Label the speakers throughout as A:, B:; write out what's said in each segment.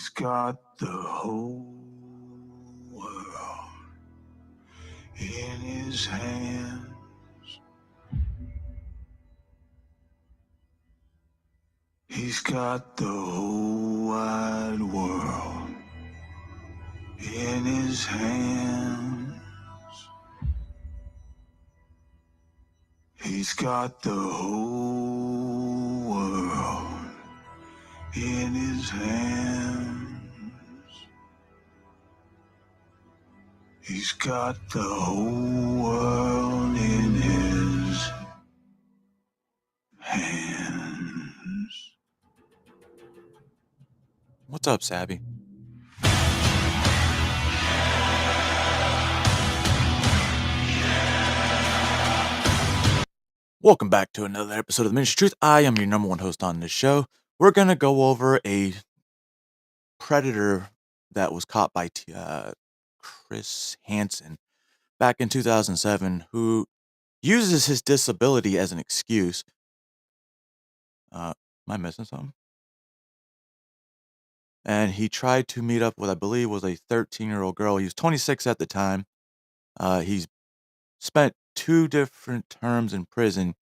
A: He's got the whole world in his hands. He's got the whole wide world in his hands. He's got the whole world in his hands. He's got the whole world in his hands.
B: What's up, Sabby? Welcome back to another episode of the Ministry of Truth. I am your number one host on this show. We're going to go over a predator that was caught by Chris Hansen back in 2007, who uses his disability as an excuse. Am I missing something? And he tried to meet up with, I believe, was a 13-year-old girl. He was 26 at the time. He's spent 2 different terms in prison,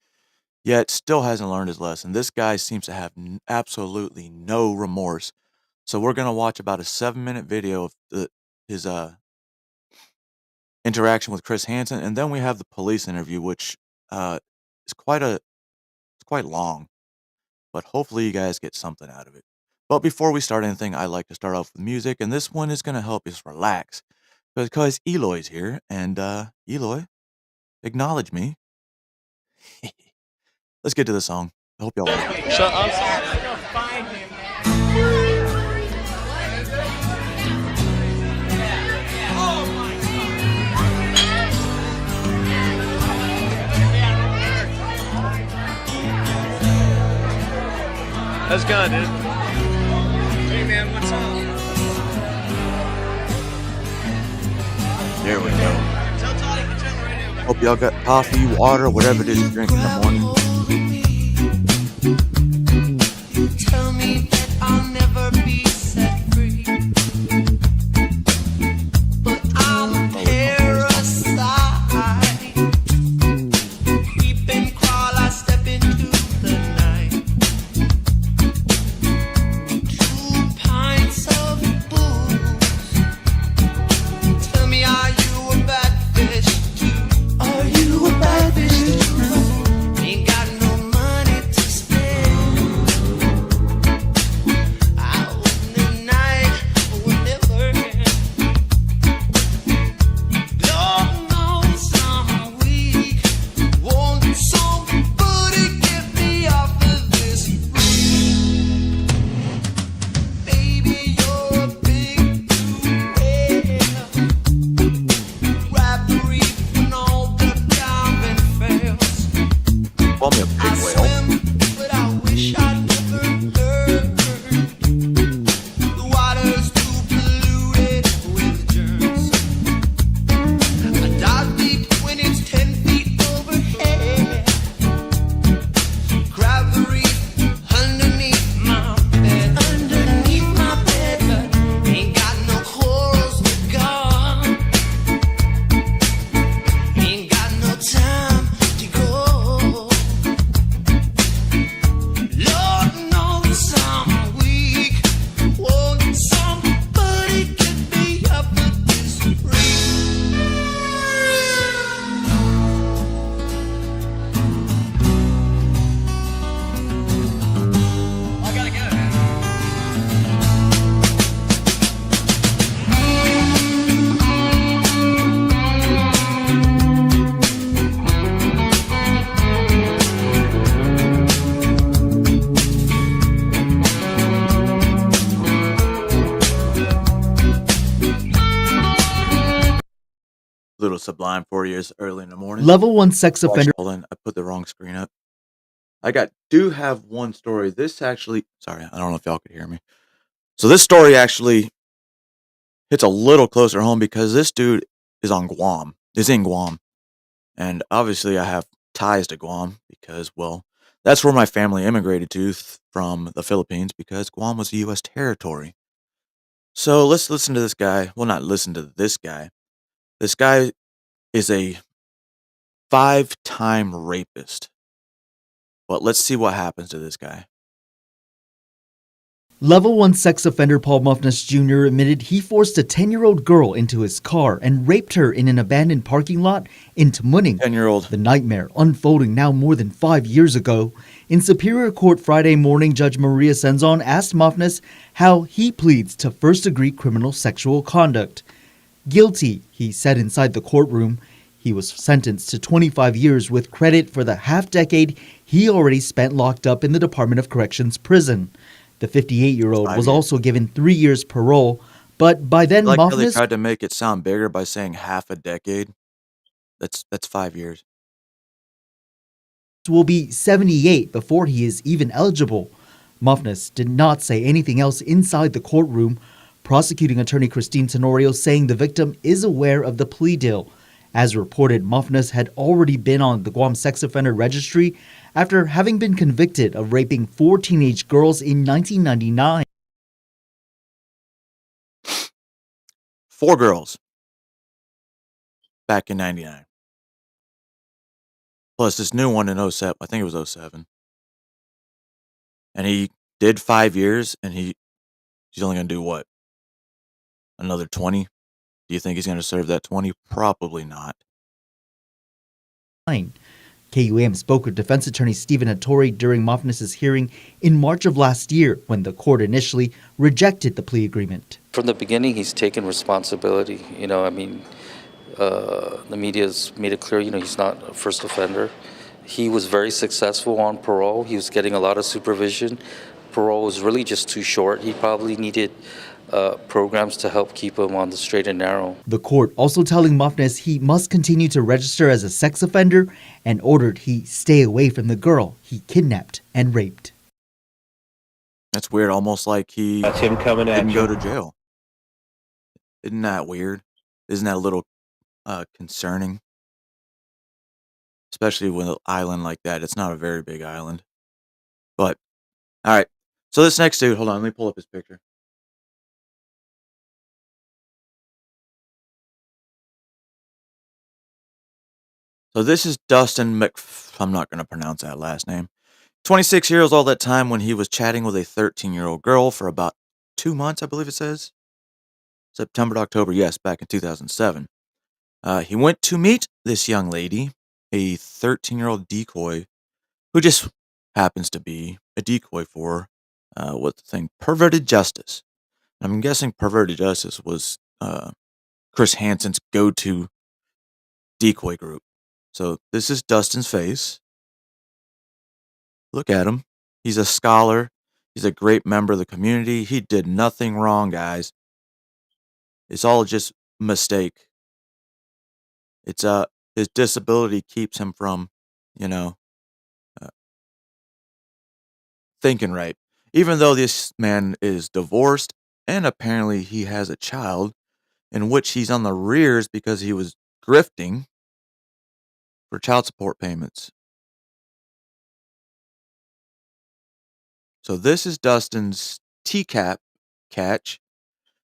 B: yet still hasn't learned his lesson. This guy seems to have absolutely no remorse. So we're going to watch about a 7-minute video of his interaction with Chris Hansen, and then we have the police interview, which is quite long, but hopefully you guys get something out of it. But before we start anything, I like to start off with music, and this one is going to help us relax because Eloy's here, and Eloy, acknowledge me. Let's get to the song. I hope y'all like it.
C: Shut up. That's good, dude. Hey, man, what's up?
B: There we go. Hope y'all got coffee, water, whatever it is you drink in the morning.
D: Tell me that I'll never be set free, but I'm a parasite. Creep and crawl, I step into the night. 2 pints of booze. Tell me, are you a bad fish too? Are you a bad fish too? Ain't got no money to spend. Out in the night will never end. Lord knows I'm weak. Won't somebody get me off of this roof? Baby, you're a big blue whale. Grab the reef when all the diving fails.
B: Call me a big
D: I
B: whale.
D: swim, but I wish I'd never learned. The water's too polluted with germs. I dive deep when it's 10 feet overhead. Grab the reef underneath my bed. Underneath my bed, but ain't got no corals to guard. Ain't got no time to go. Lord knows I'm weak. Won't somebody get me up with this reef? I gotta get it, man.
B: Little Sublime 4 years early in the morning.
E: Level 1 sex offender.
B: Hold on, I put the wrong screen up. Do have one story. This actually, sorry, I don't know if y'all could hear me. So this story actually hits a little closer home because this dude is in Guam. And obviously I have ties to Guam because, well, that's where my family immigrated to from the Philippines because Guam was a U.S. territory. So let's listen to this guy. Well, not listen to this guy. This guy is a 5-time rapist. But let's see what happens to this guy.
E: Level 1 sex offender Paul Muffness Jr. admitted he forced a 10-year-old girl into his car and raped her in an abandoned parking lot in Tamuning.
B: 10-year-old.
E: The nightmare unfolding now more than 5 years ago. In Superior Court Friday morning, Judge Maria Senzon asked Muffness how he pleads to first-degree criminal sexual conduct. Guilty, he said inside the courtroom. He was sentenced to 25 years with credit for the half-decade he already spent locked up in the Department of Corrections prison. The 58-year-old was also given 3 years parole, but by then
B: I like how they
E: Muffness
B: tried to make it sound bigger by saying half a decade. That's 5 years.
E: will be 78 before he is even eligible. Muffness did not say anything else inside the courtroom. Prosecuting attorney Christine Tenorio saying the victim is aware of the plea deal. As reported, Muffness had already been on the Guam Sex Offender Registry after having been convicted of raping 4 teenage girls in 1999.
B: 4 girls back in 99. Plus this new one in 07. I think it was 07. And he did 5 years, and he's only going to do what? Another 20? Do you think he's going to serve that 20? Probably not.
E: KUAM spoke with defense attorney Stephen Hattori during Muffness's hearing in March of last year when the court initially rejected the plea agreement.
F: From the beginning, he's taken responsibility. The media's made it clear, he's not a first offender. He was very successful on parole. He was getting a lot of supervision. Parole was really just too short. He probably needed programs to help keep him on the straight and narrow.
E: The court also telling Muffness he must continue to register as a sex offender and ordered he stay away from the girl he kidnapped and raped.
B: That's weird, almost like he
G: That's him coming at
B: didn't
G: you.
B: go to jail. Isn't that weird? Isn't that a little concerning? Especially with an island like that. It's not a very big island. But, all right. So this next dude, hold on, let me pull up his picture. So this is Dustin I'm not going to pronounce that last name. 26 years old at that time when he was chatting with a 13-year-old girl for about 2 months, I believe it says. September to October, yes, back in 2007. He went to meet this young lady, a 13-year-old decoy, who just happens to be a decoy for, what's the thing, Perverted Justice. I'm guessing Perverted Justice was Chris Hansen's go-to decoy group. So this is Dustin's face. Look at him. He's a scholar. He's a great member of the community. He did nothing wrong, guys. It's all just mistake. It's his disability keeps him from, thinking right. Even though this man is divorced and apparently he has a child in which he's on the rears because he was grifting for child support payments. So this is Dustin's TCAP catch,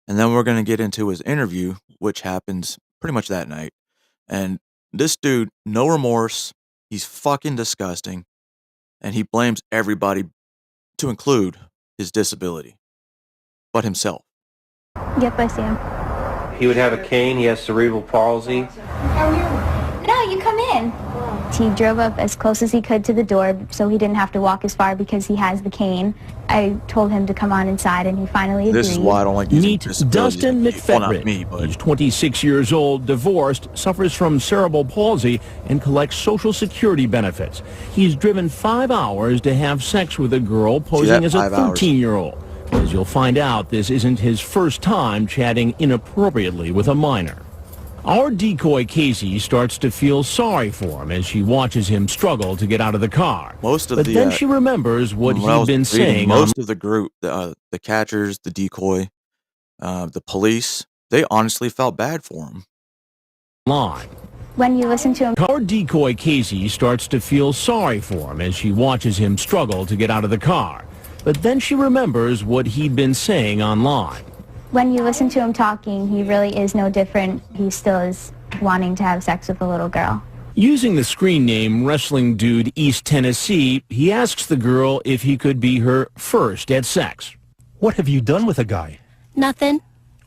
B: and then we're going to get into his interview, which happens pretty much that night. And this dude, no remorse, he's fucking disgusting, and he blames everybody, to include his disability, but himself.
H: Yep, I see him.
G: He would have a cane. He has cerebral palsy.
H: No, you come in. He drove up as close as he could to the door so he didn't have to walk as far because he has the cane. I told him to come on inside and he finally agreed.
B: This is why I don't like using
I: Meet
B: disabilities.
I: Dustin
B: Well, not
I: McFedrin.
B: me, but
I: He's 26 years old, divorced, suffers from cerebral palsy, and collects Social Security benefits. He's driven 5 hours to have sex with a girl posing as a
B: 5 hours.
I: 13-year-old. As you'll find out, this isn't his first time chatting inappropriately with a minor. Our decoy Casey starts to feel sorry for him as she watches him struggle to get out of the car.
B: Most of
I: But
B: the,
I: then she remembers what
B: when I
I: he'd
B: was
I: been
B: reading,
I: saying
B: most of the group, the catchers, the decoy, the police, they honestly felt bad for him.
I: online.
H: When you listen to him,
I: Our decoy Casey starts to feel sorry for him as she watches him struggle to get out of the car. But then she remembers what he'd been saying online.
H: When you listen to him talking, he really is no different. He still is wanting to have sex with a little girl.
I: Using the screen name Wrestling Dude East Tennessee, he asks the girl if he could be her first at sex.
J: What have you done with a guy?
K: Nothing.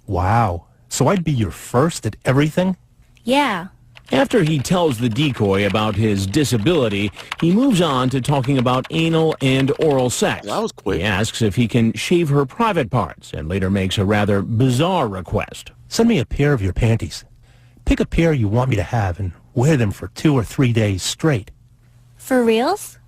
J: Wow. So I'd be your first at everything?
K: Yeah.
I: After he tells the decoy about his disability, he moves on to talking about anal and oral sex.
B: That was quick.
I: He asks if he can shave her private parts and later makes a rather bizarre request.
J: Send me a pair of your panties. Pick a pair you want me to have and wear them for 2 or 3 days straight.
K: For reals?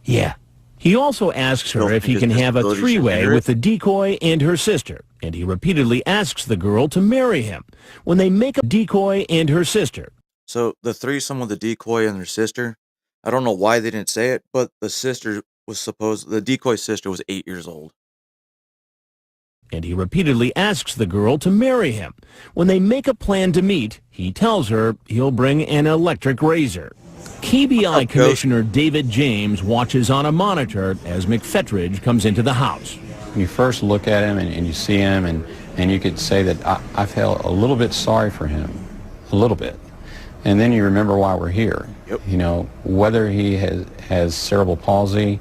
J: Yeah.
I: He also asks her
B: Don't
I: if he
B: think
I: can
B: his
I: have a
B: disability should
I: three-way
B: hinder it.
I: with the decoy and her sister, and he repeatedly asks the girl to marry him. When they make a decoy and her sister,
B: So the threesome with the decoy and their sister, I don't know why they didn't say it, but the decoy sister was 8 years old.
I: and he repeatedly asks the girl to marry him. When they make a plan to meet, he tells her he'll bring an electric razor. KBI Commissioner David James watches on a monitor as McFetridge comes into the house.
L: You first look at him and you see him and you could say that I felt a little bit sorry for him, a little bit. And then you remember why we're here.
B: Yep.
L: You know, whether he has cerebral palsy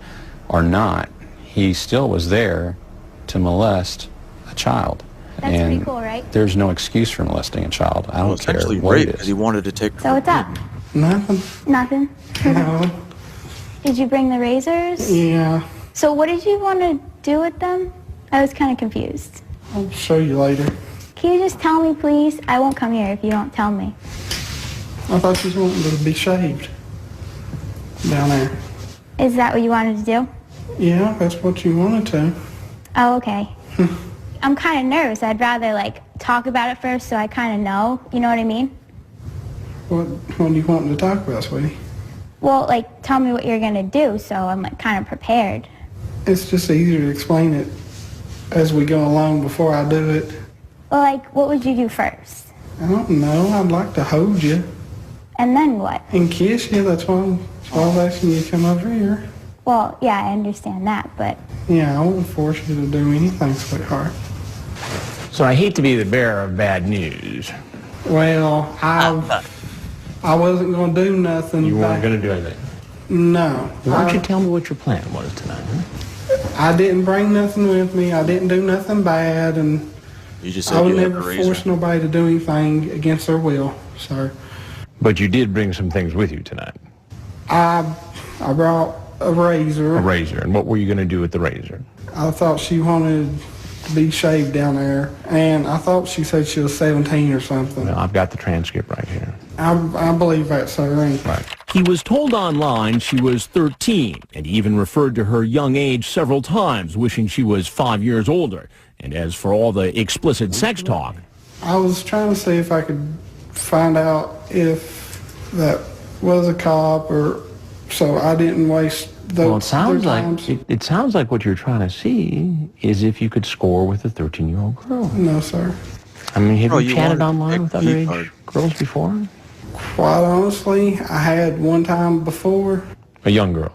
L: or not, he still was there to molest a child.
H: That's
L: and
H: pretty cool, right?
L: There's no excuse for molesting a child. I
B: Well,
L: don't
B: it's
L: care
B: actually
L: what
B: rape
L: it
B: because
L: is.
B: he wanted to take.
H: So what's up?
M: Nothing.
H: Nothing?
M: No.
H: Did you bring the razors?
M: Yeah.
H: So what did you want to do with them? I was kind of confused.
M: I'll show you later.
H: Can you just tell me, please? I won't come here if you don't tell me.
M: I thought you was wanting to be shaved. Down there.
H: Is that what you wanted to do?
M: Yeah, that's what you wanted to.
H: Oh, okay. I'm kind of nervous. I'd rather, talk about it first so I kind of know. You know what I mean?
M: What do you want to talk about, sweetie?
H: Well, tell me what you're going to do so I'm, kind of prepared.
M: It's just easier to explain it as we go along before I do it.
H: Well, what would you do first?
M: I don't know. I'd like to hold you
H: And then what?
M: and kiss you. That's why I was asking you to come over here.
H: Well, yeah, I understand that, but
M: Yeah, I won't force you to do anything, sweetheart.
I: So I hate to be the bearer of bad news.
M: Well, I wasn't going to do nothing.
I: You weren't going to do anything.
M: No.
I: Why don't you tell me what your plan was tonight, huh?
M: I didn't bring nothing with me. I didn't do nothing bad, and
B: You just
M: I
B: said
M: would
B: you had
M: never
B: a
M: force
B: razor.
M: nobody to do anything against their will, sir.
I: But you did bring some things with you tonight.
M: I brought a razor.
I: A razor. And what were you going to do with the razor?
M: I thought she wanted to be shaved down there, and I thought she said she was 17 or something.
I: Well, I've got the transcript right here.
M: I believe that, sir.
I: Right. He was told online she was 13, and he even referred to her young age several times, wishing she was 5 years older. And as for all the explicit sex talk,
M: I was trying to see if I could find out if that was a cop, or so I didn't waste those
G: Well, it sounds
M: their
G: like
M: times.
G: it sounds like what you're trying to see is if you could score with a 13-year-old girl.
M: No, sir.
G: I mean, have
B: Oh,
G: you
B: you
G: chatted
B: wanted to
G: online with
B: pick the key
G: underage
B: card.
G: girls before?
M: Quite honestly, I had one time before.
I: a young girl.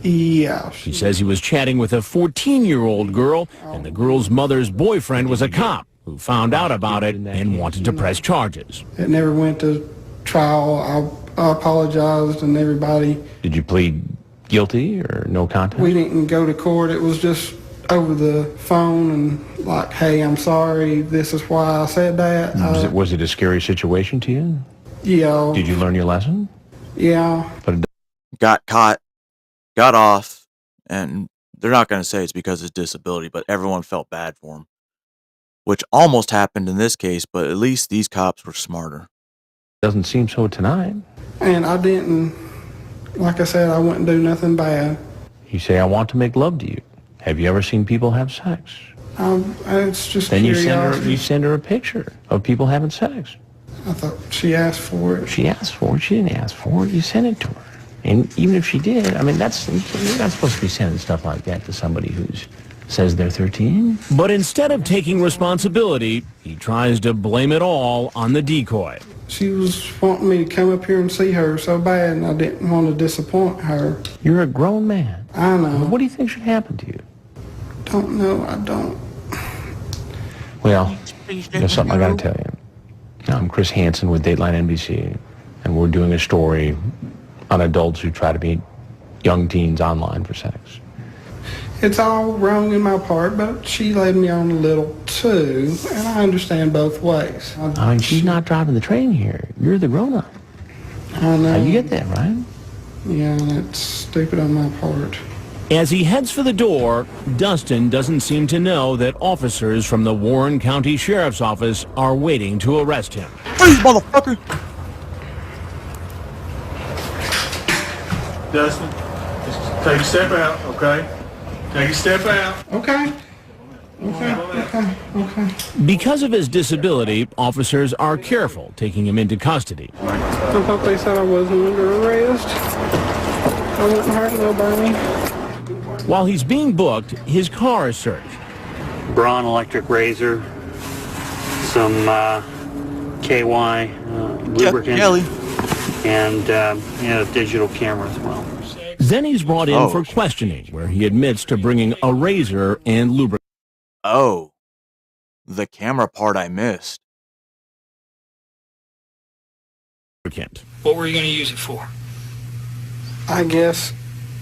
M: Yeah.
I: He says he was chatting with a 14-year-old girl, and the girl's mother's boyfriend was a cop who found out about it and wanted to press charges.
M: It never went to trial. I apologized, and everybody.
I: Did you plead guilty or no contest?
M: We didn't go to court. It was just over the phone and like, hey, I'm sorry. This is why I said that.
I: Was it a scary situation to you?
M: Yeah.
I: Did you learn your lesson?
M: Yeah.
B: Got caught, got off, and they're not going to say it's because of his disability, but everyone felt bad for him, which almost happened in this case, but at least these cops were smarter.
G: Doesn't seem so tonight.
M: And I didn't, like I said, I wouldn't do nothing bad.
G: You say, I want to make love to you. Have you ever seen people have sex?
M: It's just
G: Then
M: curiosity.
G: you send her a picture of people having sex.
M: I thought she asked for it.
G: She asked for it. She didn't ask for it. You sent it to her. And even if she did, I mean, you're not supposed to be sending stuff like that to somebody who says they're 13.
I: But instead of taking responsibility, he tries to blame it all on the decoy.
M: She was wanting me to come up here and see her so bad, and I didn't want to disappoint her.
G: You're a grown man.
M: I know.
G: What do you think should happen to you?
M: Don't know. I don't.
G: Well, there's something I got to tell you. I'm Chris Hansen with Dateline NBC, and we're doing a story on adults who try to meet young teens online for sex.
M: It's all wrong in my part, but she led me on a little too, and I understand both ways.
G: I mean, she's not driving the train here. You're the grown-up.
M: I know.
G: Now, you get that, right?
M: Yeah, that's stupid on my part.
I: As he heads for the door, Dustin doesn't seem to know that officers from the Warren County Sheriff's Office are waiting to arrest him.
B: Freeze, motherfucker!
N: Dustin, just take a step out, okay? Take a step out.
M: Okay. Okay.
I: Because of his disability, officers are careful taking him into custody.
M: I thought they said I wasn't under arrest. I wouldn't hurt nobody.
I: While he's being booked, his car is searched.
O: Braun electric razor, some KY lubricant, and digital camera as well.
I: Then he's brought in for questioning, where he admits to bringing a razor and lubricant.
B: Oh, the camera part I missed.
P: What were you going to use it for?
M: I guess.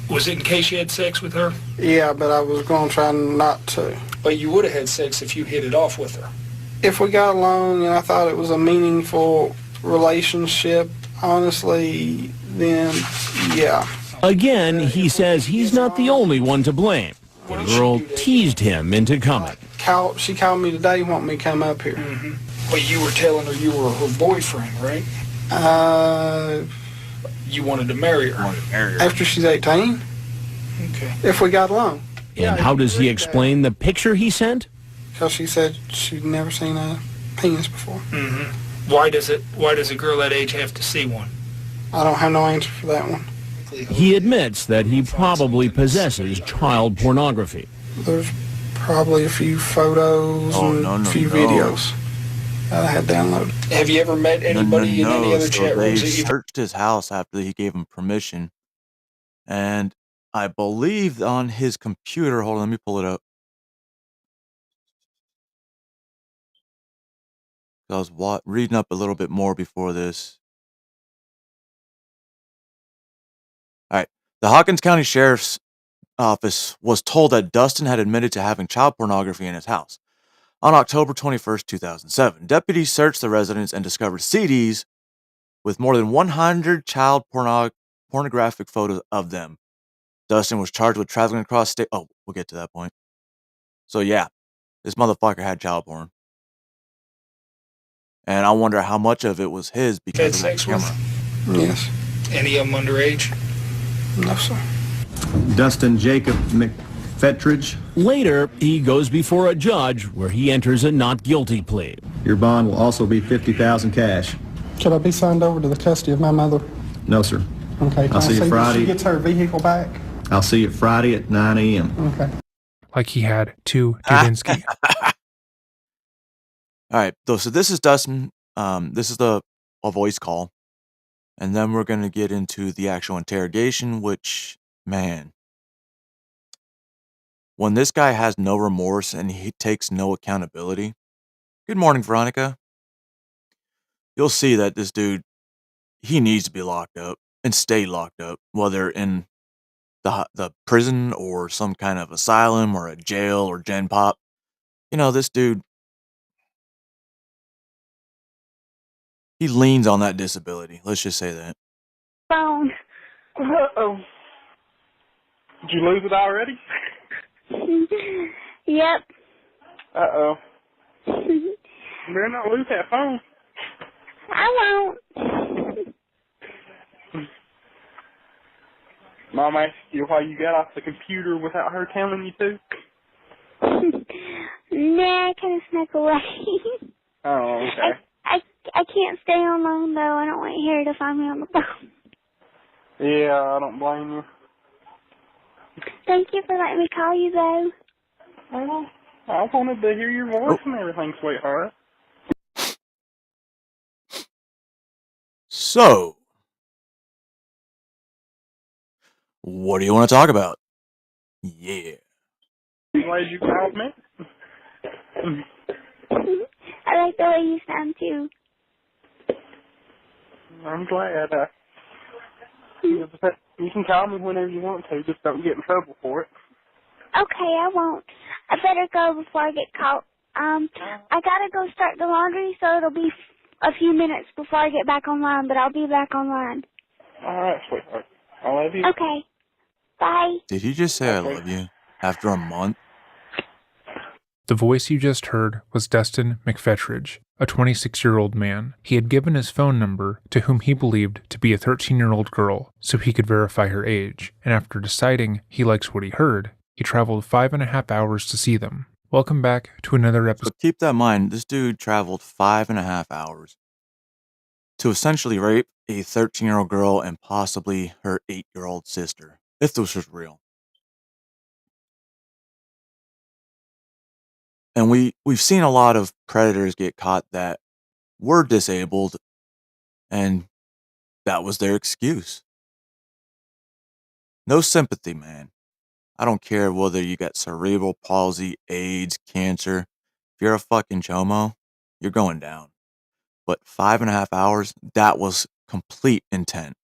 P: Was it in case you had sex with her?
M: Yeah, but I was going to try not to.
P: But you would have had sex if you hit it off with her.
M: If we got along and I thought it was a meaningful relationship, honestly, then yeah.
I: Again, he says he's not the only one to blame. The girl teased him into coming.
M: She called me today wanting me to come up here.
P: Mm-hmm. But you were telling her you were her boyfriend, right? You wanted to marry her.
M: After she's 18.
P: Okay.
M: If we got along.
I: And how does he explain the picture he sent?
M: Because she said she'd never seen a penis before.
P: Mm-hmm. Why does a girl that age have to see one?
M: I don't have no answer for that one.
I: He admits that he probably possesses child pornography.
M: There's probably a few photos and a few videos that I had downloaded.
P: Have you ever met anybody in any other chat
B: They
P: rooms? that you-
B: searched his house after he gave him permission. And I believe on his computer, hold on, let me pull it up. I was reading up a little bit more before this. All right. The Hawkins County Sheriff's Office was told that Dustin had admitted to having child pornography in his house. On October 21st, 2007, deputies searched the residence and discovered CDs with more than 100 child pornographic photos of them. Dustin was charged with traveling across state. Oh, we'll get to that point. So yeah, this motherfucker had child porn. And I wonder how much of it was his because
P: Had
B: of the
P: sex
B: camera.
M: Yes.
P: Any of them underage?
M: No, sir.
Q: Dustin Jacob McFetridge.
I: Later, he goes before a judge where he enters a not guilty plea.
Q: Your bond will also be $50,000 cash.
M: Should I be signed over to the custody of my mother?
Q: No, sir.
M: Okay.
Q: I'll see you
M: when
Q: Friday.
M: she gets her vehicle back?
Q: I'll see you Friday at 9 a.m.
M: Okay.
R: Like he had to Dubinsky.
B: All right, so this is Dustin. This is a voice call. And then we're going to get into the actual interrogation, which, man, when this guy has no remorse and he takes no accountability. Good morning, Veronica. You'll see that this dude, he needs to be locked up and stay locked up, whether in the prison or some kind of asylum or a jail or gen pop. You know, this dude, he leans on that disability. Let's just say that.
H: Phone.
M: Uh-oh. Did you lose it already?
H: Yep.
M: Uh-oh. You better not lose that phone.
H: I won't.
M: Mom asked you why you got off the computer without her telling you to?
H: Nah, I kind of snuck away.
M: Oh, okay.
H: I can't stay on long though. I don't want her to find me on the phone.
M: Yeah, I don't blame you.
H: Thank you for letting me call you though.
M: Well, I wanted to hear your voice and everything, sweetheart.
B: So, what do you want to talk about? Yeah.
M: I'm glad you called me.
S: I like the way you sound too.
T: I'm glad. You can call me whenever you want to. Just don't get in trouble for it.
S: Okay, I won't. I better go before I get caught. I gotta go start the laundry, so it'll be a few minutes before I get back online, but I'll be back online.
T: All right, sweetheart. I love you.
S: Okay. Bye.
B: Did he just say I love you after a month?
R: The voice you just heard was Dustin McFetridge, a 26-year-old man. He had given his phone number to whom he believed to be a 13-year-old girl so he could verify her age, and after deciding he likes what he heard, he traveled 5.5 hours to see them. Welcome back to another episode.
B: So keep that in mind, this dude traveled 5.5 hours to essentially rape a 13-year-old girl and possibly her 8-year-old sister, if this was real. And we've seen a lot of predators get caught that were disabled, and that was their excuse. No sympathy, man. I don't care whether you got cerebral palsy, AIDS, cancer. If you're a fucking chomo, you're going down. But 5.5 hours, that was complete intent.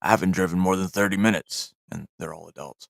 B: I haven't driven more than 30 minutes, and they're all adults.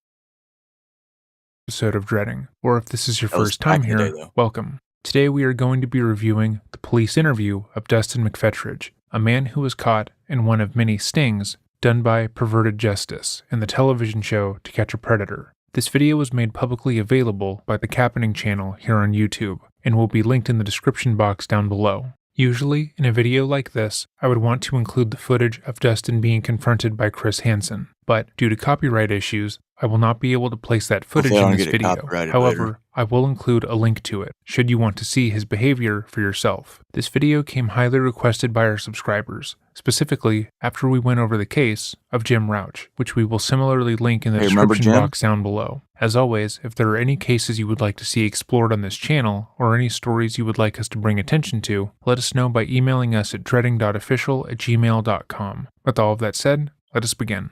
R: Episode of Dreading, or if this is your
B: That was
R: first time
B: back in the
R: here,
B: day, though.
R: welcome. Today we are going to be reviewing the police interview of Dustin McFetridge, a man who was caught in one of many stings done by Perverted Justice in the television show To Catch a Predator. This video was made publicly available by the Cappening channel here on YouTube and will be linked in the description box down below. Usually, in a video like this, I would want to include the footage of Dustin being confronted by Chris Hansen, but due to copyright issues, I will not be able to place that footage
B: Hopefully I
R: in
B: don't
R: this
B: get it
R: video.
B: copyrighted
R: However,
B: later.
R: I will include a link to it, should you want to see his behavior for yourself. This video came highly requested by our subscribers, specifically after we went over the case of Jim Rauch, which we will similarly link in the
B: Hey, remember
R: description
B: Jim?
R: box down below. As always, if there are any cases you would like to see explored on this channel, or any stories you would like us to bring attention to, let us know by emailing us at dreading.official@gmail.com. With all of that said, let us begin.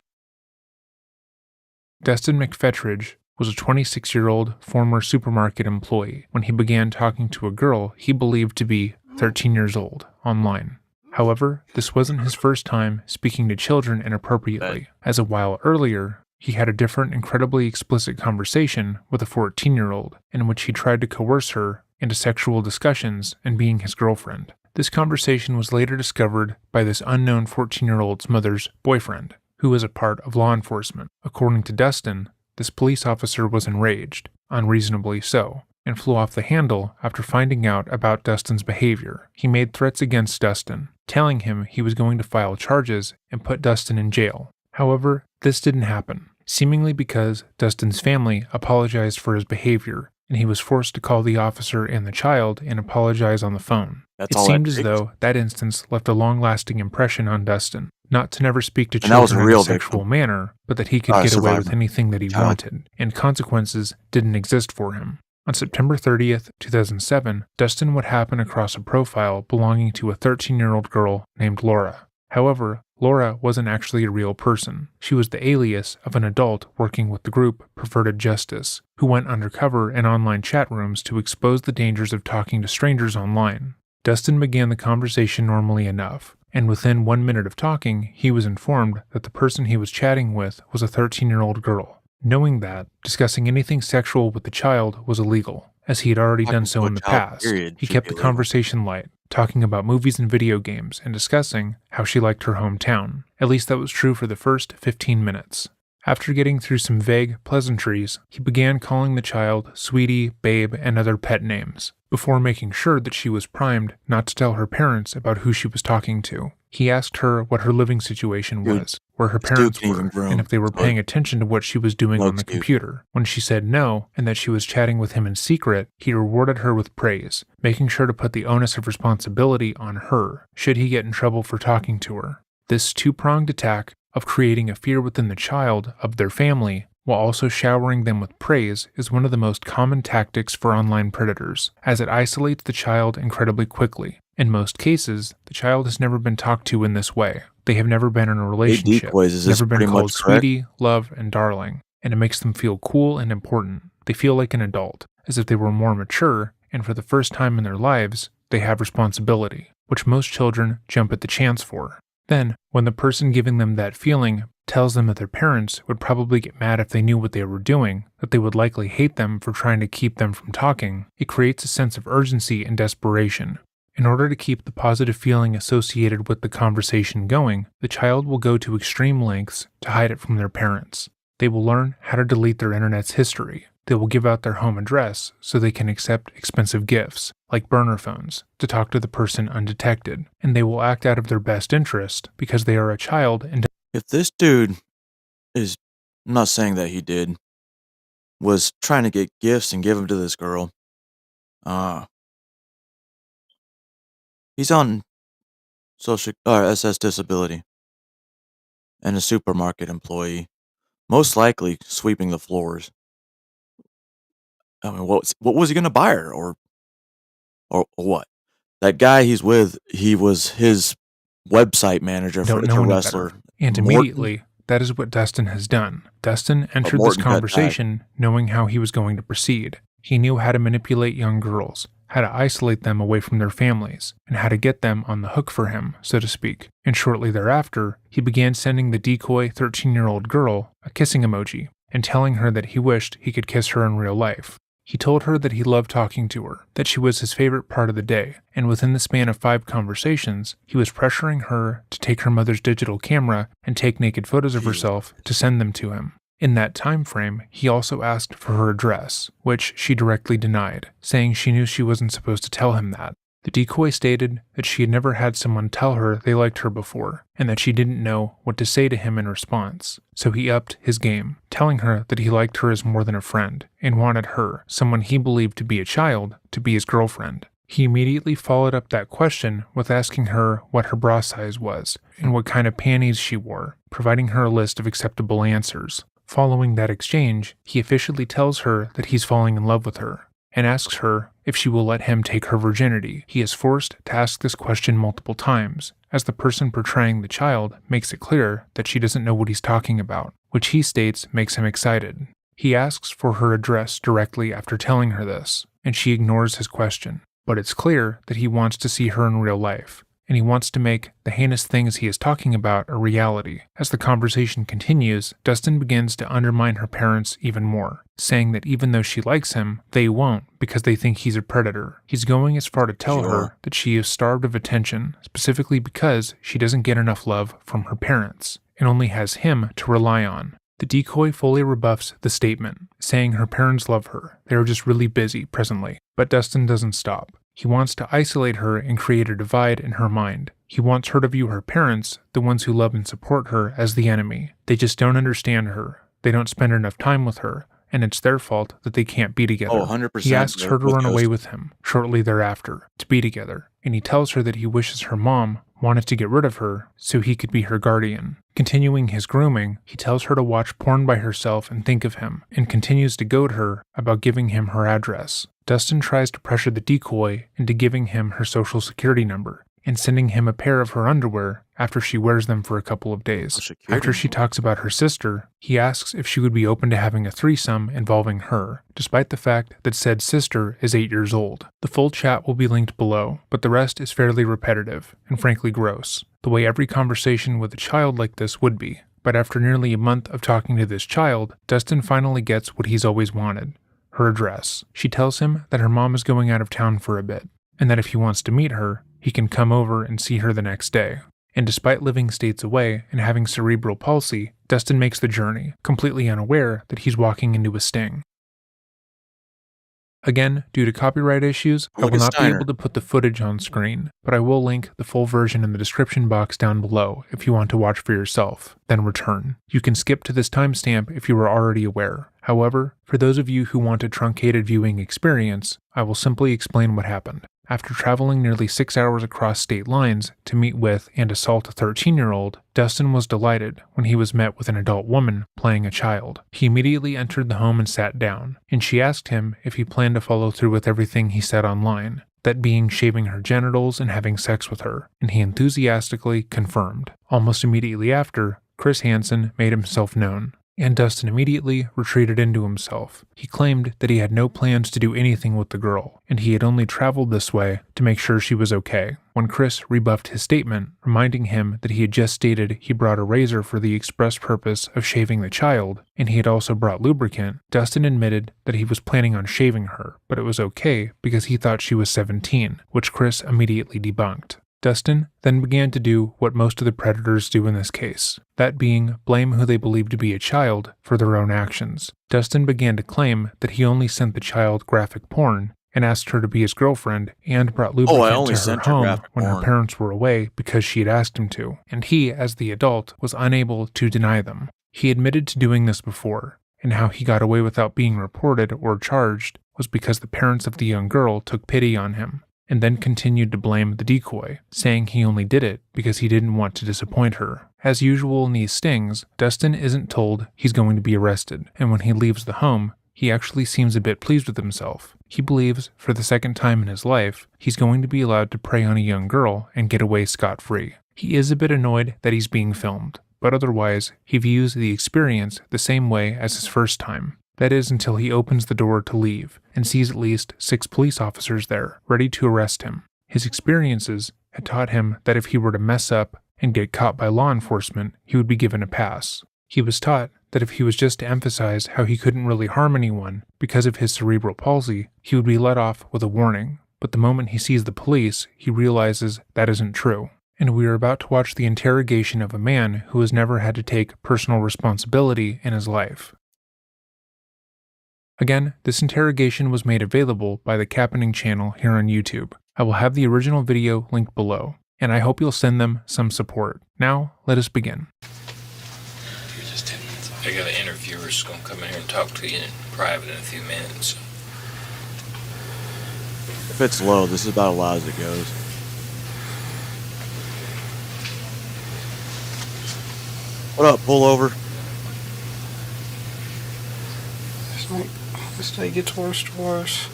R: Dustin McFetridge was a 26-year-old former supermarket employee when he began talking to a girl he believed to be 13 years old online. However, this wasn't his first time speaking to children inappropriately, as a while earlier, he had a different incredibly explicit conversation with a 14-year-old in which he tried to coerce her into sexual discussions and being his girlfriend. This conversation was later discovered by this unknown 14-year-old's mother's boyfriend, who was a part of law enforcement. According to Dustin, this police officer was enraged, unreasonably so, and flew off the handle after finding out about Dustin's behavior. He made threats against Dustin, telling him he was going to file charges and put Dustin in jail. However, this didn't happen, seemingly because Dustin's family apologized for his behavior, and he was forced to call the officer and the child and apologize on the phone.
B: That's
R: It
B: all
R: seemed
B: that
R: as
B: takes.
R: though that instance left a long-lasting impression on Dustin, not to never speak to
B: And that was a
R: children in a
B: real
R: sexual
B: victim.
R: manner, but that he could get away with
B: Survivor.
R: anything that he
B: Child.
R: wanted, and consequences didn't exist for him. On September 30th, 2007, Dustin would happen across a profile belonging to a 13-year-old girl named Laura. However, Laura wasn't actually a real person. She was the alias of an adult working with the group Perverted Justice, who went undercover in online chat rooms to expose the dangers of talking to strangers online. Dustin began the conversation normally enough, and within 1 minute of talking, he was informed that the person he was chatting with was a 13-year-old girl. Knowing that, discussing anything sexual with the child was illegal, as he had already done so in the past. He kept the conversation light, talking about movies and video games and discussing how she liked her hometown. At least that was true for the first 15 minutes. After getting through some vague pleasantries, he began calling the child Sweetie, Babe, and other pet names, before making sure that she was primed not to tell her parents about who she was talking to. He asked her what her living situation was, where her parents were, and if they were paying attention to what she was doing on the computer. When she said no, and that she was chatting with him in secret, he rewarded her with praise, making sure to put the onus of responsibility on her, should he get in trouble for talking to her. This two-pronged attack of creating a fear within the child of their family, while also showering them with praise, is one of the most common tactics for online predators, as it isolates the child incredibly quickly. In most cases, the child has never been talked to in this way. They have never been in a relationship,
B: decoys, is this
R: never been
B: pretty
R: called
B: much correct?
R: sweetie, love, and darling, and it makes them feel cool and important. They feel like an adult, as if they were more mature and for the first time in their lives, they have responsibility, which most children jump at the chance for. Then, when the person giving them that feeling tells them that their parents would probably get mad if they knew what they were doing, that they would likely hate them for trying to keep them from talking, it creates a sense of urgency and desperation. In order to keep the positive feeling associated with the conversation going, the child will go to extreme lengths to hide it from their parents. They will learn how to delete their internet's history. They will give out their home address so they can accept expensive gifts, like burner phones, to talk to the person undetected, and they will act out of their best interest because they are a child and
B: If this dude is, I'm not saying that he did, was trying to get gifts and give them to this girl, he's on social SS disability and a supermarket employee, most likely sweeping the floors. I mean, what was he gonna buy her, or what? That guy he's with, he was his website manager for
R: don't
B: the
R: know any
B: wrestler.
R: better. And
B: Morton.
R: immediately, that is what Dustin has done. Dustin entered this
B: Morton got
R: conversation knowing how he was going to proceed. He knew how to manipulate young girls, how to isolate them away from their families, and how to get them on the hook for him, so to speak. And shortly thereafter, he began sending the decoy 13-year-old girl a kissing emoji and telling her that he wished he could kiss her in real life. He told her that he loved talking to her, that she was his favorite part of the day, and within the span of 5 conversations, he was pressuring her to take her mother's digital camera and take naked photos of herself to send them to him. In that time frame, he also asked for her address, which she directly denied, saying she knew she wasn't supposed to tell him that. The decoy stated that she had never had someone tell her they liked her before, and that she didn't know what to say to him in response. So he upped his game, telling her that he liked her as more than a friend, and wanted her, someone he believed to be a child, to be his girlfriend. He immediately followed up that question with asking her what her bra size was, and what kind of panties she wore, providing her a list of acceptable answers. Following that exchange, he officially tells her that he's falling in love with her, and asks her if she will let him take her virginity. He is forced to ask this question multiple times, as the person portraying the child makes it clear that she doesn't know what he's talking about, which he states makes him excited. He asks for her address directly after telling her this, and she ignores his question. But it's clear that he wants to see her in real life, and he wants to make the heinous things he is talking about a reality. As the conversation continues, Dustin begins to undermine her parents even more, saying that even though she likes him, they won't because they think he's a predator. He's going as far to tell her that she is starved of attention, specifically because she doesn't get enough love from her parents, and only has him to rely on. The decoy fully rebuffs the statement, saying her parents love her, they are just really busy presently. But Dustin doesn't stop. He wants to isolate her and create a divide in her mind. He wants her to view her parents, the ones who love and support her, as the enemy. They just don't understand her. They don't spend enough time with her, and it's their fault that they can't be together.
B: 100%.
R: He asks her to run away with him shortly thereafter, to be together, and he tells her that he wishes her mom wanted to get rid of her so he could be her guardian. Continuing his grooming, he tells her to watch porn by herself and think of him, and continues to goad her about giving him her address. Dustin tries to pressure the decoy into giving him her social security number and sending him a pair of her underwear after she wears them for a couple of days. After she talks about her sister, he asks if she would be open to having a threesome involving her, despite the fact that said sister is 8 years old. The full chat will be linked below, but the rest is fairly repetitive and frankly gross, the way every conversation with a child like this would be. But after nearly a month of talking to this child, Dustin finally gets what he's always wanted: her address. She tells him that her mom is going out of town for a bit, and that if he wants to meet her, he can come over and see her the next day. And despite living states away and having cerebral palsy, Dustin makes the journey, completely unaware that he's walking into a sting. Again, due to copyright issues, I will not be able to put the footage on screen, but I will link the full version in the description box down below if you want to watch for yourself, then return. You can skip to this timestamp if you were already aware. However, for those of you who want a truncated viewing experience, I will simply explain what happened. After traveling nearly 6 hours across state lines to meet with and assault a 13-year-old, Dustin was delighted when he was met with an adult woman playing a child. He immediately entered the home and sat down, and she asked him if he planned to follow through with everything he said online, that being shaving her genitals and having sex with her, and he enthusiastically confirmed. Almost immediately after, Chris Hansen made himself known, and Dustin immediately retreated into himself. He claimed that he had no plans to do anything with the girl, and he had only traveled this way to make sure she was okay. When Chris rebuffed his statement, reminding him that he had just stated he brought a razor for the express purpose of shaving the child, and he had also brought lubricant, Dustin admitted that he was planning on shaving her, but it was okay because he thought she was 17, which Chris immediately debunked. Dustin then began to do what most of the predators do in this case, that being blame who they believe to be a child for their own actions. Dustin began to claim that he only sent the child graphic porn and asked her to be his girlfriend and brought lubricant to her home when her parents were away because she had asked him to, and he, as the adult, was unable to deny them. He admitted to doing this before, and how he got away without being reported or charged was because the parents of the young girl took pity on him, and then continued to blame the decoy, saying he only did it because he didn't want to disappoint her. As usual in these stings, Dustin isn't told he's going to be arrested, and when he leaves the home, he actually seems a bit pleased with himself. He believes, for the second time in his life, he's going to be allowed to prey on a young girl and get away scot-free. He is a bit annoyed that he's being filmed, but otherwise, he views the experience the same way as his first time. That is until he opens the door to leave and sees at least 6 police officers there, ready to arrest him. His experiences had taught him that if he were to mess up and get caught by law enforcement, he would be given a pass. He was taught that if he was just to emphasize how he couldn't really harm anyone because of his cerebral palsy, he would be let off with a warning. But the moment he sees the police, he realizes that isn't true. And we are about to watch the interrogation of a man who has never had to take personal responsibility in his life. Again, this interrogation was made available by the Cappening channel here on YouTube. I will have the original video linked below, and I hope you'll send them some support. Now, let us begin.
P: You're just 10 minutes. I got an interviewer who's going to come in here and talk to you in private in a few minutes.
B: If it's low, this is about as loud as it goes. What up, pull over?
M: This day gets worse and worse.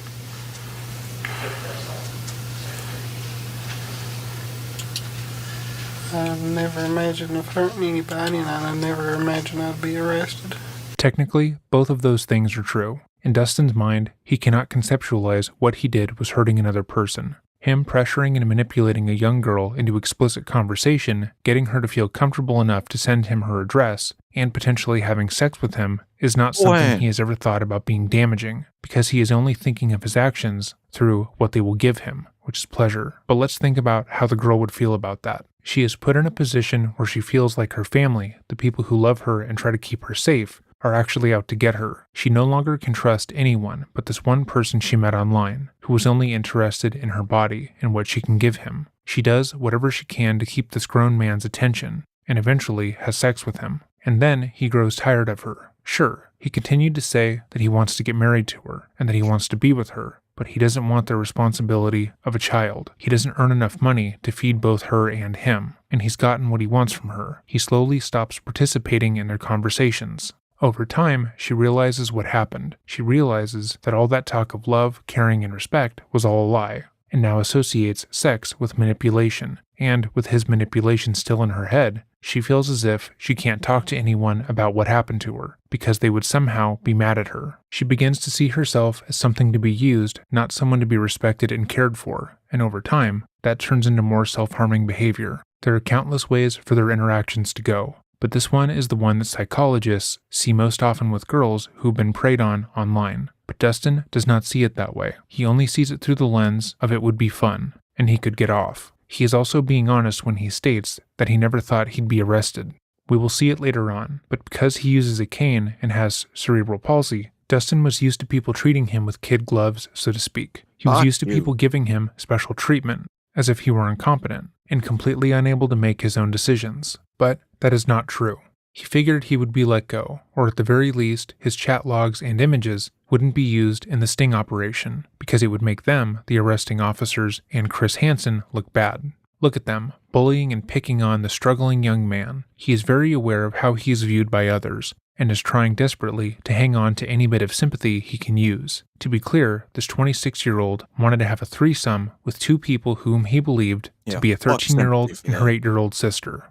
M: I've never imagined of hurting anybody, and I never imagined I'd be arrested.
R: Technically, both of those things are true. In Dustin's mind, he cannot conceptualize what he did was hurting another person. Him pressuring and manipulating a young girl into explicit conversation, getting her to feel comfortable enough to send him her address, and potentially having sex with him is not something he has ever thought about being damaging, because he is only thinking of his actions through what they will give him, which is pleasure. But let's think about how the girl would feel about that. She is put in a position where she feels like her family, the people who love her and try to keep her safe, are actually out to get her. She no longer can trust anyone but this one person she met online, who was only interested in her body and what she can give him. She does whatever she can to keep this grown man's attention, and eventually has sex with him. And then he grows tired of her. Sure, he continued to say that he wants to get married to her, and that he wants to be with her, but he doesn't want the responsibility of a child. He doesn't earn enough money to feed both her and him, and he's gotten what he wants from her. He slowly stops participating in their conversations. Over time, she realizes what happened. She realizes that all that talk of love, caring, and respect was all a lie, and now associates sex with manipulation. And with his manipulation still in her head, she feels as if she can't talk to anyone about what happened to her, because they would somehow be mad at her. She begins to see herself as something to be used, not someone to be respected and cared for, and over time, that turns into more self-harming behavior. There are countless ways for their interactions to go, but this one is the one that psychologists see most often with girls who've been preyed on online. But Dustin does not see it that way. He only sees it through the lens of it would be fun, and he could get off. He is also being honest when he states that he never thought he'd be arrested. We will see it later on, but because he uses a cane and has cerebral palsy, Dustin was used to people treating him with kid gloves, so to speak. He was used to people giving him special treatment, as if he were incompetent, and completely unable to make his own decisions. But that is not true. He figured he would be let go, or at the very least, his chat logs and images wouldn't be used in the sting operation, because it would make them, the arresting officers, and Chris Hansen look bad. Look at them, bullying and picking on the struggling young man. He is very aware of how he is viewed by others, and is trying desperately to hang on to any bit of sympathy he can use. To be clear, this 26-year-old wanted to have a threesome with 2 people whom he believed to be a 13-year-old and her 8-year-old sister.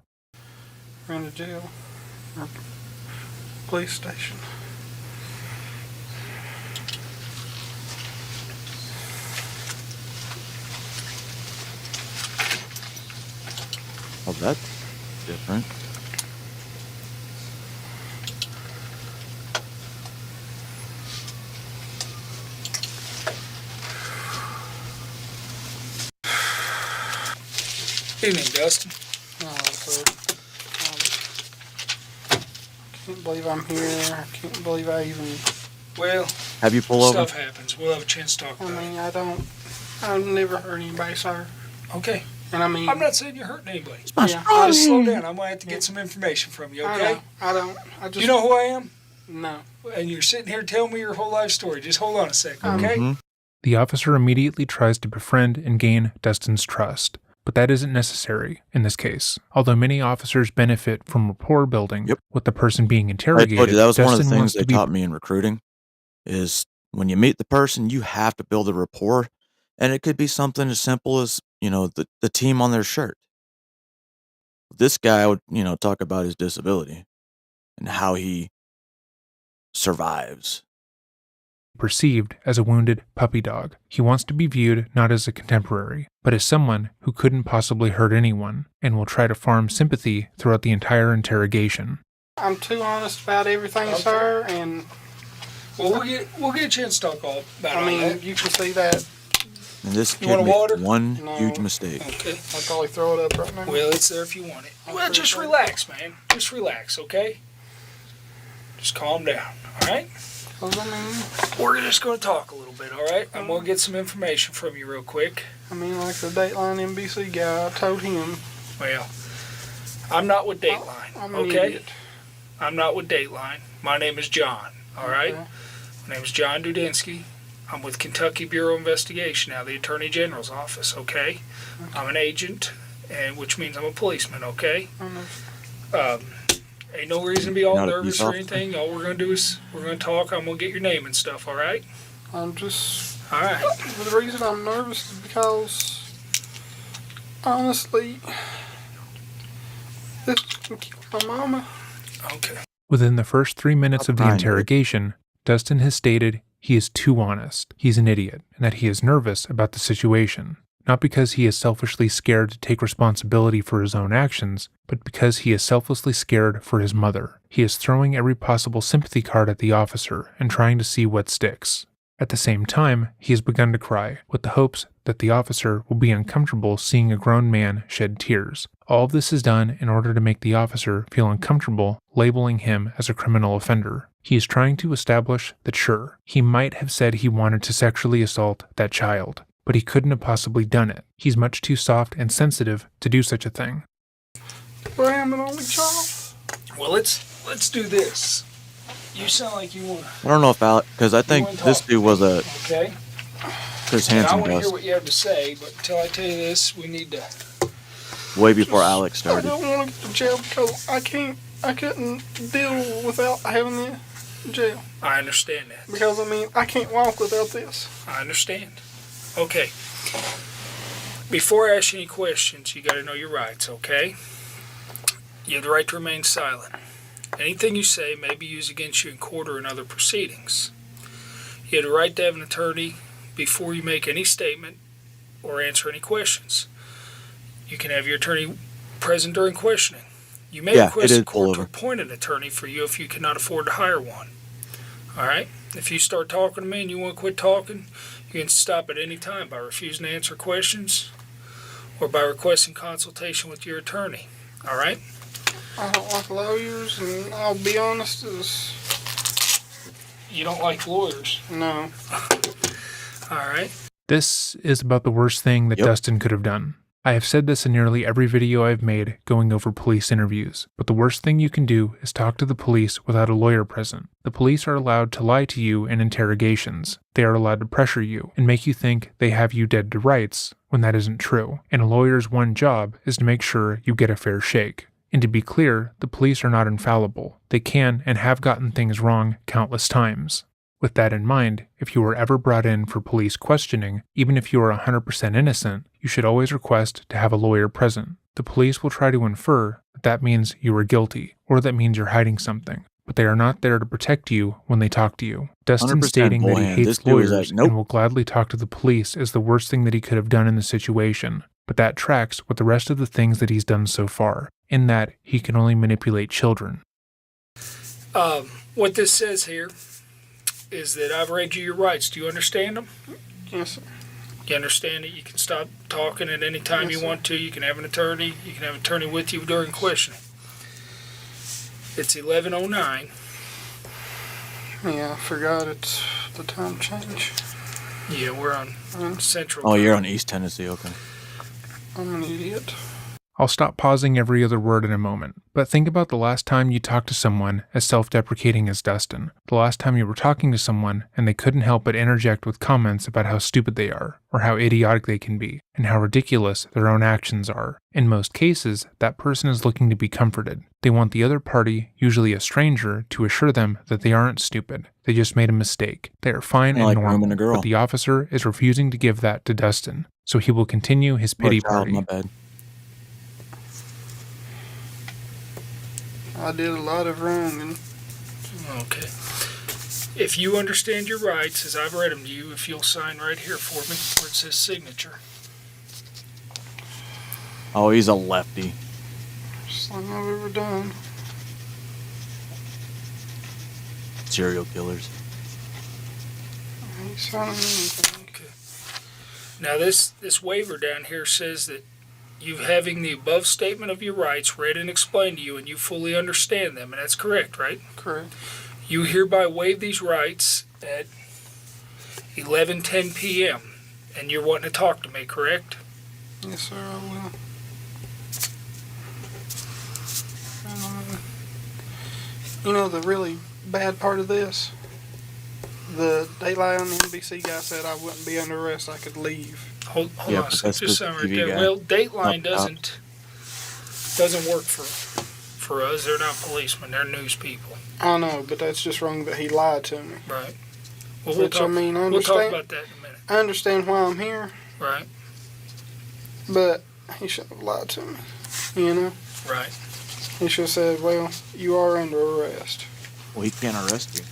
M: Ran to jail. police station.
B: Oh, that's different.
U: Evening, Dustin.
M: Oh, sir. I can't believe I'm here. I can't believe I even...
U: Well,
B: Have you pull over?
U: stuff happens. We'll have a chance to talk about it.
M: I've never hurt anybody, sir.
U: Okay.
M: And I mean...
U: I'm not saying you hurt anybody.
M: Yeah,
U: Just slow down. I'm going to have to get some information from you, okay?
M: I don't. I just...
U: You know who I am?
M: No.
U: And you're sitting here telling me your whole life story. Just hold on a second, okay?
R: The officer immediately tries to befriend and gain Dustin's trust, but that isn't necessary in this case. Although many officers benefit from rapport building with the person being
B: I
R: interrogated,
B: told you that was one of
R: Dustin
B: the things
R: wants
B: they
R: to be
B: taught me in recruiting is when you meet the person, you have to build a rapport. And it could be something as simple as, the team on their shirt. This guy would, talk about his disability and how he survives.
R: perceived as a wounded puppy dog. He wants to be viewed not as a contemporary, but as someone who couldn't possibly hurt anyone, and will try to farm sympathy throughout the entire interrogation.
M: I'm too honest about everything, sir, and...
U: Well, we'll get a chance to talk all about
M: I mean,
U: all that.
M: you can see that.
B: And this
U: You
B: kid
U: want a
B: made
U: water?
B: one
M: No.
B: huge mistake.
U: Okay.
M: I'll probably throw it up right now.
U: Well, it's there if you want it. Well, just relax, man. Just relax, okay? Just calm down, all right? We're just going to talk a little bit, all right? I'm going to get some information from you real quick.
M: I mean, like the Dateline NBC guy, I told him.
U: Well, I'm not with Dateline,
M: I'm an
U: okay?
M: idiot.
U: I'm not with Dateline. My name is John, all right?
M: Okay.
U: My name is John Dudinsky. I'm with Kentucky Bureau of Investigation, now the Attorney General's office, okay? I'm an agent, and which means I'm a policeman, okay? Ain't no reason to be all
B: Not a
U: nervous
B: peace
U: or
B: officer?
U: anything. All we're going to do is we're going to talk. I'm going to get your name and stuff, all right?
M: I'm just...
U: All right.
M: The reason I'm nervous is because, honestly, this can kill my mama.
U: Okay.
R: Within the first 3 minutes of the
B: fine, dude.
R: interrogation, Dustin has stated he is too honest, he's an idiot, and that he is nervous about the situation. Not because he is selfishly scared to take responsibility for his own actions, but because he is selflessly scared for his mother. He is throwing every possible sympathy card at the officer and trying to see what sticks. At the same time, he has begun to cry, with the hopes that the officer will be uncomfortable seeing a grown man shed tears. All of this is done in order to make the officer feel uncomfortable labeling him as a criminal offender. He is trying to establish that sure, he might have said he wanted to sexually assault that child, but he couldn't have possibly done it. He's much too soft and sensitive to do such a thing.
M: But I am an only child.
U: Well, let's do this. You sound like you want to...
B: I don't know if Alec, because I think
U: wanna
B: this
U: talk?
B: dude was a
U: Okay?
B: Chris
U: And I
B: Hansen
U: want to hear
B: does
U: what you have to say, but until I tell you this, we need to...
B: way before Alex
M: I
B: started.
M: don't want to get to jail because I couldn't deal without having the jail.
U: I understand that.
M: Because, I mean, I can't walk without this.
U: I understand. Okay. Before I ask you any questions, you got to know your rights, okay? You have the right to remain silent. Anything you say may be used against you in court or in other proceedings. You have the right to have an attorney before you make any statement or answer any questions. You can have your attorney present during questioning. You may
B: Yeah,
U: request
B: it
U: the
B: is
U: court to
B: pullover.
U: appoint an attorney for you if you cannot afford to hire one. All right? If you start talking to me and you want to quit talking, you can stop at any time by refusing to answer questions or by requesting consultation with your attorney. All right?
M: I don't like lawyers, and I'll be honest,
U: You don't like lawyers.
M: no.
U: All right?
R: This is about the worst thing that
B: Yep.
R: Dustin could have done. I have said this in nearly every video I've made going over police interviews, but the worst thing you can do is talk to the police without a lawyer present. The police are allowed to lie to you in interrogations. They are allowed to pressure you and make you think they have you dead to rights when that isn't true. And a lawyer's one job is to make sure you get a fair shake. And to be clear, the police are not infallible. They can and have gotten things wrong countless times. With that in mind, if you were ever brought in for police questioning, even if you are 100% innocent, you should always request to have a lawyer present. The police will try to infer that that means you are guilty, or that means you're hiding something. but they are not there to protect you when they talk to you. Dustin
B: 100%
R: stating that he
B: bullhand. This
R: hates
B: dude was
R: lawyers
B: like, nope.
R: and will gladly talk to the police is the worst thing that he could have done in the situation, but that tracks with the rest of the things that he's done so far, in that he can only manipulate children.
U: What this says here is that I've read you your rights. Do you understand them?
M: Yes, sir.
U: You understand that you can stop talking at any time you want to. You can have an attorney. You can have an attorney with you during questioning. It's 11:09.
M: Yeah, I forgot it's the time change.
U: Yeah, we're on Central.
B: Oh, you're on East Tennessee, okay.
M: I'm an idiot.
R: I'll stop pausing every other word in a moment, but think about the last time you talked to someone as self-deprecating as Dustin, the last time you were talking to someone and they couldn't help but interject with comments about how stupid they are, or how idiotic they can be, and how ridiculous their own actions are. In most cases, that person is looking to be comforted. They want the other party, usually a stranger, to assure them that they aren't stupid. They just made a mistake. They are fine and
B: like
R: normal,
B: grooming a girl.
R: but the officer is refusing to give that to Dustin, so he will continue his pity party.
B: My bad.
M: I did a lot of wrong. And
U: Okay. If you understand your rights, as I've read them to you, if you'll sign right here for me, where it says signature.
B: Oh, he's a lefty.
M: First thing I've ever done.
B: Serial killers.
M: I ain't signing anything.
U: Okay. Now this waiver down here says that you having the above statement of your rights read and explained to you and you fully understand them, and that's correct, right?
M: Correct.
U: You hereby waive these rights at 11:10 p.m. and you're wanting to talk to me, correct?
M: Yes, sir, I will. You know the really bad part of this? The Dateline on the NBC guy said I wouldn't be under arrest, I could leave.
U: Hold
B: Yeah,
U: on
B: but
U: a second,
B: that's
U: just
B: the
U: something right
B: TV
U: there.
B: guy.
U: Well, Dateline
B: Not
U: doesn't work for us. They're not policemen. They're news people.
M: I know, but that's just wrong that he lied to me.
U: Right. Well,
M: Which, I mean, I
U: we'll talk
M: understand.
U: about that in a minute.
M: I understand why I'm here,
U: Right.
M: but he shouldn't have lied to me. You know?
U: Right.
M: He should have said, well, you are under arrest.
B: Well, he can't arrest you.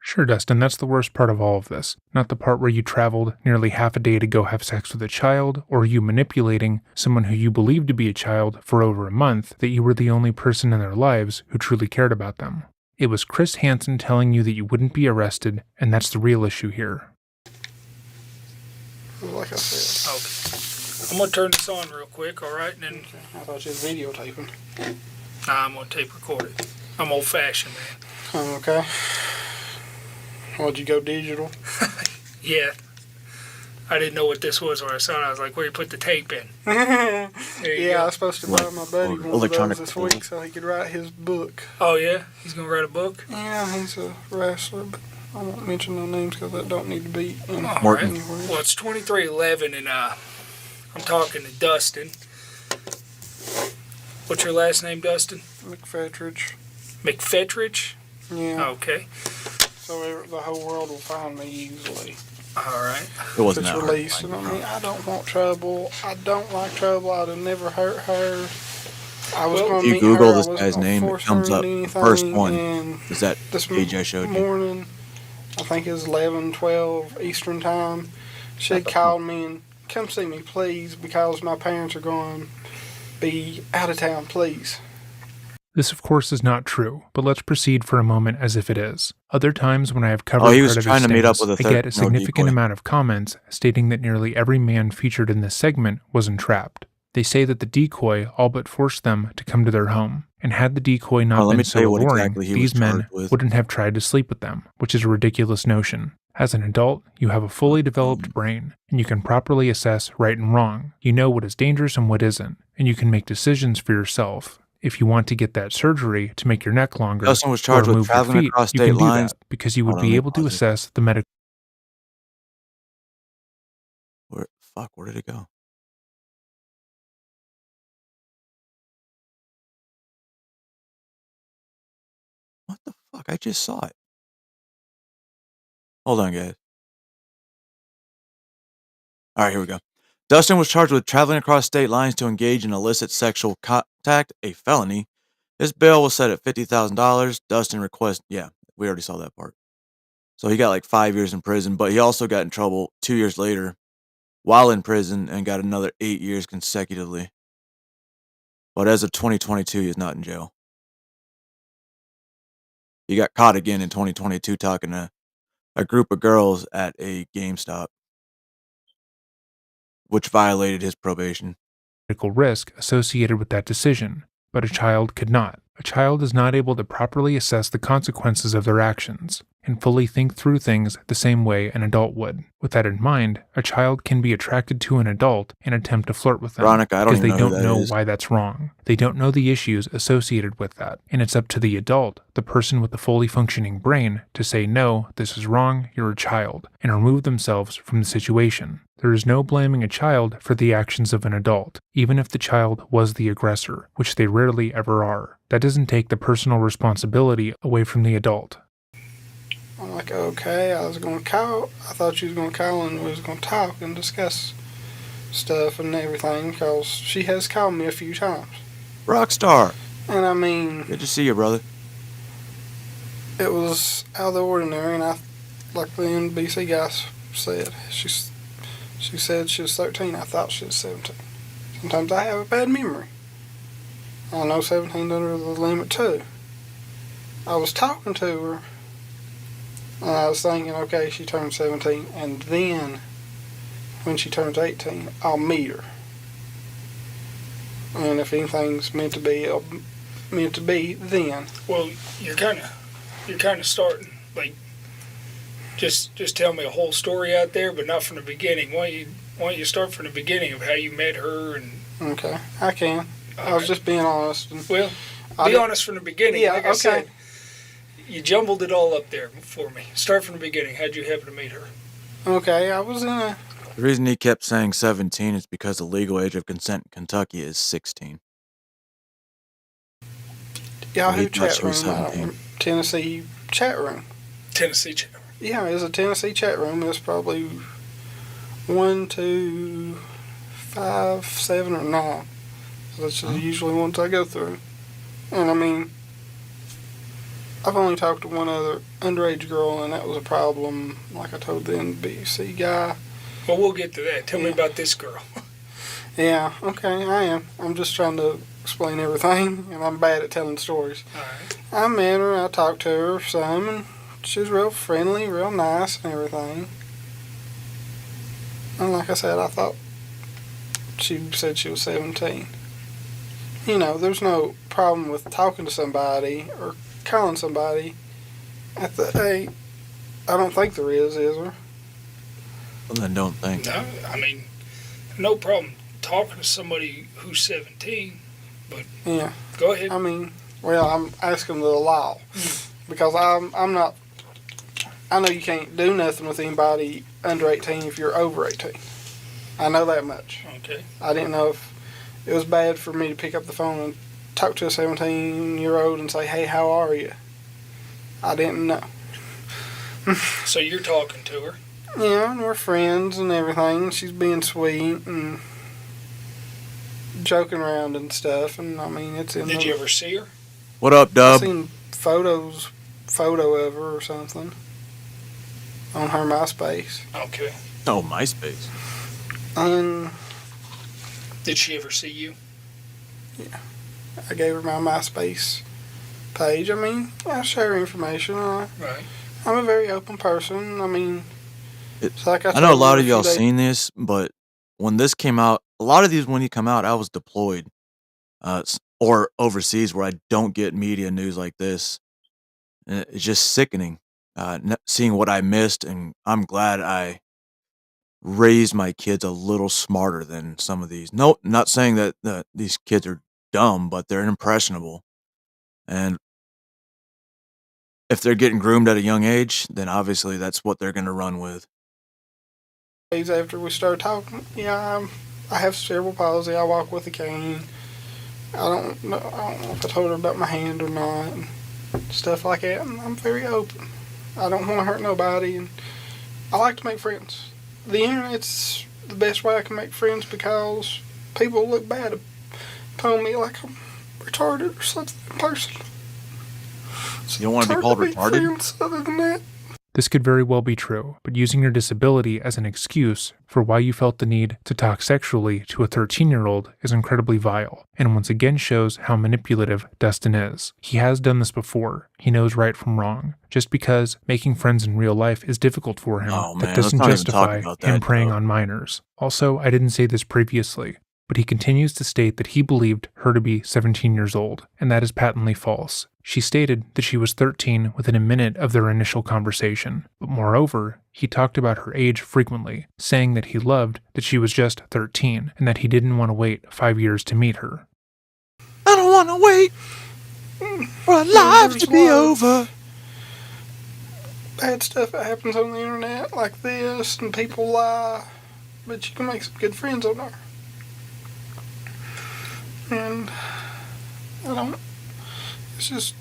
R: Sure, Dustin, that's the worst part of all of this. Not the part where you traveled nearly half a day to go have sex with a child, or you manipulating someone who you believed to be a child for over a month, that you were the only person in their lives who truly cared about them. It was Chris Hansen telling you that you wouldn't be arrested, and that's the real issue here.
M: Like I said.
U: Okay. I'm going to turn this on real quick, all right? And then
M: I thought you was videotaping.
U: Nah, I'm going to tape record it. I'm old-fashioned, man.
M: Oh, okay. Why'd you go digital?
U: Yeah. I didn't know what this was when I saw it. I was like, where you put the tape in? There you
M: Yeah,
U: go.
M: I was supposed to buy my buddy one of those
B: electronic
M: this
B: recording.
M: week so he could write his book.
U: Oh, yeah? He's going to write a book?
M: Yeah, he's a wrestler, but I won't mention no names because that don't need to be in
U: All right.
B: Morton.
M: anywhere.
U: Well, it's 2311, and I'm talking to Dustin. What's your last name, Dustin?
M: McFetridge.
U: McFetridge?
M: Yeah.
U: Okay.
M: So the whole world will find me easily.
U: All right.
B: It wasn't
M: If
B: that
M: it's
B: hard.
M: released. And I mean, I don't want trouble. I don't like trouble. I'd have never hurt her. I was
U: Well,
M: going
B: If
M: to
B: you
M: meet
B: Google
M: her. I
B: this
M: wasn't
B: guy's
M: gonna
B: name, it
M: force
B: comes
M: her
B: up.
M: into
B: The first
M: anything,
B: one
M: and
B: is that
M: this
B: page I showed you.
M: morning, I think it was 11:12 Eastern time, she had called me and come see me, please, because my parents are going to be out of town, please.
R: This, of course, is not true, but let's proceed for a moment as if it is. Other times when I have covered
B: he was
R: Predator
B: trying to meet up
R: stings,
B: with a
R: I get a
B: 13-year-old
R: significant
B: decoy.
R: amount of comments stating that nearly every man featured in this segment was entrapped. They say that the decoy all but forced them to come to their home, and had the decoy not
B: let
R: been
B: me
R: so
B: tell you what
R: alluring,
B: exactly he was
R: these men
B: charged with.
R: wouldn't have tried to sleep with them, which is a ridiculous notion. As an adult, you have a fully developed brain, and you can properly assess right and wrong. You know what is dangerous and what isn't, and you can make decisions for yourself. If you want to get that surgery to make your neck longer
B: Dustin was
R: or
B: charged with
R: remove your
B: traveling
R: feet,
B: across
R: you
B: state
R: can do
B: lines.
R: that because you would
B: Hold on,
R: be
B: let me
R: able to
B: pause it.
R: assess the medical.
B: Where did it go? What the fuck? I just saw it. Hold on, guys. All right, here we go. Dustin was charged with traveling across state lines to engage in illicit sexual contact, a felony. His bail was set at $50,000. Dustin requested, yeah, we already saw that part. So he got like 5 years in prison, but he also got in trouble 2 years later while in prison and got another 8 years consecutively. But as of 2022, he is not in jail. He got caught again in 2022 talking to a group of girls at a GameStop, which violated his probation.
R: Medical risk associated with that decision, but a child could not. A child is not able to properly assess the consequences of their actions and fully think through things the same way an adult would. With that in mind, a child can be attracted to an adult and attempt to flirt with them
B: Veronica, I don't
R: because
B: even
R: they
B: know who
R: don't
B: that
R: know
B: is.
R: why that's wrong. They don't know the issues associated with that, and it's up to the adult, the person with the fully functioning brain, to say no, this is wrong, you're a child, and remove themselves from the situation. There is no blaming a child for the actions of an adult, even if the child was the aggressor, which they rarely ever are. That doesn't take the personal responsibility away from the adult.
M: I'm like, okay, I thought you was going to call and we was going to talk and discuss stuff and everything, because she has called me a few times.
B: Rockstar.
M: And I mean,
B: Good to see you, brother.
M: it was out of the ordinary, and like the NBC guy said, she said she was 13. I thought she was 17. Sometimes I have a bad memory. I know 17's under the limit too. I was talking to her, and I was thinking, okay, she turned 17, and then when she turns 18, I'll meet her. And if anything's meant to be, it'll meant to be then.
U: Well, you're kind of starting like just tell me a whole story out there, but not from the beginning. Why don't you start from the beginning of how you met her and?
M: Okay, I can. I was just being honest.
U: Well, be honest from the beginning.
M: Yeah,
U: like I
M: okay.
U: said, you jumbled it all up there for me. Start from the beginning. How'd you happen to meet her?
M: Okay, I was in a.
B: The reason he kept saying 17 is because the legal age of consent in Kentucky is 16.
M: Yahoo
B: He thought
M: chat
B: she was
M: room,
B: 17.
M: Tennessee chat room.
U: Tennessee chat room.
M: Yeah, it was a Tennessee chat room. It was probably 1, 2, 5, 7, or 9. That's usually ones I go through. And I mean, I've only talked to one other underage girl, and that was a problem, like I told the NBC guy.
U: Well, we'll get to that. Tell me about this girl.
M: Yeah, okay, I am. I'm just trying to explain everything, and I'm bad at telling stories.
U: All right.
M: I met her, I talked to her some, and she was real friendly, real nice, and everything. And like I said, I thought she said she was 17. You know, there's no problem with talking to somebody or calling somebody at the age. I don't think there is there?
B: Well, then don't think.
U: No, I mean, no problem talking to somebody who's 17, but
M: Yeah.
U: go ahead.
M: I mean, well, I'm asking the law because I'm not. I know you can't do nothing with anybody under 18 if you're over 18. I know that much.
U: Okay.
M: I didn't know if it was bad for me to pick up the phone and talk to a 17-year-old and say, "Hey, how are you?" I didn't know.
U: So you're talking to her.
M: Yeah, and we're friends and everything. She's being sweet and joking around and stuff. And I mean, it's in.
U: Did you ever see her?
B: What up,
M: I've
B: Dub?
M: seen photo of her or something on her MySpace.
U: Okay.
B: Oh, MySpace.
M: And
U: Did she ever see you?
M: I gave her my MySpace page. I mean, I share information.
U: Right.
M: I'm a very open person. I mean, it's like
B: I know a
M: told
B: lot
M: you
B: of y'all
M: few days-
B: seen this, but when this came out, a lot of these when you come out, I was deployed, or overseas where I don't get media news like this. And it's just sickening, seeing what I missed, and I'm glad I raised my kids a little smarter than some of these. No, not saying that these kids are dumb, but they're impressionable, and if they're getting groomed at a young age, then obviously that's what they're going to run with.
M: Days after we started talking, yeah, I have cerebral palsy. I walk with a cane. I don't know if I told her about my hand or not, and stuff like that. And I'm very open. I don't want to hurt nobody, and I like to make friends. The internet's the best way I can make friends because people look bad upon me like I'm retarded or something in person.
B: You don't want to be called retarded?
M: Friends other than that.
R: This could very well be true, but using your disability as an excuse for why you felt the need to talk sexually to a 13-year-old is incredibly vile, and once again shows how manipulative Dustin is. He has done this before. He knows right from wrong. Just because making friends in real life is difficult for him, that doesn't justify him preying on minors. Also, I didn't say this previously, but he continues to state that he believed her to be 17 years old, and that is patently false. She stated that she was 13 within a minute of their initial conversation, but moreover, he talked about her age frequently, saying that he loved that she was just 13 and that he didn't want to wait 5 years to meet her.
B: I don't want to wait for our lives to be over.
M: Bad stuff that happens on the internet like this, and people lie, but you can make some good friends on there. And it's just,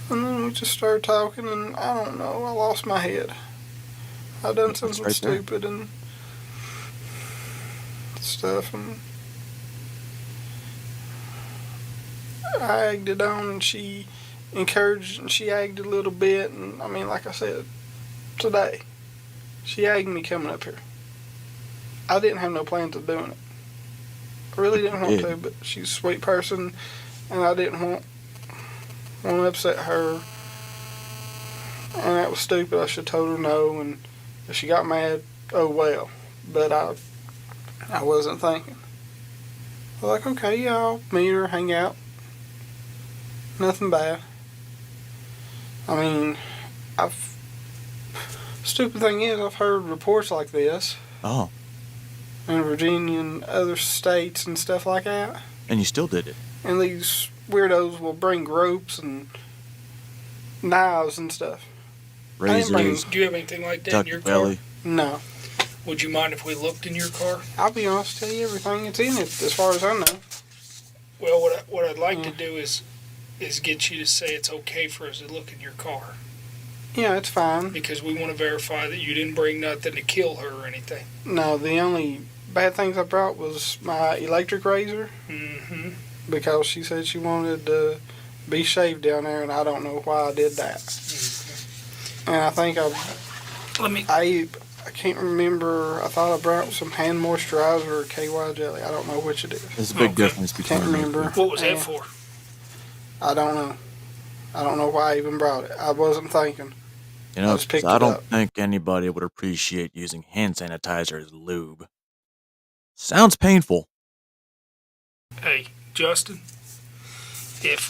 M: and then we just started talking, and I don't know, I lost my head. I done something stupid and stuff, and I egged it on, and she encouraged, and she egged a little bit, and I mean, like I said, today, she egged me coming up here. I didn't have no plans of doing it. I really didn't want to, but she's a sweet person, and I didn't want to upset her. And that was stupid. I should have told her no, and if she got mad, oh well. But I wasn't thinking. I was like, okay, yeah, I'll meet her, hang out. Nothing bad. I mean, stupid thing is, I've heard reports like this.
B: Oh.
M: In Virginia and other states and stuff like that.
B: And you still did it.
M: And these weirdos will bring ropes and knives and stuff.
B: Razors.
U: Do you have anything like that in your car?
M: No.
U: Would you mind if we looked in your car?
M: I'll be honest, tell you everything that's in it, as far as I know.
U: Well, what I'd like to do is get you to say it's okay for us to look in your car.
M: Yeah, it's fine.
U: Because we want to verify that you didn't bring nothing to kill her or anything.
M: No, the only bad things I brought was my electric razor.
U: Mm-hmm.
M: Because she said she wanted to be shaved down there, and I don't know why I did that.
U: Mm-hmm.
M: And I think I can't remember. I thought I brought some hand moisturizer or KY jelly. I don't know which it is.
B: There's a big difference between
M: Can't remember.
U: What was that for?
M: I don't know. I don't know why I even brought it. I wasn't thinking.
B: You know, I don't think anybody would appreciate using hand sanitizer as lube. Sounds painful.
U: Hey, Justin, if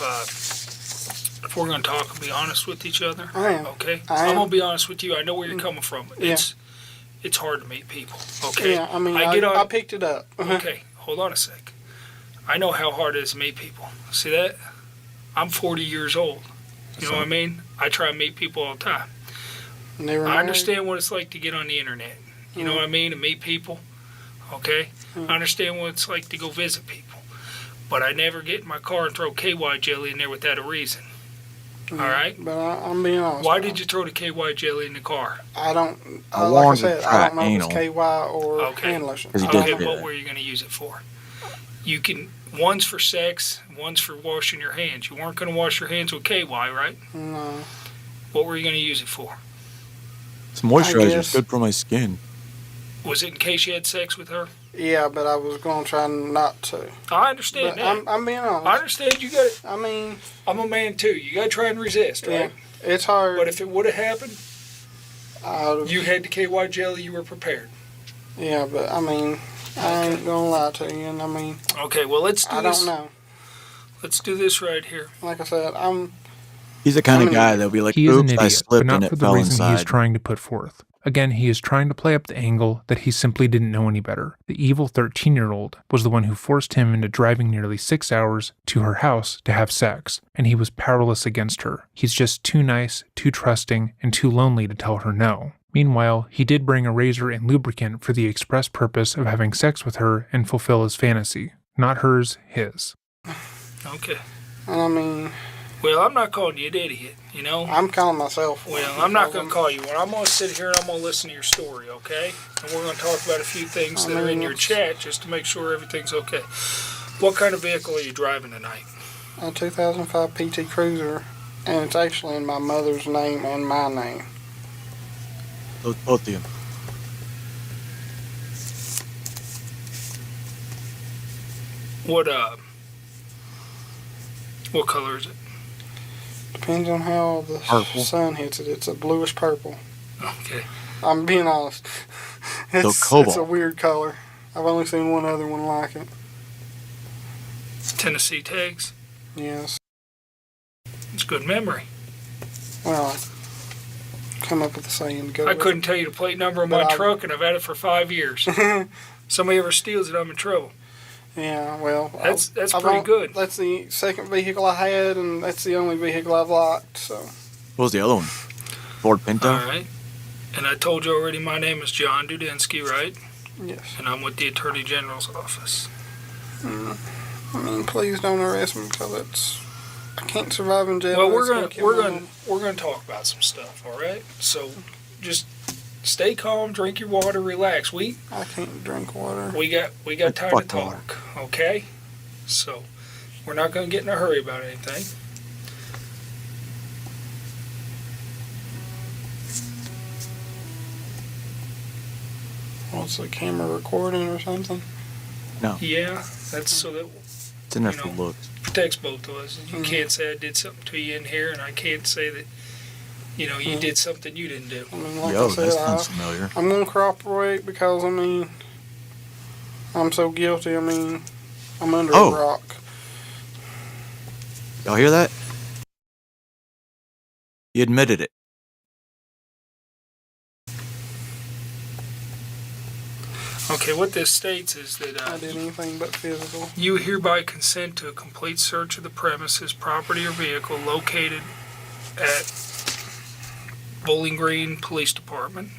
U: we're going to talk and be honest with each other,
M: I am.
U: Okay?
M: I'm
U: going to be honest with you. I know where you're coming from. It's hard to meet people, okay?
M: Yeah, I mean, I picked it up.
U: Okay, hold on a sec. I know how hard it is to meet people. See that? I'm 40 years old. You know what I mean? I try and meet people all the time. I understand what it's like to get on the internet. You know what I mean? To meet people. Okay? I understand what it's like to go visit people. But I never get in my car and throw KY jelly in there without a reason. All right?
M: But I'm being honest.
U: Why did you throw the KY jelly in the car?
M: I don't. Like I said, I don't know if it's KY or hand lotion.
U: Okay, what were you going to use it for? You can. One's for sex, one's for washing your hands. You weren't going to wash your hands with KY, right?
M: No.
U: What were you going to use it for?
B: It's moisturizer. It's good for my skin.
U: Was it in case you had sex with her?
M: Yeah, but I was going to try not to.
U: I understand that.
M: I'm being honest.
U: I understand you got it.
M: I mean,
U: I'm a man too. You got to try and resist, right?
M: Yeah, it's hard.
U: But if it would have happened, you had the KY jelly, you were prepared.
M: Yeah, but I mean, I ain't going to lie to you, and I mean.
U: Okay, well, let's do this.
M: I don't know.
U: Let's do this right here.
M: Like I said,
B: He's the kind of guy that'll be like,
R: he is an
B: oops,
R: idiot,
B: I slipped
R: but
B: and
R: not
B: it
R: for the
B: fell
R: reason
B: inside.
R: he is trying to put forth. Again, he is trying to play up the angle that he simply didn't know any better. The evil 13-year-old was the one who forced him into driving nearly 6 hours to her house to have sex, and he was powerless against her. He's just too nice, too trusting, and too lonely to tell her no. Meanwhile, he did bring a razor and lubricant for the express purpose of having sex with her and fulfill his fantasy. Not hers, his.
U: Okay.
M: I mean...
U: Well, I'm not calling you an idiot, you know?
M: I'm calling myself one.
U: Well, I'm not going to call you one. I'm going to sit here and I'm going to listen to your story, okay? And we're going to talk about a few things that are in your chat just to make sure everything's okay. What kind of vehicle are you driving tonight?
M: A 2005 PT Cruiser, and it's actually in my mother's name and my name.
B: Both of you.
U: What color is it?
M: Depends on how the
B: Purple.
M: sun hits it. It's a bluish purple.
U: Okay.
M: I'm being honest. It's
B: cobalt.
M: a weird color. I've only seen one other one like it.
U: Tennessee tags?
M: Yes.
U: It's good memory.
M: Well, I come up with the saying to go
U: I
M: with
U: couldn't tell you the plate number of
M: But
U: my
M: I-
U: truck, and I've had it for 5 years. Somebody ever steals it, I'm in trouble.
M: Yeah, well,
U: That's
M: I've
U: pretty good.
M: That's the second vehicle I had, and that's the only vehicle I've liked. So
B: What was the other one? Ford Pinto?
U: All right. And I told you already, my name is John Dudensky, right?
M: yes.
U: And I'm with the Attorney General's office.
M: I mean, please don't arrest me because I can't survive in jail.
U: Well,
M: It's kill my mom.
U: we're gonna talk about some stuff, all right? So, just stay calm, drink your water, relax. We
M: I can't drink water.
U: got time to
B: fuck water.
U: talk, okay? So, we're not gonna get in a hurry about anything.
M: What's the camera recording or something?
B: No.
U: Yeah, that's so that
B: It's in there
U: you
B: for
U: know.
B: looks.
U: protects both of us. You
M: Mhm.
U: can't say I did something to you in here, and I can't say that you did something you didn't do.
M: I mean, like
B: Yo,
M: I
B: that
M: said,
B: sounds familiar.
M: I'm gonna cooperate because I mean, I'm so guilty. I mean, I'm under
B: Oh.
M: a rock.
B: Y'all hear that? He admitted it.
U: Okay, what this states is that
M: I did anything but physical.
U: you hereby consent to a complete search of the premises, property, or vehicle located at Bowling Green Police Department.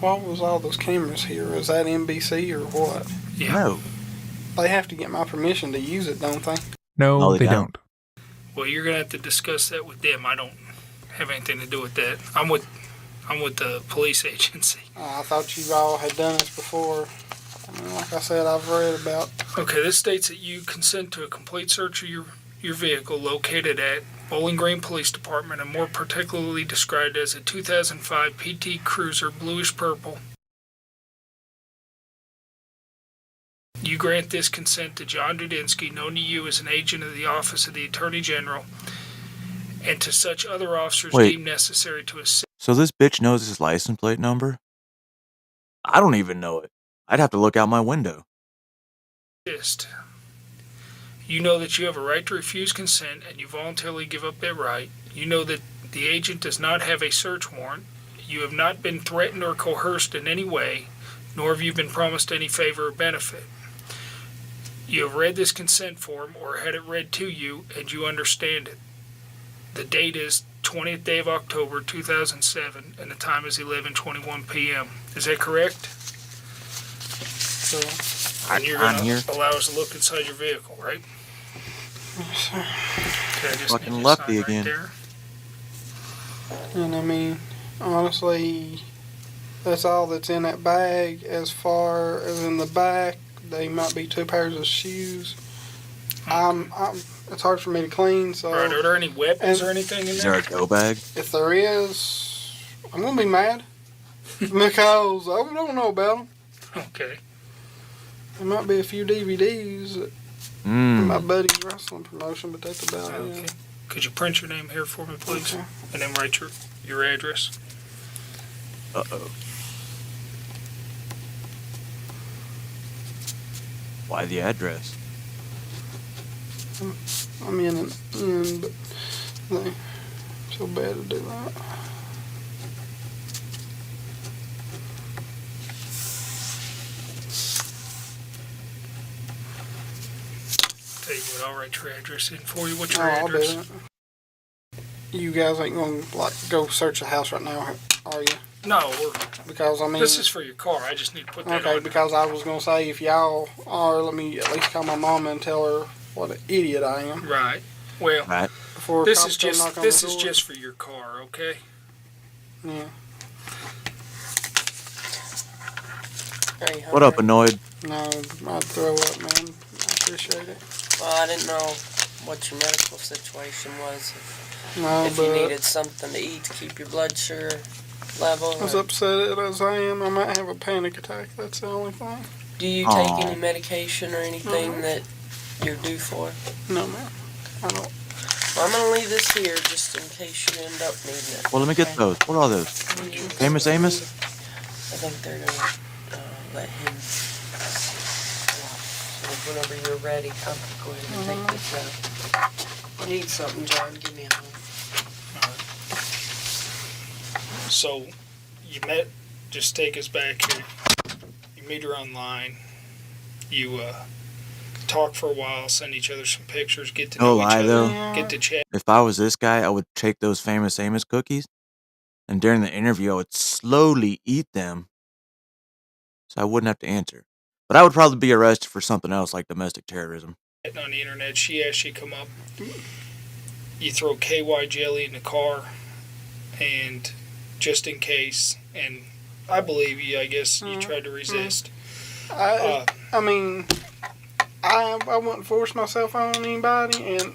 M: What was all those cameras here? Is that NBC or what?
U: Yeah.
B: No.
M: They have to get my permission to use it, don't they?
R: No,
B: No, they
R: they don't.
U: Well, you're gonna have to discuss that with them. I don't have anything to do with that. I'm with the police agency.
M: I thought you all had done this before. I mean, like I said, I've read about.
U: Okay, this states that you consent to a complete search of your vehicle located at Bowling Green Police Department, and more particularly described as a 2005 PT Cruiser bluish purple. You grant this consent to John Dudensky, known to you as an agent of the Office of the Attorney General, and to such other officers
B: Wait.
U: deemed necessary to assist.
B: So this bitch knows his license plate number? I don't even know it. I'd have to look out my window.
U: You know that you have a right to refuse consent, and you voluntarily give up that right. You know that the agent does not have a search warrant. You have not been threatened or coerced in any way, nor have you been promised any favor or benefit. You have read this consent form or had it read to you, and you understand it. The date is 20th day of October 2007, and the time is 11:21 p.m. Is that correct?
M: So,
U: And you're
B: I'm
U: going
B: here.
U: to allow us to look inside your vehicle, right? Okay, I just
B: Fucking
U: need you to
B: lefty
U: sign right
B: again.
U: there.
M: and I mean, honestly, that's all that's in that bag. As far as in the back, they might be 2 pairs of shoes. It's hard for me to clean, so.
U: Right, are there any weapons
M: And-
U: or anything in
B: Is there
U: there?
B: a go bag?
M: If there is, I'm gonna be mad because I don't know about them.
U: Okay.
M: There might be a few DVDs in my
B: Mmm.
M: buddy's wrestling promotion, but that's about
U: Okay.
M: it.
U: Could you print your name here for me, please?
M: Okay.
U: And then write your address.
B: Uh-oh. Why the address?
M: I'm in and in, but they so bad to do that.
U: Tell you what, I'll write your address in for you. What's
M: Oh,
U: your
M: I'll do
U: address?
M: it. You guys ain't gonna like go search the house right now, are you?
U: No,
M: Because I mean,
U: this is for your car. I just need to put that
M: okay.
U: on.
M: Because I was gonna say if y'all are, let me at least call my mama and tell her what an idiot I am.
U: Right. Well,
B: Right.
M: before
U: This
M: cops
U: is
M: come
U: just
M: knock on
U: this
M: the
U: is
M: door.
U: just for your car, okay?
M: Yeah.
A: Hey,
B: What up, Annoyed?
M: No, I'd throw up, man. I appreciate it.
A: Well, I didn't know what your medical situation was.
M: No,
A: If you
M: but
A: needed something to eat to keep your blood sugar level.
M: as upset as I am, I might have a panic attack. That's the only thing.
A: Do you
B: Aw.
A: take any medication or anything that you're due for?
M: No, man. I don't.
A: Well, I'm going to leave this here just in case you end up needing it.
B: Well, let me get those. What are those? Famous Amos?
A: I think they're going to let him. So whenever you're ready, I'll go ahead and take this out. You need something, John? Give me a hug.
U: So, you met, just take us back here. You meet her online. You talk for a while, send each other some pictures, get to
B: No
U: know each
B: lie,
U: other,
B: though.
U: get to chat.
B: If I was this guy, I would take those Famous Amos cookies, and during the interview, I would slowly eat them so I wouldn't have to answer. But I would probably be arrested for something else like domestic terrorism.
U: On the internet, she asks you to come up. You throw KY jelly in the car, and just in case, and I believe you, I guess you tried to resist.
M: I mean, I wouldn't force myself on anybody, and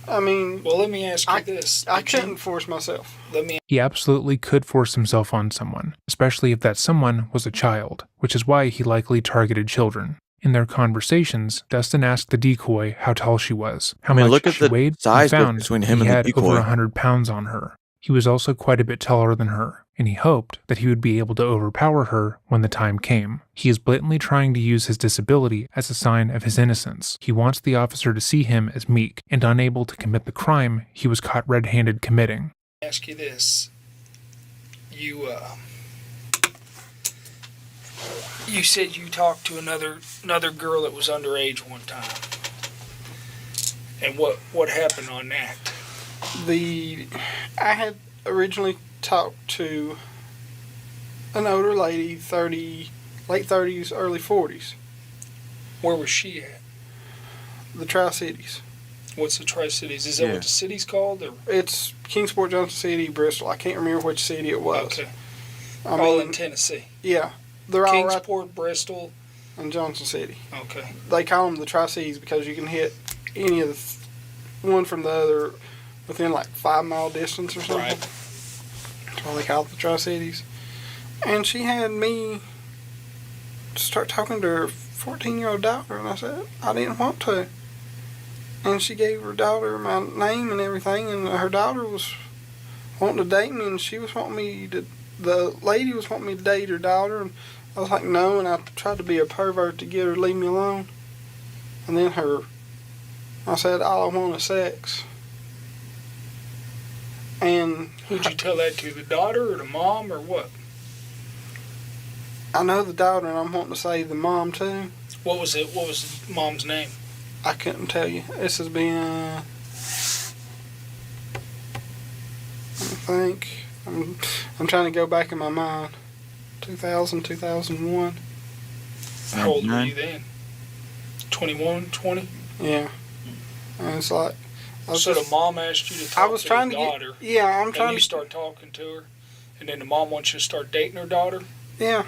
M: I mean.
U: Well, let me ask you this.
M: I couldn't force myself.
U: Let me.
R: He absolutely could force himself on someone, especially if that someone was a child, which is why he likely targeted children. In their conversations, Dustin asked the decoy how tall she was, how much
B: look at
R: she
B: the
R: weighed,
B: size
R: and found
B: difference between him
R: he
B: and the
R: had
B: decoy.
R: over 100 pounds on her. He was also quite a bit taller than her, and he hoped that he would be able to overpower her when the time came. He is blatantly trying to use his disability as a sign of his innocence. He wants the officer to see him as meek and unable to commit the crime he was caught red-handed committing.
U: Ask you this. You said you talked to another girl that was underage one time. And what happened on that?
M: I had originally talked to an older lady, late 30s, early 40s.
U: Where was she at?
M: The Tri-Cities.
U: What's the Tri-Cities? Is that what the city's called? Or?
M: It's Kingsport, Johnson City, Bristol. I can't remember which city it was.
U: Okay.
M: I
U: all
M: mean,
U: in Tennessee.
M: Yeah. They're all right.
U: Kingsport, Bristol,
M: and Johnson City.
U: Okay.
M: They call them the Tri-Cities because you can hit any of one from the other within like 5 mile distance or something.
U: Right.
M: That's why they call it the Tri-Cities. And she had me start talking to her 14-year-old daughter, and I said I didn't want to. And she gave her daughter my name and everything, and her daughter was wanting to date me, and she was wanting me to. The lady was wanting me to date her daughter, and I was like, no, and I tried to be a pervert to get her to leave me alone. And then I said, all I want is sex. And
U: who'd you tell that to? The daughter or the mom or what?
M: I know the daughter, and I'm wanting to say the mom too.
U: What was it? What was the mom's name?
M: I couldn't tell you. This has been, I think, I'm trying to go back in my mind. 2000, 2001.
U: How old were you then? 21, 20?
M: Yeah. And it's like.
U: So the mom asked you to talk to the daughter.
M: I'm trying
U: and you start talking to her, and then the mom wants you to start dating her daughter?
M: Yeah.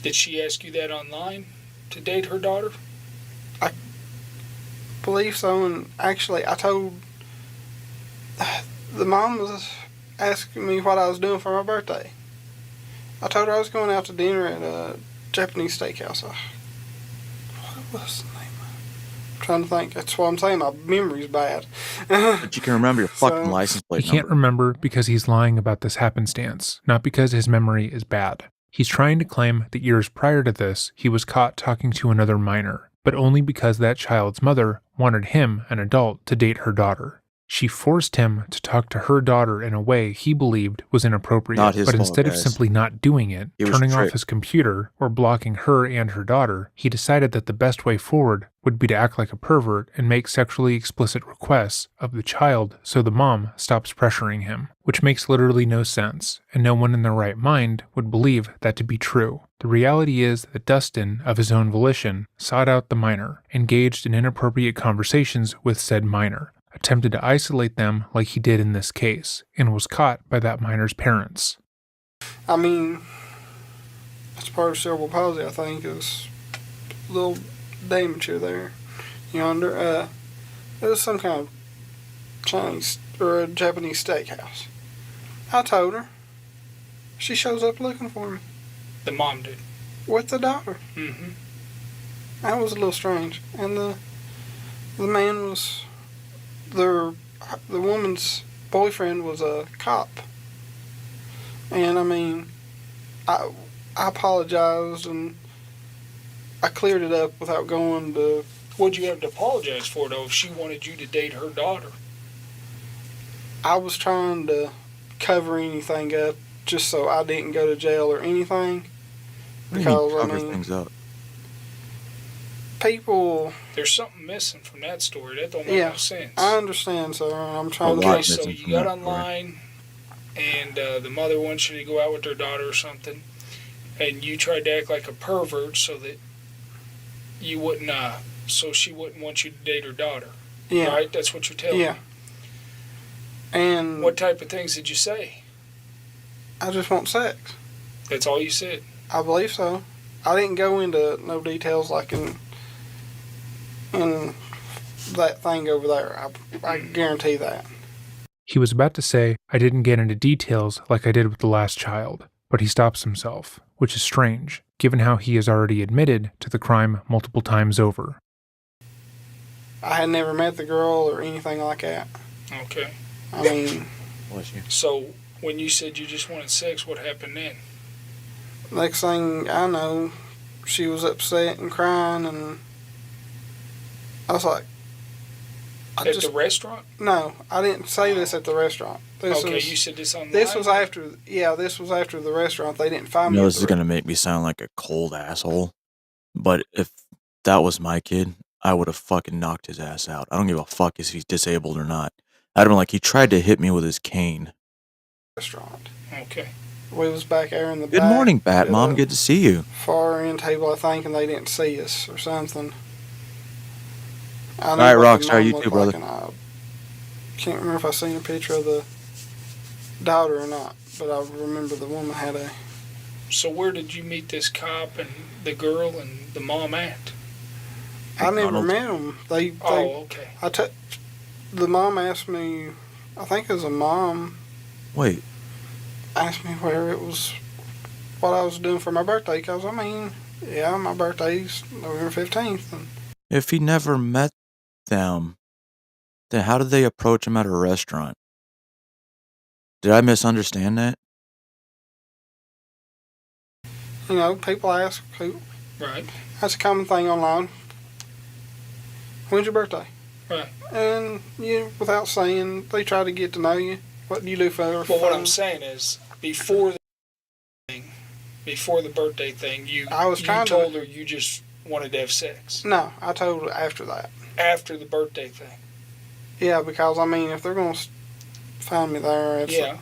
U: Did she ask you that online to date her daughter?
M: I believe so, and actually I told the mom was asking me what I was doing for my birthday. I told her I was going out to dinner at a Japanese steakhouse. What was the name? I'm trying to think. That's what I'm saying. My memory's bad.
B: But you can remember your fucking license plate
R: He
B: number.
R: can't remember because he's lying about this happenstance, not because his memory is bad. He's trying to claim that years prior to this, he was caught talking to another minor, but only because that child's mother wanted him, an adult, to date her daughter. She forced him to talk to her daughter in a way he believed was inappropriate,
B: Not his
R: but
B: fault,
R: instead of
B: guys.
R: simply not doing it,
B: He was
R: turning off
B: tricked.
R: his computer, or blocking her and her daughter, he decided that the best way forward would be to act like a pervert and make sexually explicit requests of the child so the mom stops pressuring him, which makes literally no sense, and no one in their right mind would believe that to be true. The reality is that Dustin, of his own volition, sought out the minor, engaged in inappropriate conversations with said minor, attempted to isolate them like he did in this case, and was caught by that minor's parents.
M: I mean, it's part of cerebral palsy, I think, is a little damage here there. Yonder, it was some kind of Chinese or a Japanese steakhouse. I told her. She shows up looking for me.
U: The mom did.
M: With the daughter.
U: Mm-hmm.
M: That was a little strange. And the man was, the woman's boyfriend was a cop. And I mean, I apologized and I cleared it up without going to.
U: What'd you have to apologize for, though, if she wanted you to date her daughter?
M: I was trying to cover anything up just so I didn't go to jail or anything. Because,
B: cover things up.
M: People.
U: There's something missing from that story. That don't make no sense.
M: I understand, sir. I'm trying to.
U: Okay, so you got online, and the mother wants you to go out with their daughter or something, and you tried to act like a pervert so that you wouldn't, so she wouldn't want you to date her daughter.
M: Yeah.
U: Right? That's what you're telling me.
M: And
U: what type of things did you say?
M: I just want sex.
U: That's all you said?
M: I believe so. I didn't go into no details like in that thing over there. I guarantee that.
R: He was about to say, I didn't get into details like I did with the last child, but he stops himself, which is strange, given how he has already admitted to the crime multiple times over.
M: I had never met the girl or anything like that.
U: Okay.
M: I mean...
U: So, when you said you just wanted sex, what happened then?
M: Next thing I know, she was upset and crying, and I was like...
U: At the restaurant?
M: No, I didn't say this at the restaurant.
U: You said this online?
M: This was after the restaurant. They didn't find
B: You
M: me.
B: know, this is going to make me sound like a cold asshole, but if that was my kid, I would have fucking knocked his ass out. I don't give a fuck if he's disabled or not. I'd have been like, he tried to hit me with his cane.
M: Restaurant.
U: Okay.
M: We was back there in the
B: Good
M: back.
B: morning, Bat Mom. Good to see you.
M: Far end table, I think, and they didn't see us or something.
B: All right, Rockstar, you too, brother.
M: I can't remember if I seen a picture of the daughter or not, but I remember the woman had a.
U: So where did you meet this cop and the girl and the mom at?
M: I never met them.
U: Okay.
M: The mom asked me, I think it was a mom.
B: Wait.
M: Asked me where it was, what I was doing for my birthday, because, I mean, yeah, my birthday's November 15th. And
B: If he never met them, then how did they approach him at a restaurant? Did I misunderstand that?
M: you know, people ask who.
U: Right.
M: That's a common thing online. When's your birthday?
U: Right.
M: And you, without saying, they try to get to know you. What do you do for
U: But what I'm saying is, before the birthday thing, you told her you just wanted to have sex.
M: No, I told her after that.
U: After the birthday thing.
M: Yeah, because I mean, if they're gonna find me there, it's a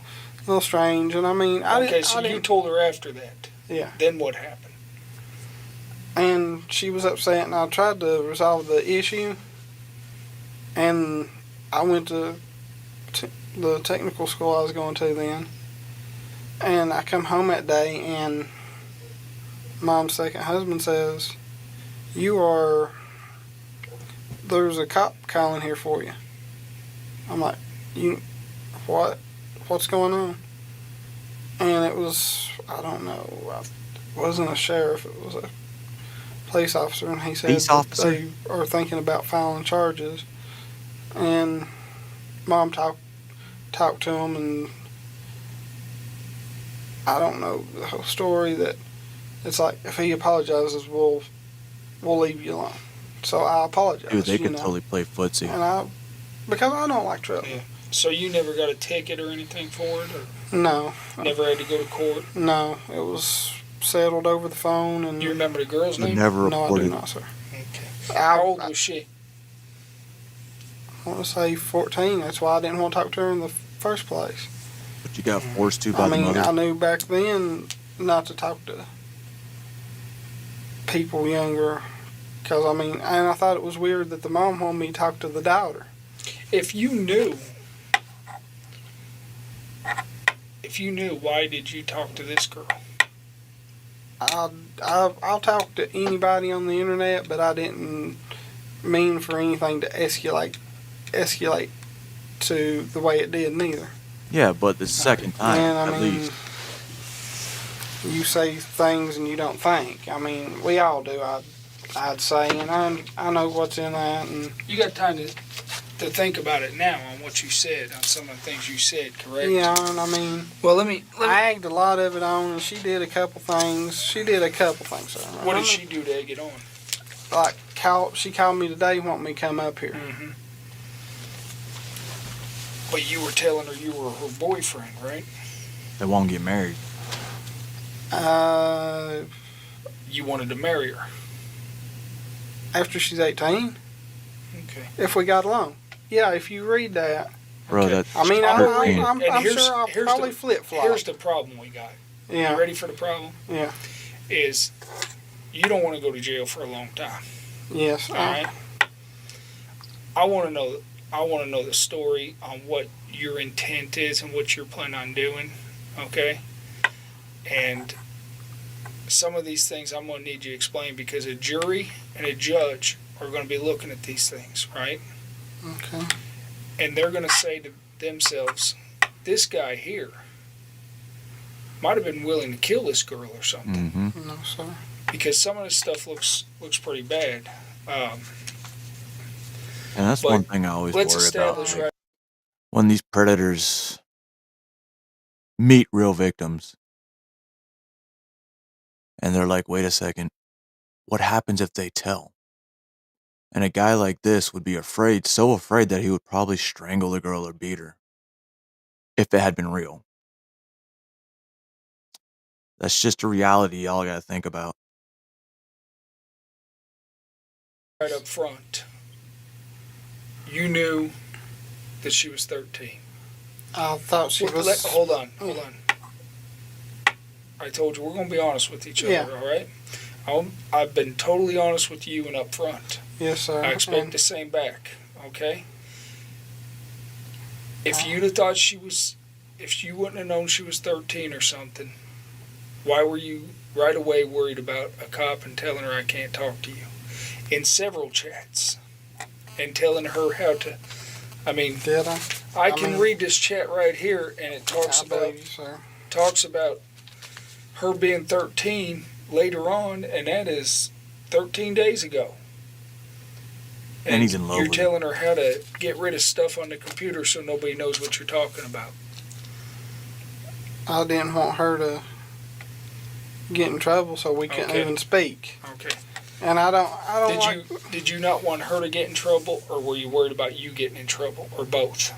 M: little strange. And I mean,
U: you told her after that.
M: Yeah.
U: Then what happened?
M: And she was upset, and I tried to resolve the issue. And I went to the technical school I was going to then. And I come home that day, and Mom's second husband says, there's a cop calling here for you. I'm like, what? What's going on? And it was, I don't know, it wasn't a sheriff, it was a police officer, and he said they are thinking about filing charges. And Mom talked to him, and I don't know the whole story. That it's like, if he apologizes, we'll leave you alone. So I apologize.
B: Dude, they could totally play footsie.
M: And because I don't like trouble.
U: Yeah. So you never got a ticket or anything for it? Or
M: No.
U: Never had to go to court?
M: No. It was settled over the phone. And
U: you remember the girl's name?
B: Never
M: No, I
B: reported.
M: do not, sir.
U: Okay. How old was she?
M: I want to say 14. That's why I didn't want to talk to her in the first place.
B: But you got forced to by the mother?
M: I knew back then not to talk to people younger. Because, and I thought it was weird that the mom wanted me to talk to the daughter.
U: If you knew, why did you talk to this girl?
M: I'll talk to anybody on the internet, but I didn't mean for anything to escalate to the way it did neither.
B: Yeah, but the second time,
M: And I
B: at
M: mean,
B: least.
M: you say things and you don't think. I mean, we all do. I'd say, and I know what's in that. And
U: You got time to think about it now on what you said, on some of the things you said, correct?
M: yeah, and I mean,
U: Well, let me.
M: I egged a lot of it on, and she did a couple things. Sir.
U: What did she do to egg it on?
M: Like, she called me today, wanting me to come up here.
U: Mm-hmm. But you were telling her you were her boyfriend, right?
B: They won't get married.
U: You wanted to marry her.
M: After she's 18,
U: Okay.
M: if we got along. Yeah, if you read that.
B: Bro, that's
M: I mean, I'm
U: And
M: sure I'll
U: here's
M: probably
U: the-
M: flip-flop.
U: Here's the problem we got.
M: Yeah.
U: You ready for the problem?
M: Yeah.
U: Is you don't want to go to jail for a long time.
M: Yes.
U: All right. I want to know. I want to know the story on what your intent is and what you're planning on doing. Okay. And some of these things I'm going to need you to explain because a jury and a judge are going to be looking at these things, right?
M: Okay.
U: And they're going to say to themselves, this guy here might have been willing to kill this girl or something.
B: Mm-hmm.
M: No, sir.
U: Because some of this stuff looks pretty bad.
B: And that's
U: but
B: one thing I always
U: let's
B: worry about.
U: establish
B: Like,
U: right.
B: when these predators meet real victims, and they're like, wait a second, what happens if they tell? And a guy like this would be afraid, so afraid that he would probably strangle the girl or beat her if it had been real. That's just a reality y'all gotta think about.
U: Right up front, you knew that she was 13.
M: I thought she
U: Well,
M: was.
U: hold on. I told you we're going to be honest with each other,
M: Yeah.
U: all right? I've been totally honest with you and up front.
M: Yes, sir.
U: I expect
M: And
U: the same back, okay? If you'd have thought if you wouldn't have known she was 13 or something, why were you right away worried about a cop and telling her I can't talk to you? In several chats. And telling her how to, I mean,
M: Did I?
U: I can read this chat right here, and it talks
M: I
U: about
M: believe you, sir.
U: her being 13 later on, and that is 13 days ago.
B: And he's in love
U: You're
B: with her.
U: telling her how to get rid of stuff on the computer so nobody knows what you're talking about.
M: I didn't want her to get in trouble, so we couldn't
U: Okay.
M: even speak.
U: Okay.
M: And I don't.
U: Did you not want her to get in trouble, or were you worried about you getting in trouble, or both?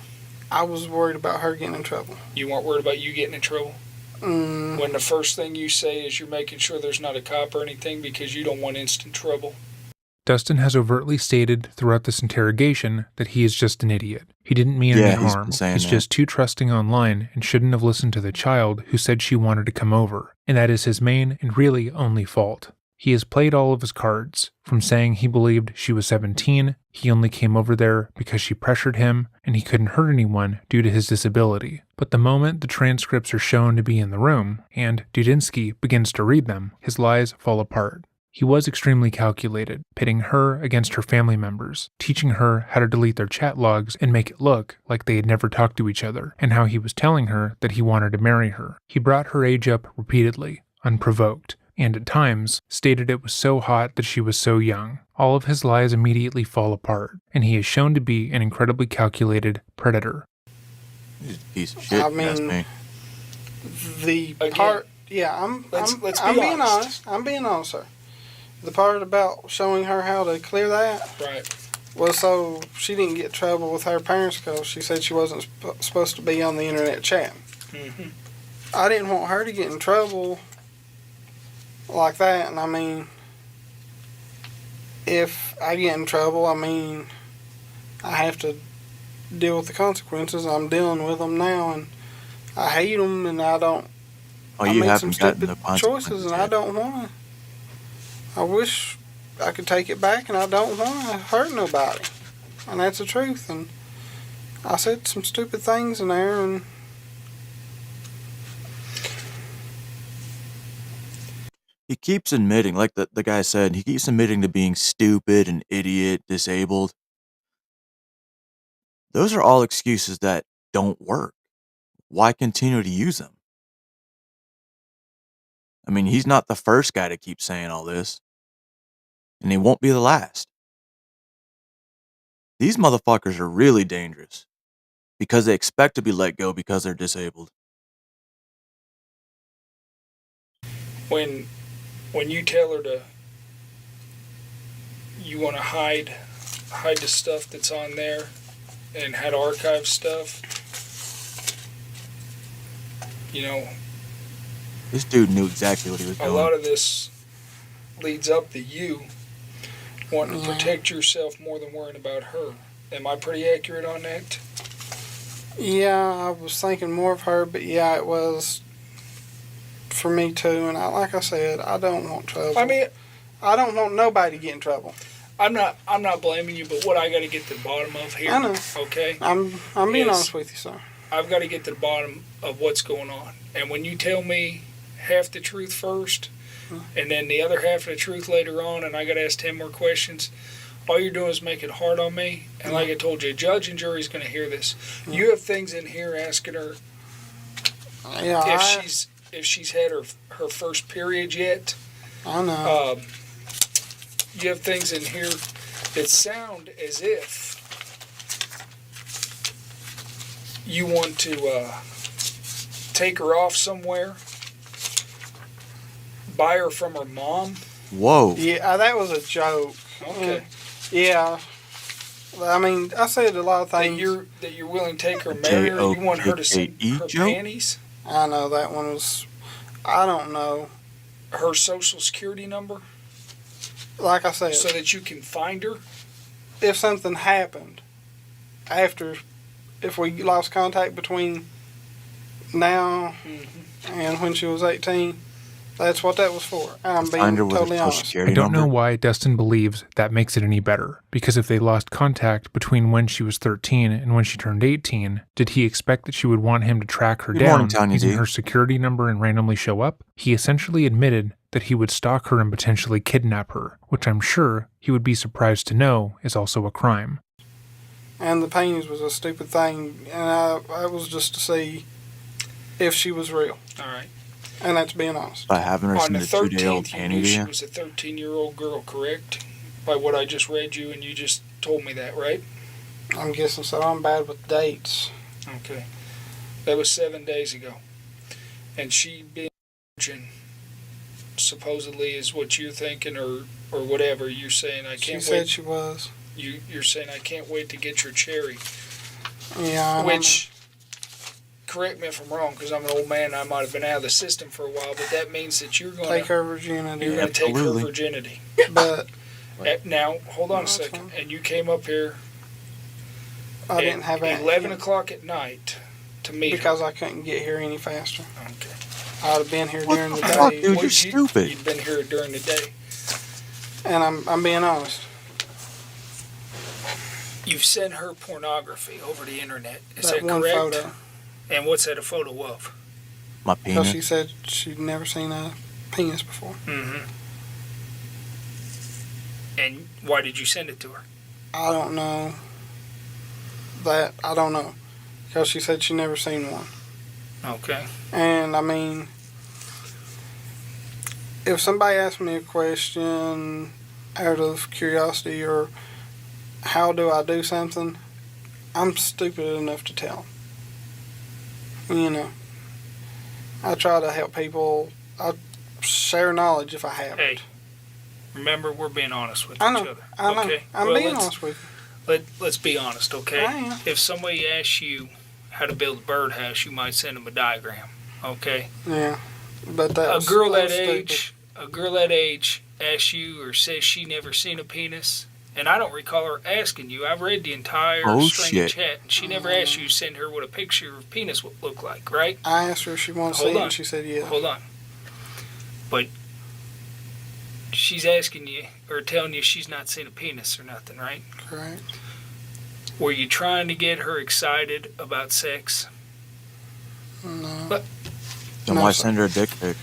M: I was worried about her getting in trouble.
U: You weren't worried about you getting in trouble? When the first thing you say is you're making sure there's not a cop or anything because you don't want instant trouble.
R: Dustin has overtly stated throughout this interrogation that he is just an idiot. He didn't mean
B: Yeah,
R: any
B: he's
R: harm.
B: been saying
R: He's
B: that.
R: just too trusting online and shouldn't have listened to the child who said she wanted to come over, and that is his main and really only fault. He has played all of his cards, from saying he believed she was 17, he only came over there because she pressured him, and he couldn't hurt anyone due to his disability. But the moment the transcripts are shown to be in the room, and Dudinsky begins to read them, his lies fall apart. He was extremely calculated, pitting her against her family members, teaching her how to delete their chat logs and make it look like they had never talked to each other, and how he was telling her that he wanted to marry her. He brought her age up repeatedly, unprovoked, and at times stated it was so hot that she was so young. All of his lies immediately fall apart, and he is shown to be an incredibly calculated predator.
B: He's a piece of shit,
M: I
B: if you ask
M: mean,
B: me.
M: The
U: Again,
M: part, yeah, I'm
U: let's
M: I'm
U: be
M: being
U: honest.
M: honest. I'm being honest, sir. The part about showing her how to clear that
U: Right.
M: was so she didn't get in trouble with her parents because she said she wasn't supposed to be on the internet chatting.
U: Mm-hmm.
M: I didn't want her to get in trouble like that, and I mean, if I get in trouble, I mean, I have to deal with the consequences. I'm dealing with them now, and I hate them, and I don't.
B: Oh,
M: I
B: you
M: made
B: haven't
M: some
B: gotten
M: stupid
B: the consequences
M: choices, and I
B: yet.
M: don't want to. I wish I could take it back, and I don't want to hurt nobody, and that's the truth. And I said some stupid things in there, and
B: He keeps admitting, like the guy said, he keeps admitting to being stupid, an idiot, disabled. Those are all excuses that don't work. Why continue to use them? I mean, he's not the first guy to keep saying all this, and he won't be the last. These motherfuckers are really dangerous because they expect to be let go because they're disabled.
U: When you tell her you want to hide the stuff that's on there and how to archive stuff, you know,
B: This dude knew exactly what he was
U: a
B: doing.
U: lot of this leads up to you wanting to protect yourself more than worrying about her. Am I pretty accurate on that?
M: yeah, I was thinking more of her, but yeah, it was for me too. And like I said, I don't want trouble.
U: I mean,
M: I don't want nobody to get in trouble.
U: I'm not blaming you, but what I got to get to the bottom of here,
M: I know.
U: okay?
M: I'm being
U: is
M: honest with you, sir.
U: I've got to get to the bottom of what's going on. And when you tell me half the truth first, and then the other half of the truth later on, and I got to ask 10 more questions, all you're doing is make it hard on me. And like I told you, judge and jury's going to hear this. You have things in here asking her if she's had her first period yet.
M: I know.
U: You have things in here that sound as if you want to take her off somewhere, buy her from her mom.
B: Whoa.
M: Yeah, that was a joke.
U: Okay.
M: Yeah. I mean, I said a lot of
U: That
M: things.
U: you're willing to take her, marry her. You want her to see her
B: joke?
U: panties,
M: I know that one was. I don't know.
U: her social security number,
M: Like I said,
U: so that you can find her.
M: if something happened after, if we lost contact between now and when she was 18, that's what that was for. I'm being totally honest.
R: I don't know why Dustin believes that makes it any better, because if they lost contact between when she was 13 and when she turned 18, did he expect that she would want him to track her
B: Good
R: down
B: morning, Tanya
R: using
B: D.
R: her security number and randomly show up? He essentially admitted that he would stalk her and potentially kidnap her, which I'm sure he would be surprised to know is also a crime.
M: And the paintings was a stupid thing, and I was just to see if she was real.
U: All right.
M: And that's being honest.
B: By having her
U: On
B: send
U: the
B: a 2-day-old
U: 13th, you
B: panty
U: knew
B: to
U: she
B: you?
U: was a 13-year-old girl, correct? By what I just read you, and you just told me that, right?
M: I'm guessing so. I'm bad with dates.
U: Okay. That was 7 days ago. And she being virgin, supposedly, is what you're thinking, or whatever. You're saying, I can't
M: She
U: wait.
M: said she was.
U: You're saying, I can't wait to get your cherry.
M: Yeah. I
U: Which, correct me if I'm wrong, because I'm an old man and I might have been out of the system for a while, but that means that you're going
M: take her virginity.
U: You're going to take her
B: Absolutely.
U: virginity.
M: But
U: Now, hold on a
M: That's
U: second.
M: fine.
U: And you came up here
M: I didn't have
U: at
M: that
U: 11 o'clock at night to meet
M: because
U: her.
M: I couldn't get here any faster.
U: Okay.
M: I'd have been here during the
B: fuck,
M: day.
B: dude?
U: Well,
B: You're stupid.
U: You'd been here during the day.
M: And I'm being honest.
U: You've sent her pornography over the internet. Is
M: That
U: that
M: one
U: correct?
M: photo.
U: And what's that a photo of?
B: My
M: Because
B: penis.
M: she said she'd never seen a penis before.
U: Mm-hmm. And why did you send it to her?
M: I don't know. I don't know. Because she said she never seen one.
U: Okay.
M: And I mean, if somebody asks me a question out of curiosity or how do I do something, I'm stupid enough to tell. You know, I try to help people. I share knowledge if I have
U: Hey,
M: it.
U: remember, we're being honest with
M: I
U: each
M: know.
U: other.
M: I know.
U: Okay.
M: I'm
U: Well,
M: being
U: let's-
M: honest with you.
U: Let's be honest, okay?
M: I am.
U: If somebody asks you how to build a birdhouse, you might send them a diagram, okay?
M: Yeah, but that's
U: A girl that
M: that's stupid.
U: age asks you or says she never seen a penis, and I don't recall her asking you. I've read the entire
B: Oh,
U: string of
B: shit.
U: chat, and she never asked you to send her what a picture of penis would look like, right?
M: I asked her if she wanted to see
U: Hold
M: it,
U: on.
M: and she said yeah.
U: Hold on. But she's asking you or telling you she's not seen a penis or nothing, right?
M: Correct.
U: Were you trying to get her excited about sex?
M: No.
U: But
B: Then why send her a dick pic?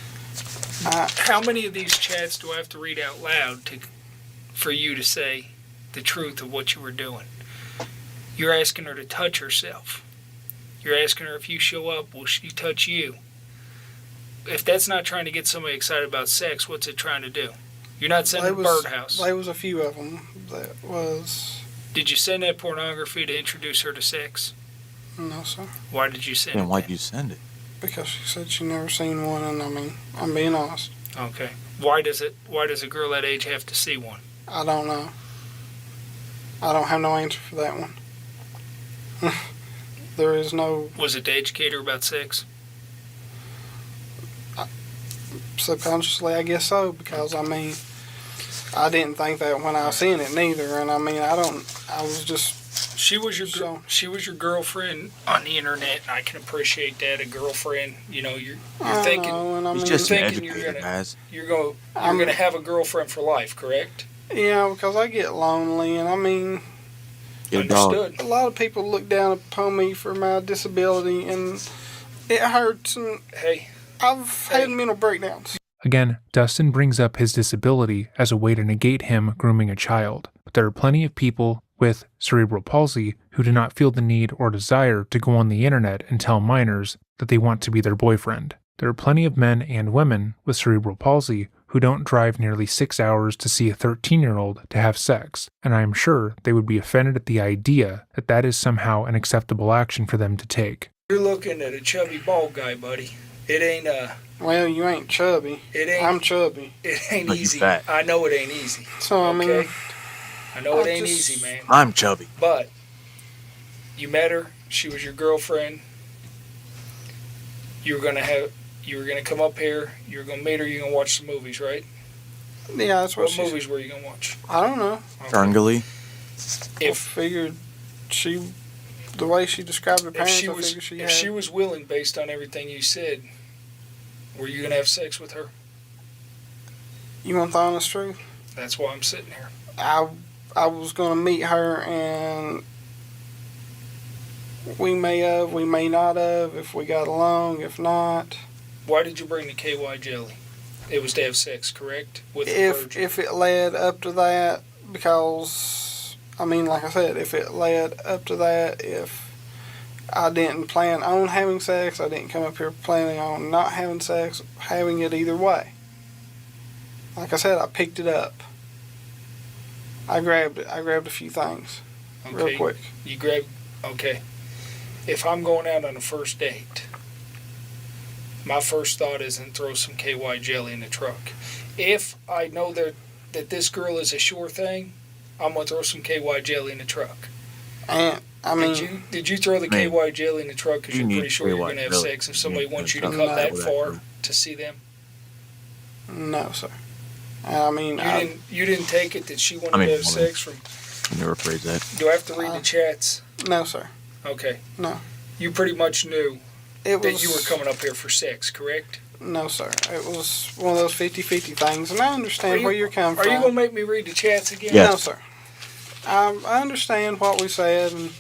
U: how many of these chats do I have to read out loud for you to say the truth of what you were doing? You're asking her to touch herself. You're asking her if you show up, will she touch you? If that's not trying to get somebody excited about sex, what's it trying to do? You're not sending a birdhouse.
M: There was a few of them that was...
U: Did you send that pornography to introduce her to sex?
M: No, sir.
U: Why did you send it?
B: And why'd you send it?
M: Because she said she never seen one, and I mean, I'm being honest.
U: Okay. Why does a girl that age have to see one?
M: I don't know. I don't have no answer for that one. There is no...
U: Was it to educate her about sex?
M: Subconsciously, I guess so, because I mean, I didn't think that when I seen it neither, and I mean, I was just...
U: She was your girlfriend on the internet, and I can appreciate that. A girlfriend, you're thinking,
B: He's just an
U: thinking
B: educator, guys.
U: you're gonna have a girlfriend for life, correct?
M: Yeah, because I get lonely, and I mean,
U: Understood.
M: a lot of people look down upon me for my disability, and it hurts, and I've had mental breakdowns.
R: Again, Dustin brings up his disability as a way to negate him grooming a child, but there are plenty of people with cerebral palsy who do not feel the need or desire to go on the internet and tell minors that they want to be their boyfriend. There are plenty of men and women with cerebral palsy who don't drive nearly 6 hours to see a 13-year-old to have sex, and I am sure they would be offended at the idea that that is somehow an acceptable action for them to take.
U: You're looking at a chubby bald guy, buddy. It ain't
M: Well, you ain't chubby. I'm chubby.
U: It ain't
B: But you
U: easy.
B: fat.
U: I know it ain't easy.
M: So I mean,
U: I know it ain't easy, man.
B: I'm chubby.
U: But you met her. She was your girlfriend. You were gonna come up here. You were gonna meet her. You're gonna watch some movies, right?
M: Yeah, that's what
U: movies were you gonna watch?
M: I don't know.
B: Ferngully?
M: I figured the way she described her
U: If
M: parents,
U: she
M: I
U: was
M: figured she
U: if
M: had.
U: she was willing, based on everything you said, were you gonna have sex with her?
M: You want the honest truth?
U: That's why I'm sitting here.
M: I was gonna meet her, and we may not have, if we got along, if not.
U: Why did you bring the KY jelly? It was to have sex, correct? With the virgin.
M: If it led up to that, because I mean, like I said, if it led up to that, if I didn't plan on having sex, I didn't come up here planning on not having sex, having it either way. Like I said, I picked it up. I grabbed it. I grabbed a few things real quick.
U: You grabbed. Okay. If I'm going out on a first date, my first thought isn't throw some KY jelly in the truck. If I know that this girl is a sure thing, I'm gonna throw some KY jelly in the truck.
M: And I mean,
U: did you throw the KY jelly in the truck because
B: You
U: you're
B: need
U: pretty sure you're
B: KY
U: gonna have
B: jelly.
U: sex if somebody
B: You
U: wants you
B: need
U: to
B: to
U: come that
B: come
U: far
B: back.
U: to see them?
M: no, sir. I mean,
U: You didn't take it that she wanted
B: I mean,
U: to have
B: woman.
U: sex from.
B: Can you rephrase that?
U: Do I have to read the chats?
M: No, sir.
U: Okay.
M: No.
U: You pretty much knew
M: It
U: that
M: was,
U: you were coming up here for sex, correct?
M: No, sir. It was one of those 50-50 things, and I understand where you're coming
U: Are
M: from.
U: you gonna make me read the chats again?
M: No, sir. I understand what we said, and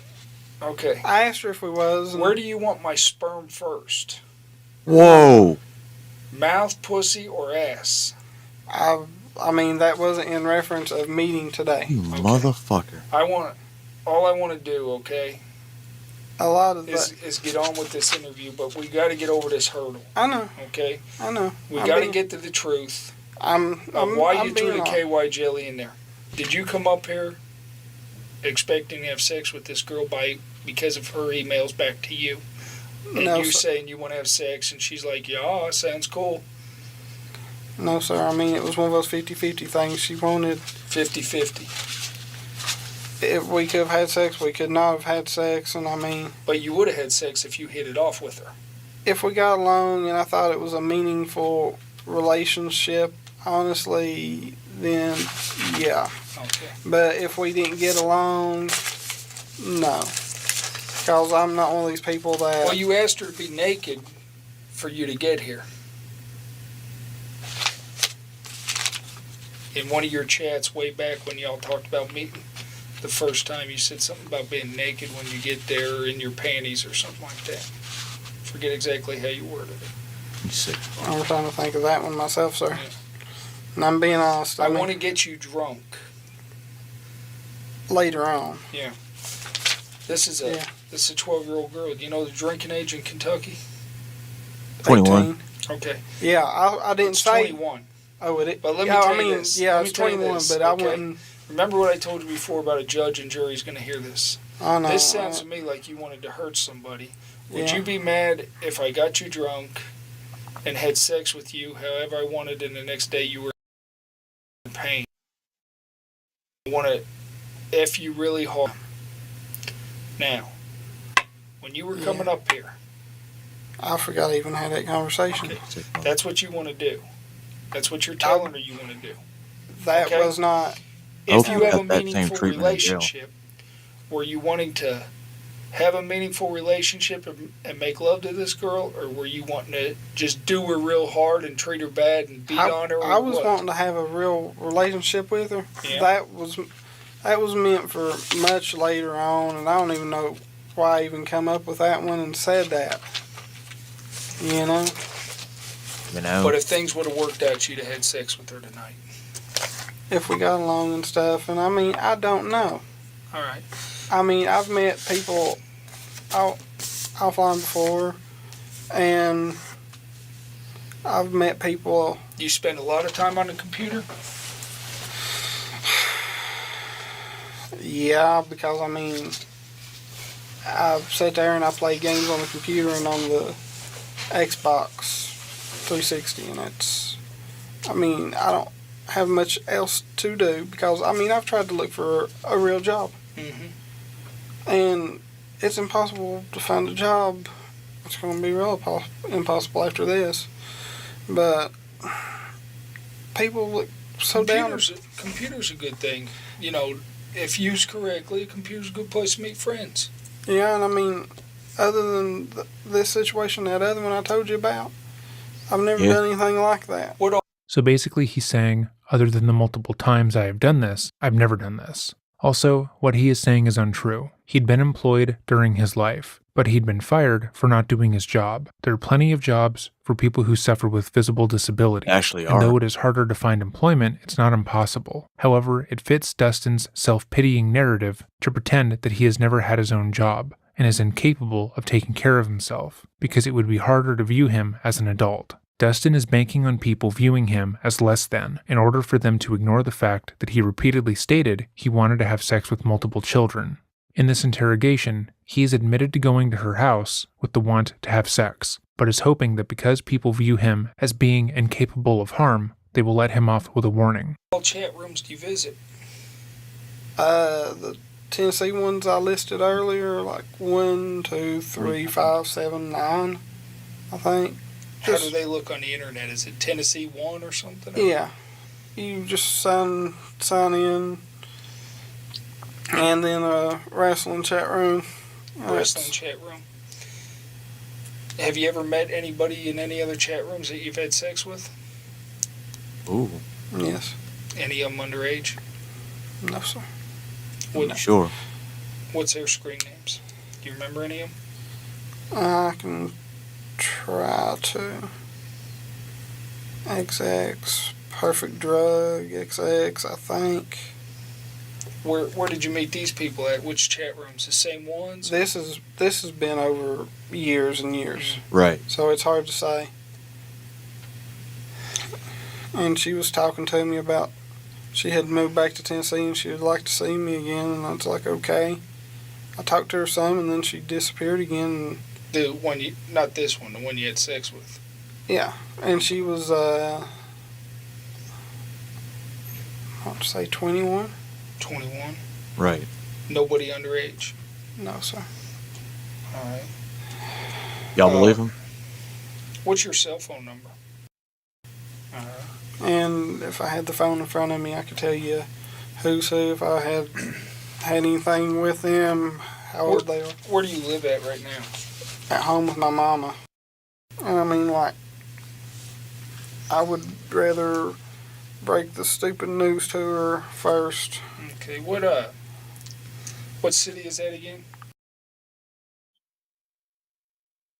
U: Okay.
M: I asked her if we was. And
U: Where do you want my sperm first?
B: Whoa.
U: Mouth, pussy, or ass?
M: I mean, that wasn't in reference of meeting today.
B: You motherfucker.
U: All I want to do, okay,
M: A lot of
U: is,
M: that.
U: is get on with this interview, but we got to get over this hurdle,
M: I know.
U: okay?
M: I know.
U: We
M: I'm
U: got to
M: being-
U: get to the truth
M: I'm
U: of why
M: I'm
U: you threw
M: being
U: the
M: honest.
U: KY jelly in there. Did you come up here expecting to have sex with this girl because of her emails back to you? And
M: No,
U: you
M: sir.
U: saying you want to have sex, and she's like, yeah, sounds cool.
M: No, sir. I mean, it was one of those 50-50 things. She wanted.
U: 50-50.
M: If we could have had sex, we could not have had sex, and I mean,
U: But you would have had sex if you hit it off with her.
M: if we got along and I thought it was a meaningful relationship, honestly, then yeah.
U: Okay.
M: But if we didn't get along, no. Because I'm not one of these people that.
U: Well, you asked her to be naked for you to get here. In one of your chats way back when y'all talked about meeting, the first time you said something about being naked when you get there or in your panties or something like that. Forget exactly how you worded it.
M: I'm trying to think of that one myself, sir. And I'm being honest.
U: I want to get you drunk.
M: Later on.
U: Yeah. This is a 12-year-old girl. Do you know the drinking age in Kentucky?
B: 21.
U: Okay.
M: Yeah, I didn't
U: It's
M: say
U: 21.
M: Oh, it.
U: But let me
M: Yeah,
U: tell
M: I mean,
U: you this.
M: yeah,
U: Let me
M: it's
U: tell you
M: 21,
U: this,
M: but I
U: okay?
M: wouldn't.
U: Remember what I told you before about a judge and jury's going to hear this?
M: I know.
U: This sounds to me like you wanted to hurt somebody. Would
M: Yeah.
U: you be mad if I got you drunk and had sex with you however I wanted and the next day you were in pain? I want to F you really hard. Now, when you were coming up here,
M: I forgot I even had that conversation.
U: that's what you want to do. That's what you're telling her you want to do.
M: That
U: Okay?
M: was not.
U: If you have a
B: that same
U: meaningful
B: treatment in jail.
U: relationship, were you wanting to have a meaningful relationship and make love to this girl, or were you wanting to just do her real hard and treat her bad and beat on her? Or
M: I was
U: what?
M: wanting to have a real relationship with her.
U: Yeah.
M: That was meant for much later on, and I don't even know why I even come up with that one and said that. You know.
U: But if things would have worked out, you'd have had sex with her tonight.
M: If we got along and stuff, and I mean, I don't know.
U: All right.
M: I mean, I've met people offline before, and I've met people.
U: You spend a lot of time on the computer?
M: Yeah, because I mean, I sit there and I play games on the computer and on the Xbox 360, and it's, I mean, I don't have much else to do because, I mean, I've tried to look for a real job. And it's impossible to find a job. It's going to be real impossible after this. But people look so down.
U: Computer's a good thing. You know, if used correctly, a computer's a good place to meet friends.
M: Yeah, and I mean, other than this situation, that other one I told you about, I've never done anything like that.
R: So basically, he's saying, other than the multiple times I have done this, I've never done this. Also, what he is saying is untrue. He'd been employed during his life, but he'd been fired for not doing his job. There are plenty of jobs for people who suffer with visible disability.
B: Actually
R: and though it is harder to find employment, it's not impossible. However, it fits Dustin's self-pitying narrative to pretend that he has never had his own job and is incapable of taking care of himself, because it would be harder to view him as an adult. Dustin is banking on people viewing him as less than in order for them to ignore the fact that he repeatedly stated he wanted to have sex with multiple children. In this interrogation, he is admitted to going to her house with the want to have sex, but is hoping that because people view him as being incapable of harm, they will let him off with a warning.
U: What chat rooms do you visit?
M: The Tennessee ones I listed earlier, like 1, 2, 3, 5, 7, 9, I think.
U: How do they look on the internet? Is it Tennessee 1 or something?
M: Yeah. You just sign in, and then a wrestling chat room.
U: Wrestling chat room. Have you ever met anybody in any other chat rooms that you've had sex with?
B: Ooh.
M: Yes.
U: Any of them underage?
M: No, sir.
B: Sure.
U: What's their screen names? Do you remember any of them?
M: I can try to. XX, Perfect Drug, XX, I think.
U: Where did you meet these people at? Which chat rooms? The same ones?
M: This has been over years and years.
B: Right.
M: So it's hard to say. And she was talking to me about she had moved back to Tennessee and she would like to see me again, and I was like, okay. I talked to her some, and then she disappeared again.
U: The one not this one, the one you had sex with.
M: Yeah, and she was, I want to say 21.
U: 21?
B: Right.
U: Nobody underage?
M: No, sir.
U: All right.
B: Y'all believe him?
U: What's your cell phone number?
M: And if I had the phone in front of me, I could tell you who's who, if I had anything with them, how old they are.
U: Where do you live at right now?
M: At home with my mama. And I mean, like, I would rather break the stupid news to her first.
U: Okay, What city is that again?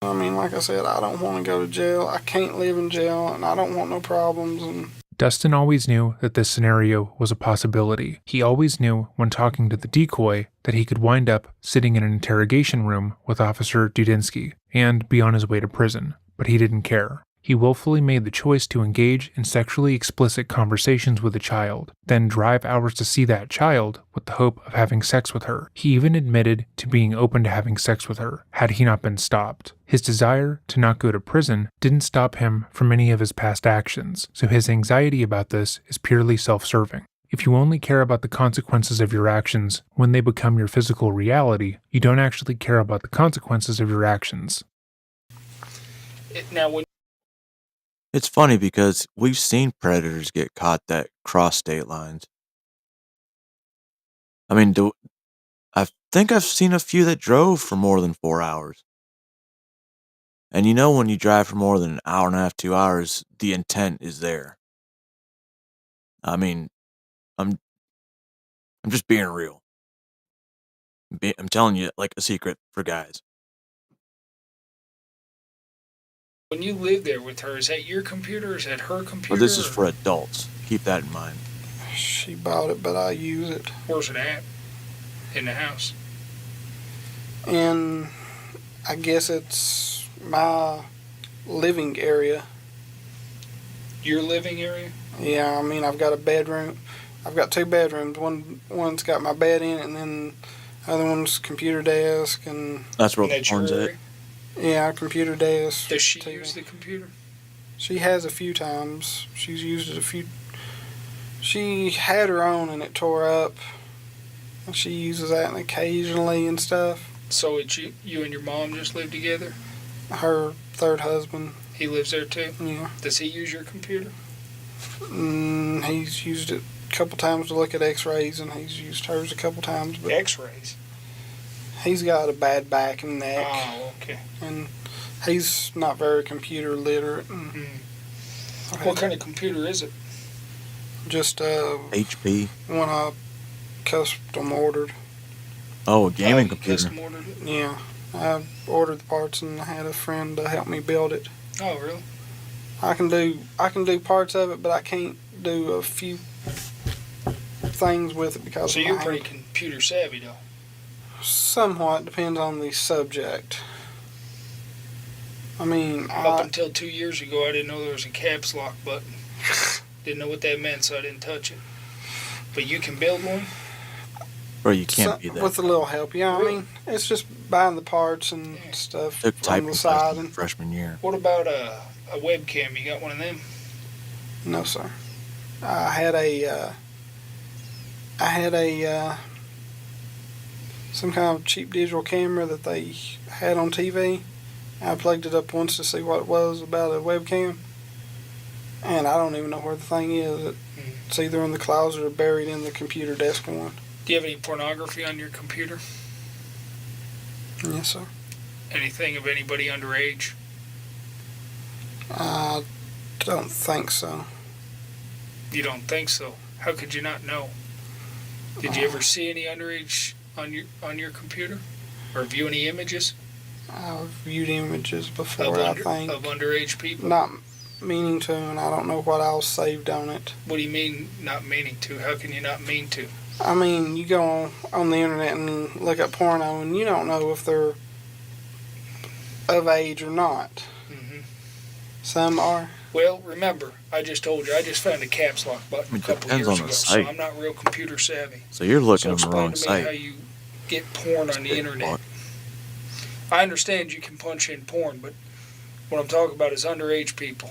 M: I mean, like I said, I don't want to go to jail. I can't live in jail, and I don't want no problems. And
R: Dustin always knew that this scenario was a possibility. He always knew when talking to the decoy that he could wind up sitting in an interrogation room with Officer Dudinsky and be on his way to prison, but he didn't care. He willfully made the choice to engage in sexually explicit conversations with a child, then drive hours to see that child with the hope of having sex with her. He even admitted to being open to having sex with her, had he not been stopped. His desire to not go to prison didn't stop him from any of his past actions, so his anxiety about this is purely self-serving. If you only care about the consequences of your actions when they become your physical reality, you don't actually care about the consequences of your actions.
U: Now, when
B: It's funny because we've seen predators get caught that cross state lines. I mean, I think I've seen a few that drove for more than 4 hours. And you know when you drive for more than an hour and a half, 2 hours, the intent is there. I mean, I'm just being real. I'm telling you like a secret for guys.
U: When you live there with her, is that your computer or is that her computer?
B: But this is for adults. Keep that in mind.
M: she bought it, but I use it.
U: Where's it at? In the house?
M: And I guess it's my living area.
U: Your living area?
M: Yeah, I mean, I've got a bedroom. I've got 2 bedrooms. One's got my bed in it, and then the other one's computer desk. And
B: that's where the phone's at.
M: Yeah, computer desk.
U: Does she use the computer?
M: She has a few times. She's used it a few. She had her own, and it tore up. And she uses that occasionally and stuff.
U: So it's you and your mom just live together?
M: Her third husband.
U: He lives there too?
M: Yeah.
U: Does he use your computer?
M: He's used it a couple times to look at x-rays, and he's used hers a couple times. But
U: x-rays?
M: He's got a bad back and neck.
U: Oh, okay.
M: And he's not very computer literate. And
U: What kind of computer is it?
M: Just
B: HP.
M: One I custom ordered.
B: Oh, a gaming computer.
U: Custom ordered it?
M: Yeah. I ordered the parts and I had a friend to help me build it.
U: Oh, really?
M: I can do parts of it, but I can't do a few things with it because
U: So
M: of
U: you're
M: my
U: pretty
M: hand.
U: computer savvy, though.
M: Somewhat depends on the subject. I mean,
U: Up until 2 years ago, I didn't know there was a caps lock button. Didn't know what that meant, so I didn't touch it. But you can build one?
B: Bro, you can't be that.
M: With a little help, yeah. I mean, it's just buying the parts and stuff
B: Took
M: on
B: typing
M: the side.
B: classes
M: And
B: freshman year.
U: What about a webcam? You got one of them?
M: no, sir. I had a some kind of cheap digital camera that they had on TV. I plugged it up once to see what it was about a webcam, and I don't even know where the thing is. It's either in the closet or buried in the computer desk one.
U: Do you have any pornography on your computer?
M: Yes, sir.
U: Anything of anybody underage?
M: I don't think so.
U: You don't think so? How could you not know? Did you ever see any underage on your computer, or view any images?
M: I've viewed images before, I think.
U: Of underage people?
M: Not meaning to, and I don't know what else saved on it.
U: What do you mean, not meaning to? How can you not mean to?
M: I mean, you go on the internet and look up porno, and you don't know if they're of age or not.
U: Mm-hmm.
M: Some are.
U: Well, remember, I just told you, I just found a caps lock button a couple
B: depends
U: years
B: on the
U: ago,
B: site.
U: so I'm not real computer savvy.
B: So you're looking
U: So
B: on the wrong
U: explain to me
B: site.
U: how you get porn on the internet. I understand you can punch in porn, but what I'm talking about is underage people.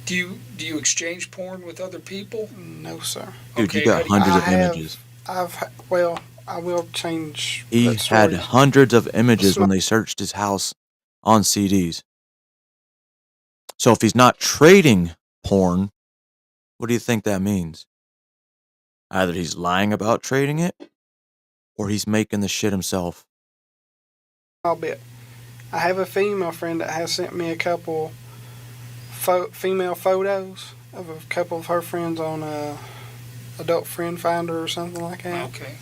U: Do you exchange porn with other people?
M: No, sir.
B: Dude,
U: Okay,
B: you got hundreds of
M: I have-
B: images.
M: I will change.
B: He
M: that
B: had
M: story.
B: hundreds of images
M: It's
B: when
M: not-
B: they searched his house on CDs. So if he's not trading porn, what do you think that means? Either he's lying about trading it, or he's making the shit himself.
M: I'll bet. I have a female friend that has sent me a couple female photos of a couple of her friends on Adult Friend Finder or something like that.
U: Okay.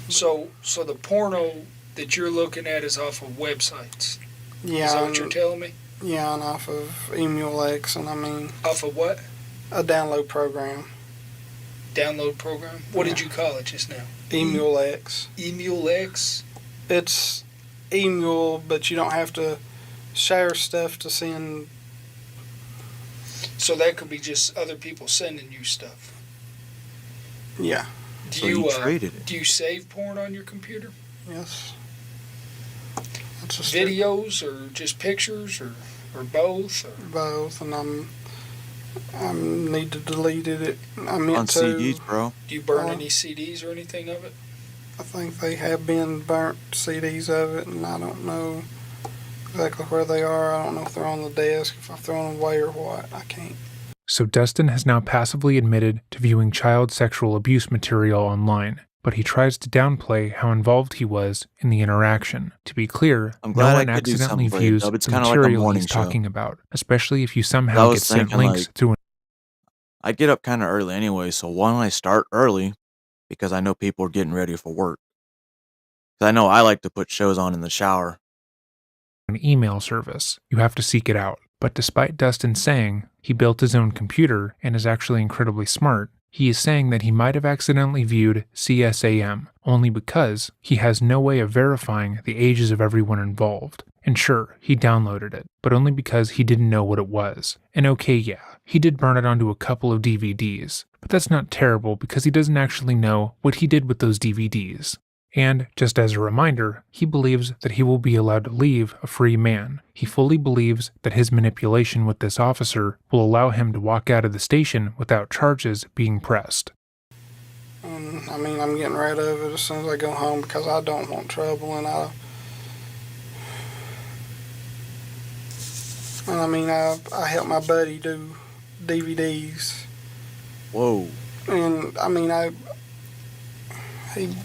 U: So the porno that you're looking at is off of websites.
M: Yeah.
U: Is that what you're telling me?
M: Yeah, and off of Emulex, and I mean.
U: Off of what?
M: A download program.
U: Download program? What did you call it just now?
M: Emulex.
U: Emulex?
M: It's Emule, but you don't have to share stuff to send.
U: So that could be just other people sending you stuff.
M: Yeah.
U: Do
B: So
U: you
B: you traded it.
U: Do you save porn on your computer?
M: Yes. That's a
U: Videos or just pictures or both? Or?
M: Both, and I need to delete it. I meant
B: On
M: to.
B: CDs, bro.
U: Do you burn any CDs or anything of it?
M: I think they have been burnt CDs of it, and I don't know exactly where they are. I don't know if they're on the desk, if I've thrown them away or what. I can't.
R: So Dustin has now passively admitted to viewing child sexual abuse material online, but he tries to downplay how involved he was in the interaction. To be clear,
B: I'm
R: no
B: glad I
R: one
B: could do
R: accidentally
B: something for you,
R: views
B: Dub. It's
R: the
B: kinda like a
R: material
B: morning
R: he's
B: show.
R: talking about, especially if you
B: I
R: somehow
B: was
R: get sent
B: thinking,
R: links
B: like,
R: through
B: I get up kind of early anyway, so why don't I start early? Because I know people are getting ready for work. 'Cause I know I like to put shows on in the shower.
R: an email service. You have to seek it out. But despite Dustin saying he built his own computer and is actually incredibly smart, he is saying that he might have accidentally viewed CSAM only because he has no way of verifying the ages of everyone involved. And sure, he downloaded it, but only because he didn't know what it was. And okay, yeah, he did burn it onto a couple of DVDs, but that's not terrible because he doesn't actually know what he did with those DVDs. And, just as a reminder, he believes that he will be allowed to leave a free man. He fully believes that his manipulation with this officer will allow him to walk out of the station without charges being pressed.
M: I mean, I'm getting rid of it as soon as I go home because I don't want trouble, and I mean, I help my buddy do DVDs.
B: Whoa.
M: And I mean, he.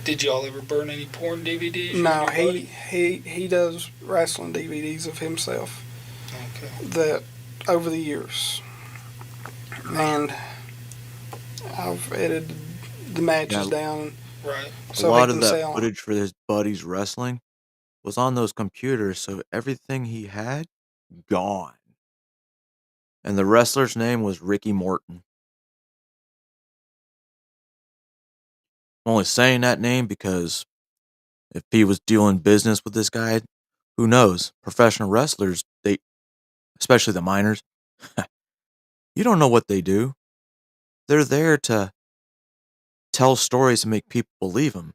U: Did y'all ever burn any porn DVDs?
M: No, he does wrestling DVDs of himself.
U: Okay.
M: That over the years, and I've edited the matches down.
U: Right.
M: So
B: a lot
M: he
B: of
M: can
B: that
M: sell 'em.
B: footage for his buddies wrestling was on those computers, so everything he had, gone. And the wrestler's name was Ricky Morton. I'm only saying that name because if he was doing business with this guy, who knows? Professional wrestlers, especially the minors, you don't know what they do. They're there to tell stories and make people believe them.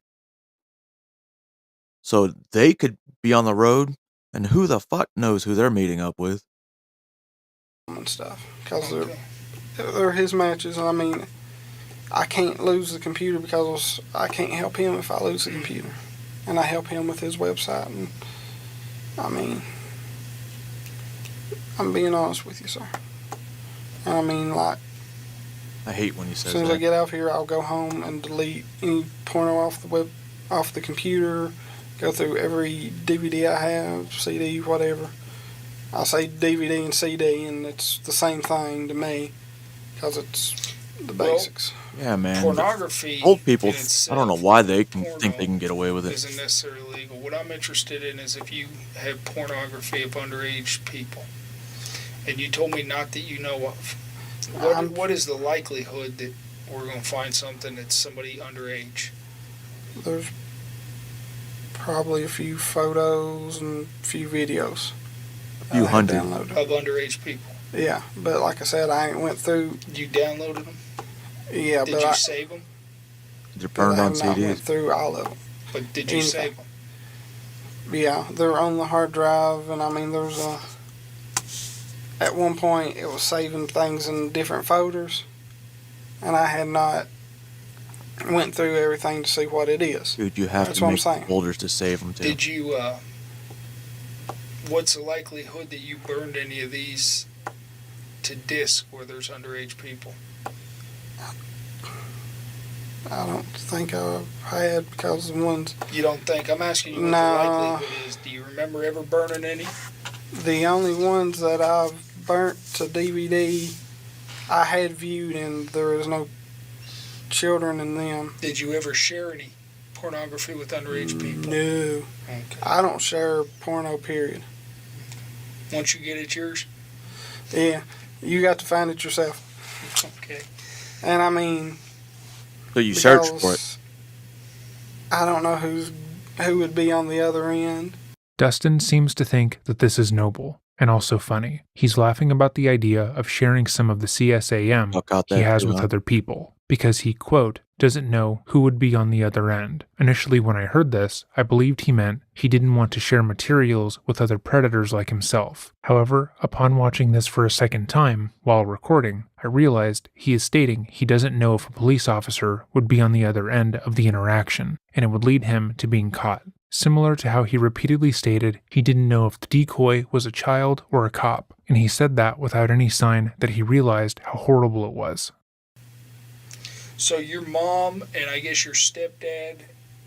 B: So they could be on the road, and who the fuck knows who they're meeting up with.
M: And stuff because they're his matches, and I mean, I can't lose the computer because I can't help him if I lose the computer, and I help him with his website. And I mean, I'm being honest with you, sir. And I mean, like,
B: I hate when he
M: as
B: says
M: soon as
B: that.
M: I get out here, I'll go home and delete any porno off the computer. Go through every DVD I have, CD, whatever. I say DVD and CD, and it's the same thing to me because it's the basics.
B: Yeah, man.
U: Pornography
B: Old people,
U: in itself,
B: I don't know why they can
U: porno
B: think they can get away with it.
U: isn't necessarily legal. What I'm interested in is if you have pornography of underage people, and you told me not that you know of. What is the likelihood that we're going to find something that's somebody underage?
M: There's probably a few photos and a few videos.
B: A few hundred.
U: Of underage people.
M: Yeah, but like I said, I ain't went through.
U: You downloaded them?
M: Yeah,
U: Did
M: but
U: you save them?
B: They're burned
M: I
B: on
M: have not went
B: CDs.
M: through all of them.
U: But did you save them?
M: Yeah, they're on the hard drive, and I mean, there's a. At one point, it was saving things in different folders, and I had not went through everything to see what it is.
B: Dude, you have
M: That's
B: to
M: what I'm
B: make
M: saying.
B: folders to save them too.
U: Did you, what's the likelihood that you burned any of these to disk where there's underage people?
M: I don't think I had because the ones.
U: You don't think? I'm asking you what the
M: No.
U: likelihood is. Do you remember ever burning any?
M: The only ones that I've burnt to DVD, I had viewed, and there was no children in them.
U: Did you ever share any pornography with underage people?
M: No.
U: Okay.
M: I don't share porno, period.
U: Once you get it, yours?
M: Yeah. You got to find it yourself.
U: Okay.
M: And I mean...
B: So you search for it.
M: I don't know who would be on the other end.
R: Dustin seems to think that this is noble and also funny. He's laughing about the idea of sharing some of the CSAM he has with other people because he, quote, doesn't know who would be on the other end. Initially, when I heard this, I believed he meant he didn't want to share materials with other predators like himself. However, upon watching this for a second time while recording, I realized he is stating he doesn't know if a police officer would be on the other end of the interaction, and it would lead him to being caught. Similar to how he repeatedly stated he didn't know if the decoy was a child or a cop, and he said that without any sign that he realized how horrible it was.
U: So your mom and I guess your stepdad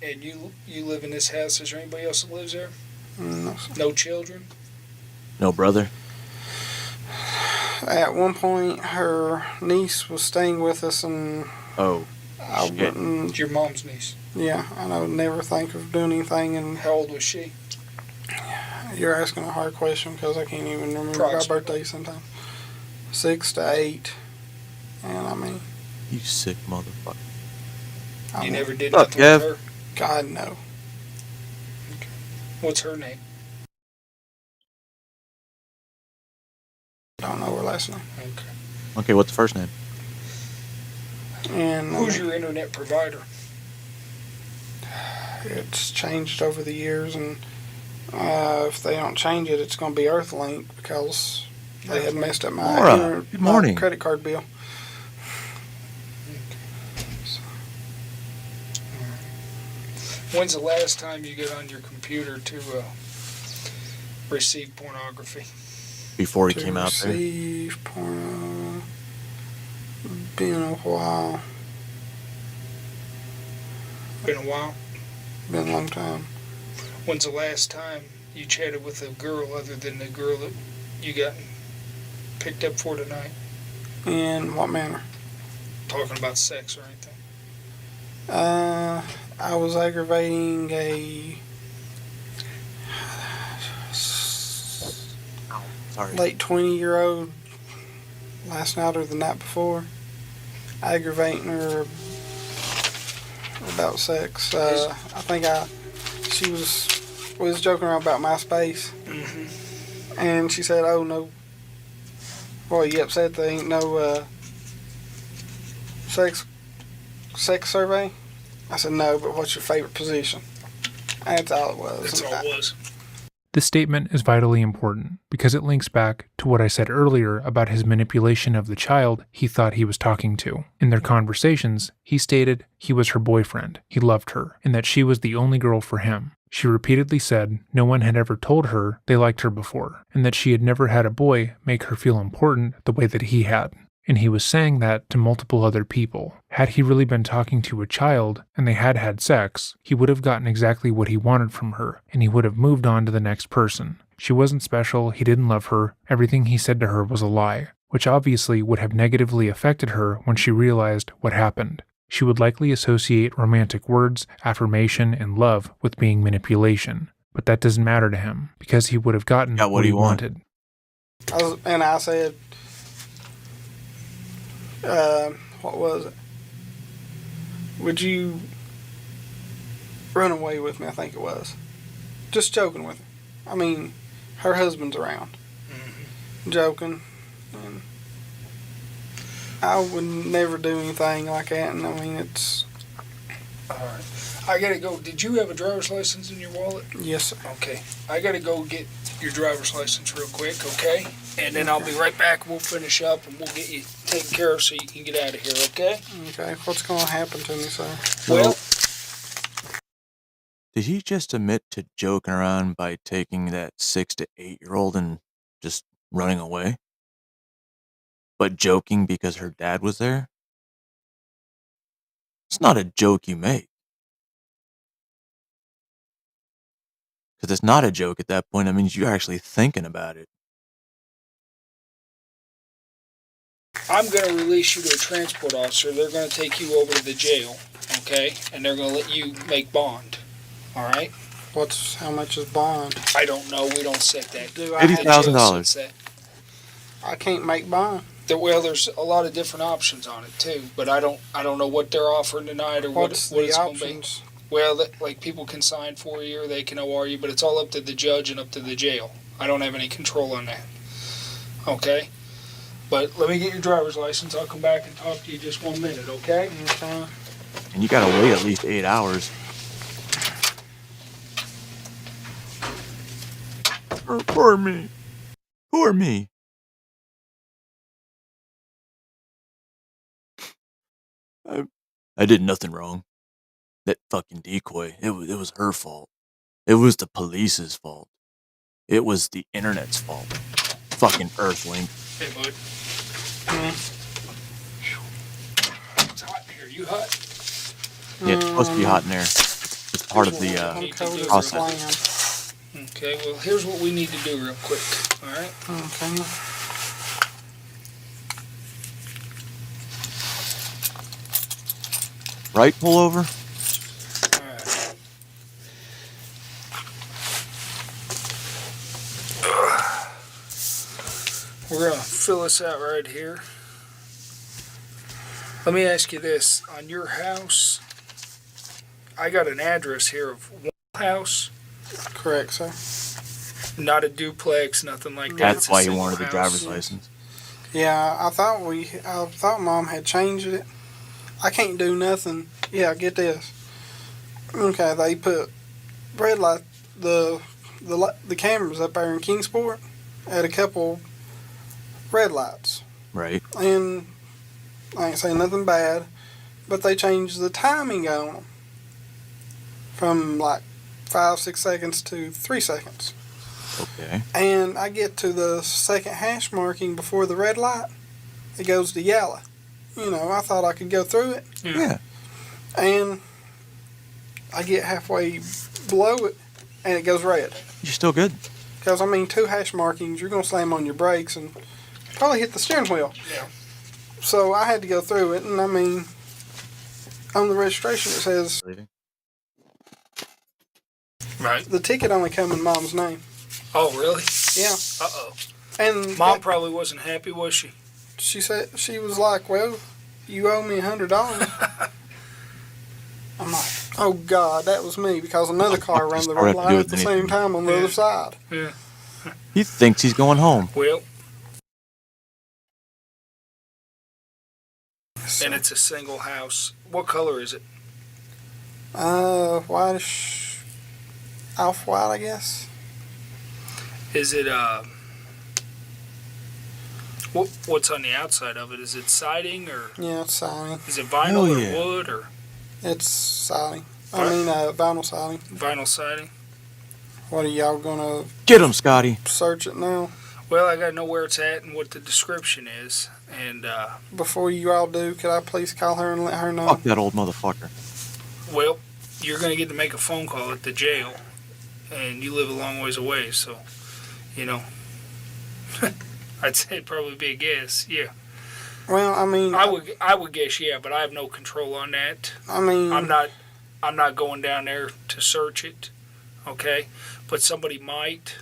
U: and you live in this house. Is there anybody else that lives there?
M: No.
U: No children?
B: No brother?
M: At one point, her niece was staying with us, and
B: Oh,
M: I wouldn't...
U: Your mom's niece?
M: Yeah, I would never think of doing anything. And
U: how old was she?
M: You're asking a hard question because I can't even remember my birthday sometimes. 6 to 8. And I mean...
B: You sick motherfucker.
U: You never did
B: Fuck,
U: nothing with her?
M: God, no.
U: Okay. What's her name?
M: Don't know her last name.
U: Okay.
B: Okay, what's the first name?
M: And
U: who's your internet provider?
M: It's changed over the years, and if they don't change it, it's going to be Earthlink because they had messed up my,
B: Good morning.
M: my credit card bill.
U: When's the last time you got on your computer to receive pornography?
B: Before he came out there?
M: Receive porno. Been a while.
U: Been a while?
M: Been a long time.
U: When's the last time you chatted with a girl other than the girl that you got picked up for tonight?
M: In what manner?
U: Talking about sex or anything?
M: I was aggravating a late 20-year-old last night or the night before. Aggravating her about sex. I think we was joking around about MySpace.
U: Mm-hmm.
M: And she said, oh no, boy, you upset there ain't no sex survey? I said, no, but what's your favorite position? That's all it was.
U: That's all it was.
R: This statement is vitally important because it links back to what I said earlier about his manipulation of the child he thought he was talking to. In their conversations, he stated he was her boyfriend, he loved her, and that she was the only girl for him. She repeatedly said no one had ever told her they liked her before, and that she had never had a boy make her feel important the way that he had. And he was saying that to multiple other people. Had he really been talking to a child and they had had sex, he would have gotten exactly what he wanted from her, and he would have moved on to the next person. She wasn't special, he didn't love her, everything he said to her was a lie, which obviously would have negatively affected her when she realized what happened. She would likely associate romantic words, affirmation, and love with being manipulation. But that doesn't matter to him, because he would have gotten what he wanted.
M: I said, what was it? Would you run away with me? I think it was. Just joking with her. I mean, her husband's around. Mm-hmm. Joking. And I would never do anything like that, and I mean, it's...
U: Alright. I gotta go. Did you have a driver's license in your wallet?
M: Yes, sir.
U: Okay. I gotta go get your driver's license real quick, okay? And then I'll be right back. We'll finish up and we'll get you taken care of so you can get out of here, okay?
M: Okay. What's going to happen to me, sir?
U: Well,
B: did he just admit to joking around by taking that 6 to 8-year-old and just running away? But joking because her dad was there? It's not a joke you make. Because it's not a joke at that point. That means you're actually thinking about it.
U: I'm going to release you to a transport officer. They're going to take you over to the jail, okay? And they're going to let you make bond, all right?
M: How much is bond?
U: I don't know. We don't set that.
B: $80,000.
M: I can't make bond.
U: Well, there's a lot of different options on it too, but I don't know what they're offering tonight or what it's going to be. Well, like people can sign for you or they can OR you, but it's all up to the judge and up to the jail. I don't have any control on that. Okay? But let me get your driver's license. I'll come back and talk to you just 1 minute, okay?
M: Okay.
B: And you gotta wait at least 8 hours. Poor me. Poor me. I did nothing wrong. That fucking decoy, it was her fault. It was the police's fault. It was the internet's fault. Fucking Earthlink.
U: Hey, bud. It's hot in here. You hot?
B: Yeah, it's supposed to be hot in there. It's part of the process.
U: Okay, well, here's what we need to do real quick, all right?
M: Okay.
B: Right pullover?
U: Alright. We're going to fill this out right here. Let me ask you this. On your house, I got an address here of one house.
M: Correct, sir.
U: Not a duplex, nothing like that.
B: That's why you wanted the driver's license.
M: Yeah, I thought Mom had changed it. I can't do nothing. Yeah, get this. Okay, they put red light the cameras up there in Kingsport at a couple red lights.
B: Right.
M: And I ain't saying nothing bad, but they changed the timing on them from like 5-6 seconds to 3 seconds.
B: Okay.
M: And I get to the second hash marking before the red light, it goes to yellow. You know, I thought I could go through it.
B: Yeah.
M: And I get halfway below it, and it goes red.
B: You're still good.
M: Because, I mean, 2 hash markings, you're going to slam on your brakes and probably hit the steering wheel.
U: Yeah.
M: So I had to go through it, and I mean, on the registration it says...
U: Right.
M: The ticket only come in Mom's name.
U: Oh, really?
M: Yeah.
U: Uh-oh.
M: And
U: Mom probably wasn't happy, was she?
M: She said, she was like, well, you owe me $100. I'm like, oh God, that was me, because another car ran the red light at the same time on the other side.
U: Yeah.
B: He thinks he's going home.
U: Well. And it's a single house. What color is it?
M: Whitish, off-white, I guess.
U: Is it, what's on the outside of it? Is it siding or?
M: Yeah, it's siding.
U: Is it vinyl or wood or?
M: It's siding. I mean, vinyl siding.
U: Vinyl siding.
M: What are y'all gonna?
B: Get him, Scotty.
M: Search it now.
U: Well, I gotta know where it's at and what the description is, and
M: before you all do, could I please call her and let her know?
B: Fuck that old motherfucker.
U: Well, you're gonna get to make a phone call at the jail, and you live a long ways away, so, you know, I'd say it'd probably be a guess, yeah.
M: Well, I mean,
U: I would guess, yeah, but I have no control on that.
M: I mean,
U: I'm not going down there to search it, okay? But somebody might,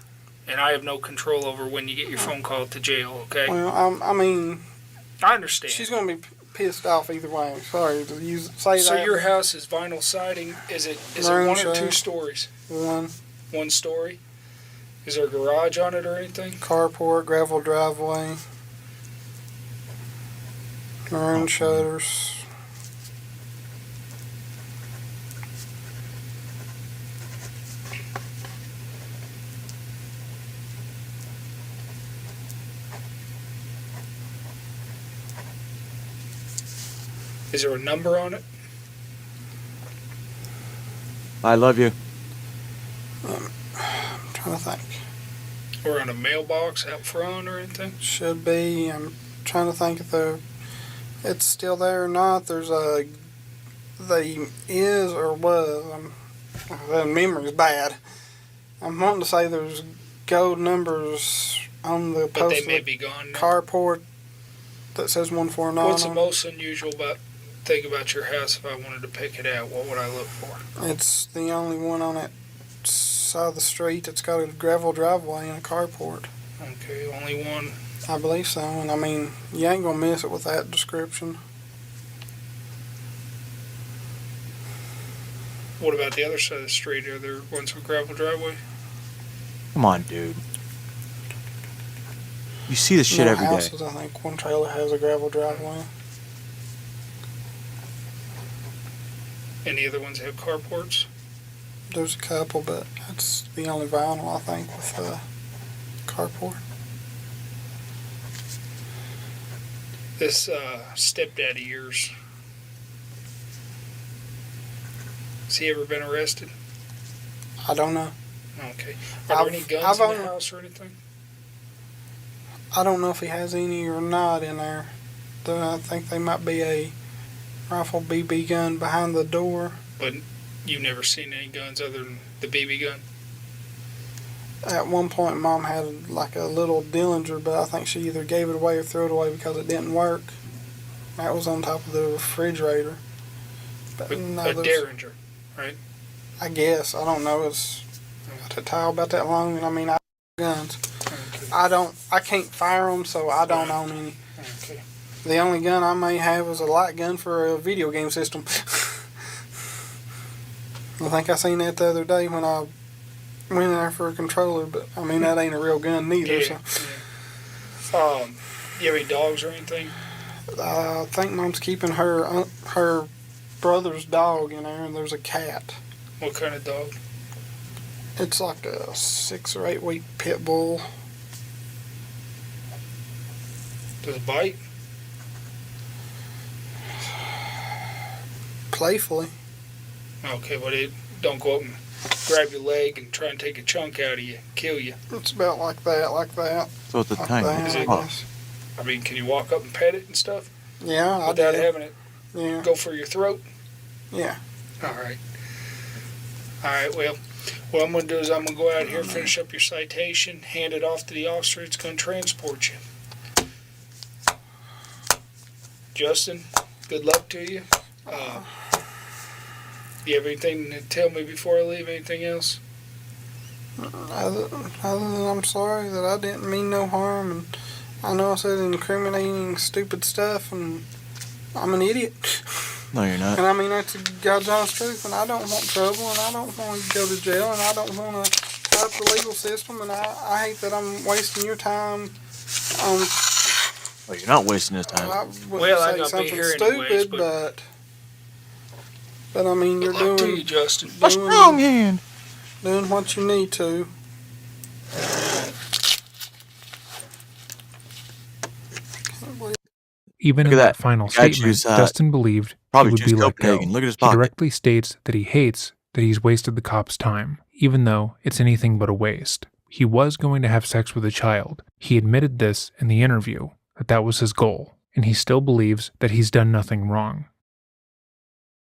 U: and I have no control over when you get your phone call at the jail, okay?
M: Well, I mean,
U: I understand.
M: She's gonna be pissed off either way. Sorry to say that.
U: So your house is vinyl siding. Is it 1 or 2 stories?
M: 1.
U: 1 story. Is there a garage on it or anything?
M: Carport, gravel driveway, maroon shutters.
U: Is there a number on it?
B: I love you.
M: I'm trying to think.
U: Or on a mailbox out front or anything?
M: Should be. I'm trying to think if it's still there or not. There's a... They is or was. The memory's bad. I'm wanting to say there's gold numbers on the
U: But
M: post
U: they may be gone now.
M: carport that says 149.
U: What's the most unusual about think about your house if I wanted to pick it out? What would I look for?
M: It's the only one on that side of the street that's got a gravel driveway and a carport.
U: Okay, only one.
M: I believe so, and I mean, you ain't gonna miss it with that description.
U: What about the other side of the street? Are there ones with gravel driveway?
B: Come on, dude. You see this shit every day.
M: Houses, I think one trailer has a gravel driveway.
U: Any other ones have carports?
M: There's a couple, but that's the only vinyl, I think, with a carport.
U: This stepdad of yours, has he ever been arrested?
M: I don't know.
U: Okay. Are there any guns in the house or anything?
M: I don't know if he has any or not in there. I think they might be a rifle BB gun behind the door.
U: But you've never seen any guns other than the BB gun?
M: At one point, Mom had like a little Dillinger, but I think she either gave it away or threw it away because it didn't work. That was on top of the refrigerator. But no,
U: a Derringer, right?
M: I guess. I don't know. It's got a tile about that long, and I mean, I guns. Okay. I can't fire them, so I don't own any.
U: Okay.
M: The only gun I may have is a light gun for a video game system. I think I seen that the other day when I went in there for a controller, but I mean, that ain't a real gun neither.
U: Yeah. So. You have any dogs or anything?
M: I think Mom's keeping her brother's dog in there, and there's a cat.
U: What kind of dog?
M: It's like a 6 or 8 week pit bull.
U: Does it bite?
M: Playfully.
U: Okay, but it don't go up and grab your leg and try and take a chunk out of you, kill you.
M: It's about like that.
B: So it's a tank.
U: I mean, can you walk up and pet it and stuff?
M: Yeah,
U: without
M: I did.
U: having it
M: go
U: for your throat?
M: Yeah.
U: All right. Well, what I'm going to do is I'm going to go out here, finish up your citation, hand it off to the officer that's going to transport you. Justin, good luck to you. Do you have anything to tell me before I leave? Anything else?
M: Other than I'm sorry that I didn't mean no harm, and I know I said incriminating, stupid stuff, and I'm an idiot.
B: No, you're not.
M: And I mean, that's God's honest truth, and I don't want trouble, and I don't want to go to jail, and I don't want to tie up the legal system, and I hate that I'm wasting your time on...
B: Well, you're not wasting his time.
M: I wouldn't say something stupid, but I mean, you're doing...
U: to you, Justin.
B: A strong hand.
M: Doing what you need to.
R: Even in that final statement, Dustin believed he would be let go.
B: Look at his
R: he directly states that he hates that he's wasted the cop's time, even though it's anything but a waste. He was going to have sex with a child. He admitted this in the interview, that was his goal, and he still believes that he's done nothing wrong.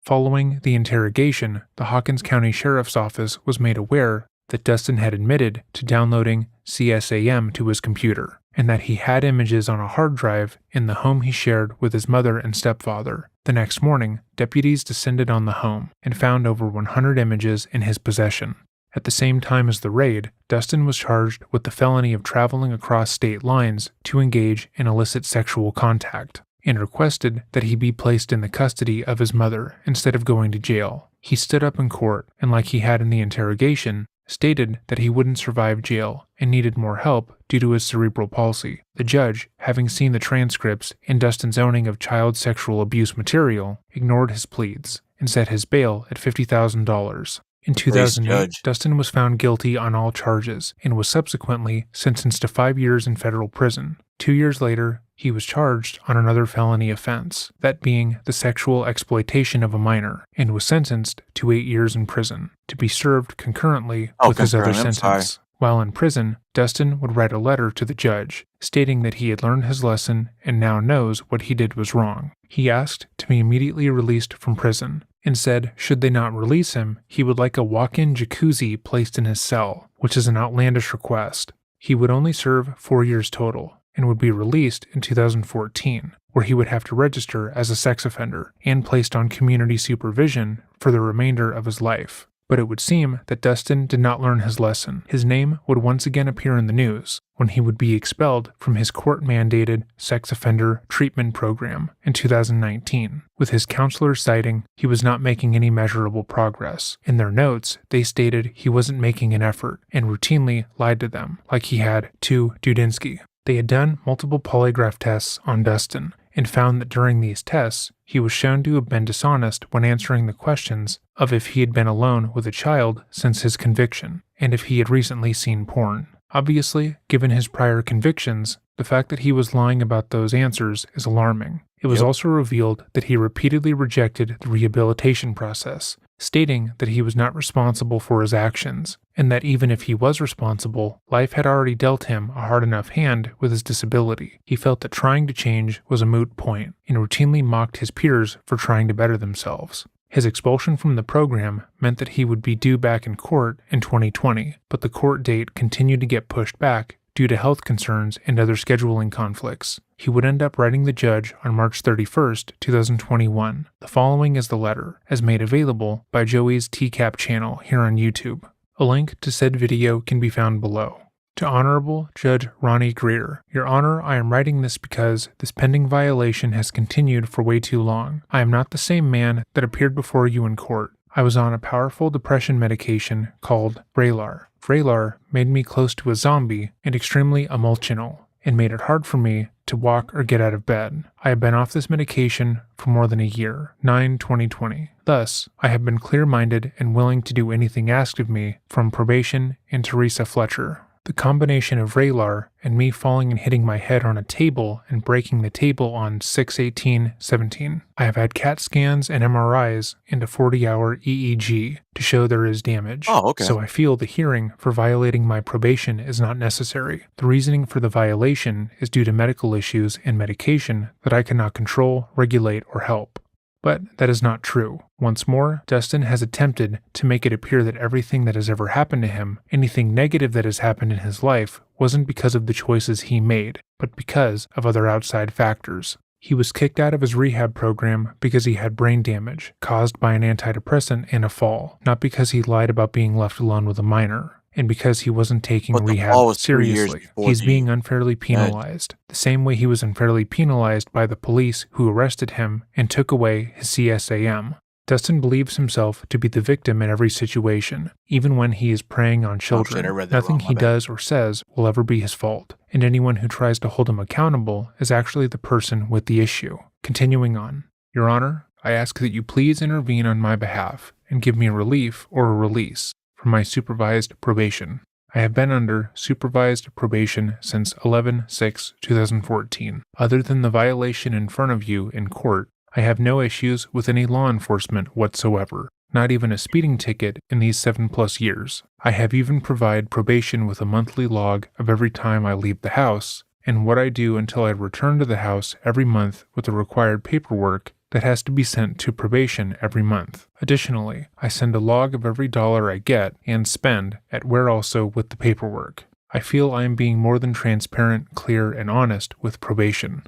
R: Following the interrogation, the Hawkins County Sheriff's Office was made aware that Dustin had admitted to downloading CSAM to his computer, and that he had images on a hard drive in the home he shared with his mother and stepfather. The next morning, deputies descended on the home and found over 100 images in his possession. At the same time as the raid, Dustin was charged with the felony of traveling across state lines to engage in illicit sexual contact, and requested that he be placed in the custody of his mother instead of going to jail. He stood up in court and, like he had in the interrogation, stated that he wouldn't survive jail and needed more help due to his cerebral palsy. The judge, having seen the transcripts and Dustin's owning of child sexual abuse material, ignored his pleas and set his bail at $50,000. In 2008, Dustin was found guilty on all charges and was subsequently sentenced to 5 years in federal prison. 2 years later, he was charged on another felony offense, that being the sexual exploitation of a minor, and was sentenced to 8 years in prison, to be served concurrently with his other sentence. While in prison, Dustin would write a letter to the judge, stating that he had learned his lesson and now knows what he did was wrong. He asked to be immediately released from prison, and said should they not release him, he would like a walk-in jacuzzi placed in his cell, which is an outlandish request. He would only serve 4 years total, and would be released in 2014. where he would have to register as a sex offender and placed on community supervision for the remainder of his life. But it would seem that Dustin did not learn his lesson. His name would once again appear in the news when he would be expelled from his court-mandated sex offender treatment program in 2019, with his counselor citing he was not making any measurable progress. In their notes, they stated he wasn't making an effort and routinely lied to them, like he had to Dudinsky. They had done multiple polygraph tests on Dustin and found that during these tests, he was shown to have been dishonest when answering the questions of if he had been alone with a child since his conviction, and if he had recently seen porn. Obviously, given his prior convictions, the fact that he was lying about those answers is alarming. It was also revealed that he repeatedly rejected the rehabilitation process, stating that he was not responsible for his actions, and that even if he was responsible, life had already dealt him a hard enough hand with his disability. He felt that trying to change was a moot point, and routinely mocked his peers for trying to better themselves. His expulsion from the program meant that he would be due back in court in 2020, but the court date continued to get pushed back due to health concerns and other scheduling conflicts. He would end up writing the judge on March 31st, 2021. The following is the letter, as made available by Joey's TCAP channel here on YouTube. A link to said video can be found below. To Honorable Judge Ronnie Greer, Your Honor, I am writing this because this pending violation has continued for way too long. I am not the same man that appeared before you in court. I was on a powerful depression medication called Vraylar. Vraylar made me close to a zombie and extremely emotional, and made it hard for me to walk or get out of bed. I have been off this medication for more than a year, 9/2020. Thus, I have been clear-minded and willing to do anything asked of me from probation and Teresa Fletcher. The combination of Vraylar and me falling and hitting my head on a table and breaking the table on 6/18/17. I have had CAT scans and MRIs and a 40-hour EEG to show there is damage. So I feel the hearing for violating my probation is not necessary. The reasoning for the violation is due to medical issues and medication that I cannot control, regulate, or help. But that is not true. Once more, Dustin has attempted to make it appear that everything that has ever happened to him, anything negative that has happened in his life, wasn't because of the choices he made, but because of other outside factors. He was kicked out of his rehab program because he had brain damage caused by an antidepressant and a fall, not because he lied about being left alone with a minor. And because he wasn't taking rehab seriously, he's being unfairly penalized, the same way he was unfairly penalized by the police who arrested him and took away his CSAM. Dustin believes himself to be the victim in every situation, even when he is preying on children. Nothing he does or says will ever be his fault, and anyone who tries to hold him accountable is actually the person with the issue. Continuing on, Your Honor, I ask that you please intervene on my behalf and give me a relief or a release from my supervised probation. I have been under supervised probation since 11/6/2014. Other than the violation in front of you in court, I have no issues with any law enforcement whatsoever, not even a speeding ticket in these 7+ years. I have even provided probation with a monthly log of every time I leave the house, and what I do until I return to the house every month with the required paperwork that has to be sent to probation every month. Additionally, I send a log of every dollar I get and spend at where also with the paperwork. I feel I am being more than transparent, clear, and honest with probation.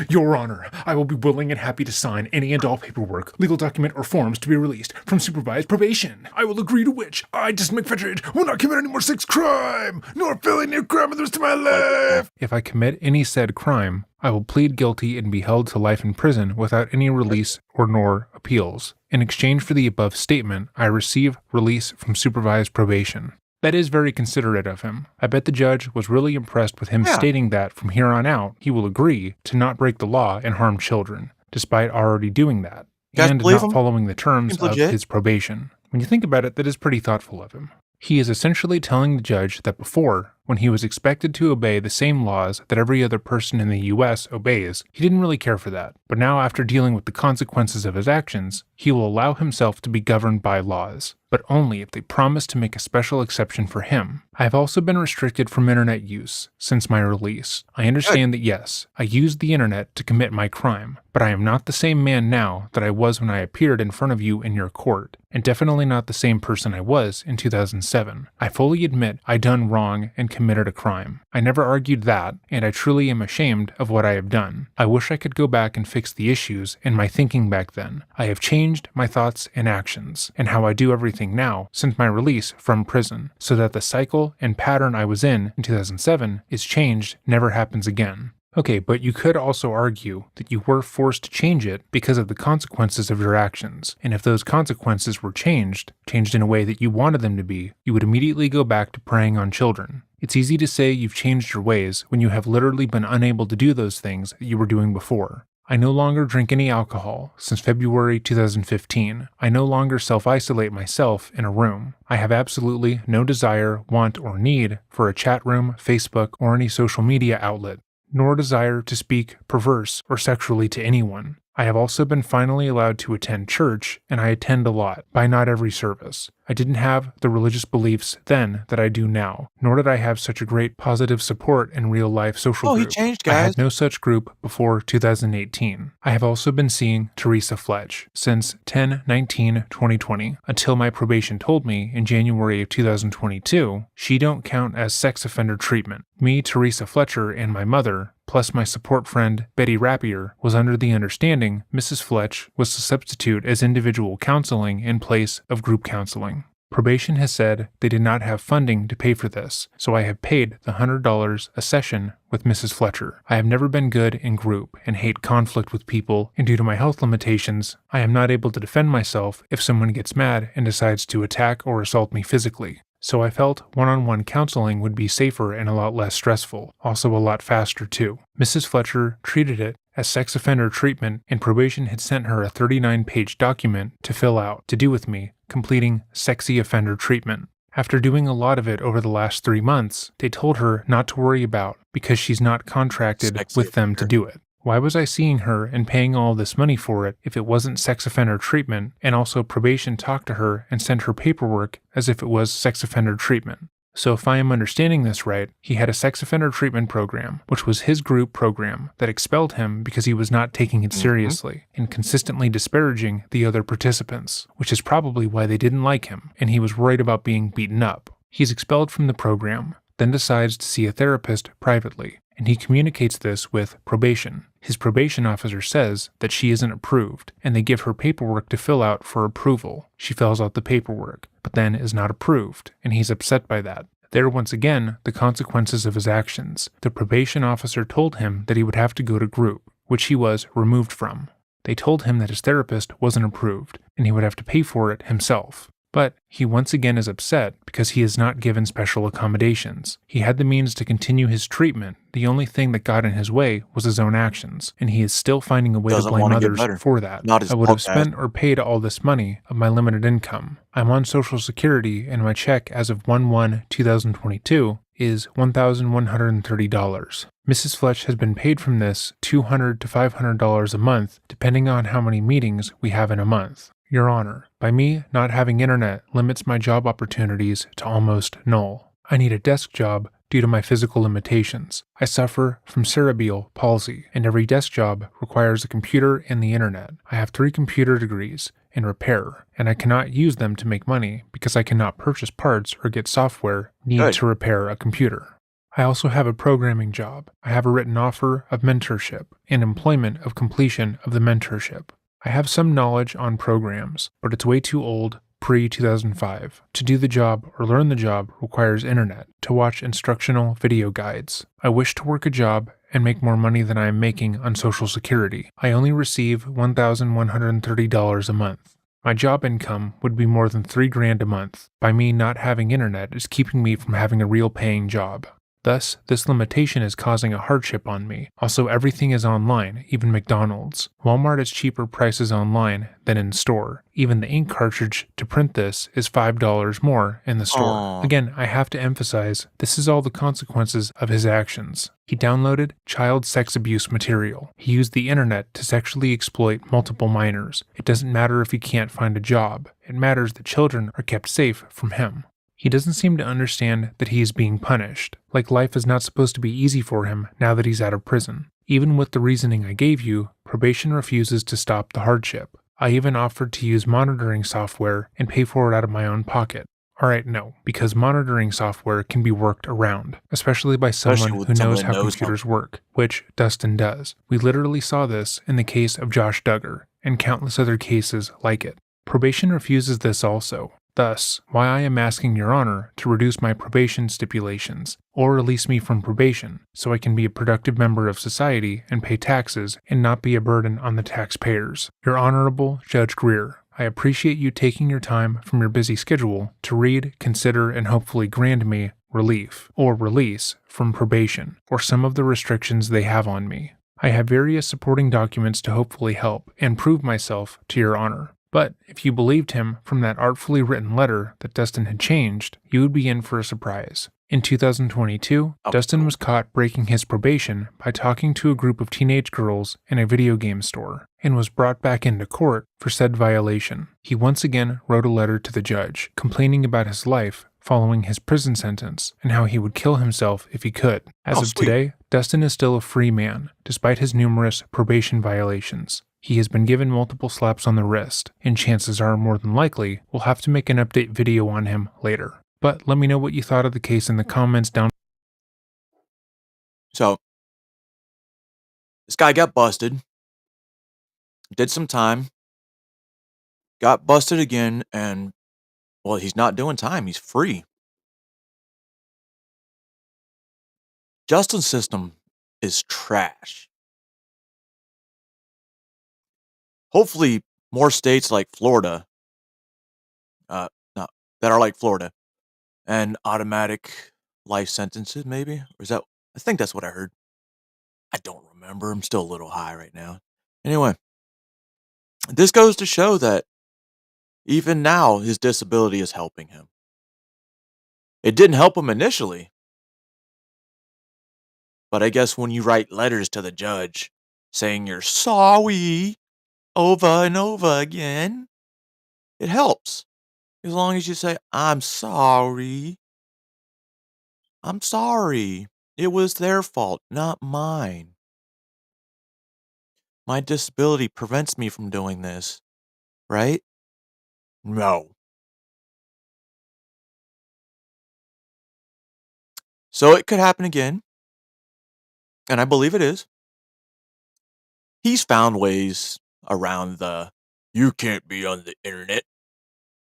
C: Your Honor, I will be willing and happy to sign any and all paperwork, legal document, or forms to be released from supervised probation. I will agree to which I, Dustin McFetridge, will not commit any more sex crime, nor felony crime for the rest of my life.
R: If I commit any said crime, I will plead guilty and be held to life in prison without any release or nor appeals. In exchange for the above statement, I receive release from supervised probation. That is very considerate of him. I bet the judge was really impressed with him stating that from here on out, he will agree to not break the law and harm children, despite already doing that, and not following the terms of his probation. When you think about it, that is pretty thoughtful of him. He is essentially telling the judge that before, when he was expected to obey the same laws that every other person in the U.S. obeys, he didn't really care for that. But now, after dealing with the consequences of his actions, he will allow himself to be governed by laws, but only if they promise to make a special exception for him. I have also been restricted from internet use since my release. I understand that yes, I used the internet to commit my crime, but I am not the same man now that I was when I appeared in front of you in your court, and definitely not the same person I was in 2007. I fully admit I done wrong and committed a crime. I never argued that, and I truly am ashamed of what I have done. I wish I could go back and fix the issues and my thinking back then. I have changed my thoughts and actions, and how I do everything now since my release from prison, so that the cycle and pattern I was in 2007 is changed, never happens again. Okay, but you could also argue that you were forced to change it because of the consequences of your actions, and if those consequences were changed in a way that you wanted them to be, you would immediately go back to preying on children. It's easy to say you've changed your ways when you have literally been unable to do those things that you were doing before. I no longer drink any alcohol since February 2015. I no longer self-isolate myself in a room. I have absolutely no desire, want, or need for a chat room, Facebook, or any social media outlet, nor desire to speak perverse or sexually to anyone. I have also been finally allowed to attend church, and I attend a lot, by not every service. I didn't have the religious beliefs then that I do now, nor did I have such a great positive support in real-life social group.
B: He changed, guys.
R: I had no such group before 2018. I have also been seeing Teresa Fletch since 10/19/2020, until my probation told me in January of 2022, she don't count as sex offender treatment. Me, Teresa Fletcher, and my mother, plus my support friend Betty Rapier, was under the understanding Mrs. Fletch was to substitute as individual counseling in place of group counseling. Probation has said they did not have funding to pay for this, so I have paid the $100 a session with Mrs. Fletcher. I have never been good in group and hate conflict with people, and due to my health limitations, I am not able to defend myself if someone gets mad and decides to attack or assault me physically. So I felt one-on-one counseling would be safer and a lot less stressful, also a lot faster too. Mrs. Fletcher treated it as sex offender treatment, and probation had sent her a 39-page document to fill out to do with me, completing sexy offender treatment. After doing a lot of it over the last 3 months, they told her not to worry about because she's not contracted with them to do it. Why was I seeing her and paying all this money for it if it wasn't sex offender treatment, and also probation talked to her and sent her paperwork as if it was sex offender treatment? So if I am understanding this right, he had a sex offender treatment program, which was his group program, that expelled him because he was not taking it seriously and consistently disparaging the other participants, which is probably why they didn't like him, and he was worried about being beaten up. He's expelled from the program, then decides to see a therapist privately, and he communicates this with probation. His probation officer says that she isn't approved, and they give her paperwork to fill out for approval. She fills out the paperwork, but then is not approved, and he's upset by that. There, once again, the consequences of his actions. The probation officer told him that he would have to go to group, which he was removed from. They told him that his therapist wasn't approved, and he would have to pay for it himself. But he once again is upset because he is not given special accommodations. He had the means to continue his treatment. The only thing that got in his way was his own actions, and he is still finding a way to blame others for that. I would have spent or paid all this money of my limited income. I'm on Social Security, and my check as of 1/1/2022 is $1,130. Mrs. Fletch has been paid from this $200 to $500 a month, depending on how many meetings we have in a month. Your Honor, by me not having internet limits my job opportunities to almost null. I need a desk job due to my physical limitations. I suffer from cerebral palsy, and every desk job requires a computer and the internet. I have 3 computer degrees in repair, and I cannot use them to make money because I cannot purchase parts or get software needed to repair a computer. I also have a programming job. I have a written offer of mentorship and employment of completion of the mentorship. I have some knowledge on programs, but it's way too old, pre-2005. To do the job or learn the job requires internet to watch instructional video guides. I wish to work a job and make more money than I am making on Social Security. I only receive $1,130 a month. My job income would be more than $3,000 a month. By me not having internet is keeping me from having a real paying job. Thus, this limitation is causing a hardship on me. Also, everything is online, even McDonald's. Walmart has cheaper prices online than in store. Even the ink cartridge to print this is $5 more in the store. Again, I have to emphasize, this is all the consequences of his actions. He downloaded child sex abuse material. He used the internet to sexually exploit multiple minors. It doesn't matter if he can't find a job. It matters that children are kept safe from him. He doesn't seem to understand that he is being punished, like life is not supposed to be easy for him now that he's out of prison. Even with the reasoning I gave you, probation refuses to stop the hardship. I even offered to use monitoring software and pay for it out of my own pocket. Alright, no, because monitoring software can be worked around, especially by someone
B: with
R: who
B: someone
R: knows
B: that
R: how
B: knows
R: computers work, which Dustin does. We literally saw this in the case of Josh Duggar, and countless other cases like it. Probation refuses this also. Thus, why I am asking Your Honor to reduce my probation stipulations, or release me from probation, so I can be a productive member of society and pay taxes and not be a burden on the taxpayers. Your Honorable Judge Greer, I appreciate you taking your time from your busy schedule to read, consider, and hopefully grant me relief, or release, from probation, or some of the restrictions they have on me. I have various supporting documents to hopefully help and prove myself to Your Honor. But if you believed him from that artfully written letter that Dustin had changed, you would be in for a surprise. In 2022, Dustin was caught breaking his probation by talking to a group of teenage girls in a video game store and was brought back into court for said violation. He once again wrote a letter to the judge, complaining about his life following his prison sentence and how he would kill himself if he could. As of today, Dustin is still a free man, despite his numerous probation violations. He has been given multiple slaps on the wrist, and chances are more than likely we'll have to make an update video on him later. But let me know what you thought of the case in the comments down.
B: So, this guy got busted, did some time, got busted again, and, well, he's not doing time. He's free. Justice system is trash. Hopefully, more states like Florida, no, that are like Florida, and automatic life sentences, maybe? Or is that, I think that's what I heard. I don't remember. I'm still a little high right now. Anyway, this goes to show that even now, his disability is helping him. It didn't help him initially, but I guess when you write letters to the judge saying you're sorry over and over again, it helps. As long as you say, I'm sorry. I'm sorry. It was their fault, not mine. My disability prevents me from doing this, right? No. So it could happen again, and I believe it is. He's found ways around the, you can't be on the internet.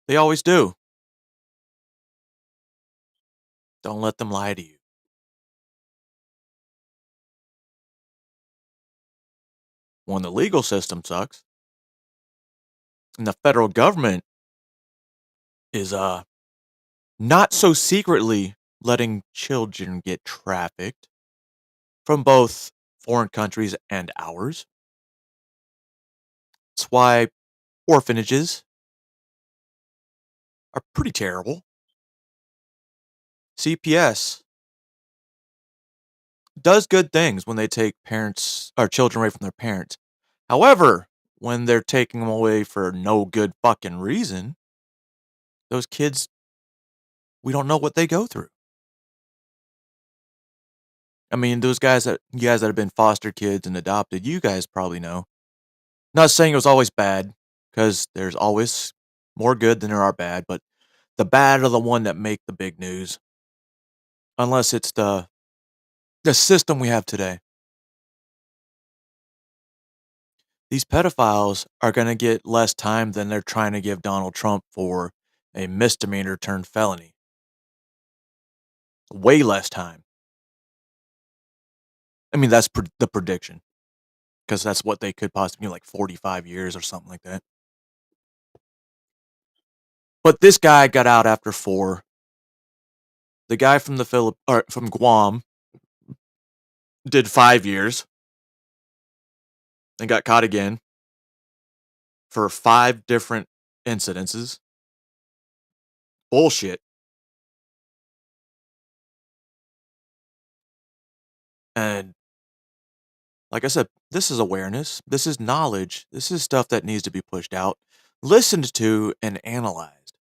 B: They always do. Don't let them lie to you. When the legal system sucks, and the federal government is not so secretly letting children get trafficked from both foreign countries and ours. That's why orphanages are pretty terrible. CPS does good things when they take parents or children away from their parents. However, when they're taking them away for no good fucking reason, those kids, we don't know what they go through. I mean, those guys that have been foster kids and adopted, you guys probably know. Not saying it was always bad, because there's always more good than there are bad, but the bad are the one that make the big news. Unless it's the system we have today. These pedophiles are going to get less time than they're trying to give Donald Trump for a misdemeanor turned felony. Way less time. I mean, that's the prediction. Because that's what they could possibly, like 45 years or something like that. But this guy got out after 4. The guy from from Guam did 5 years and got caught again for 5 different incidences. Bullshit. And like I said, this is awareness. This is knowledge. This is stuff that needs to be pushed out, listened to, and analyzed.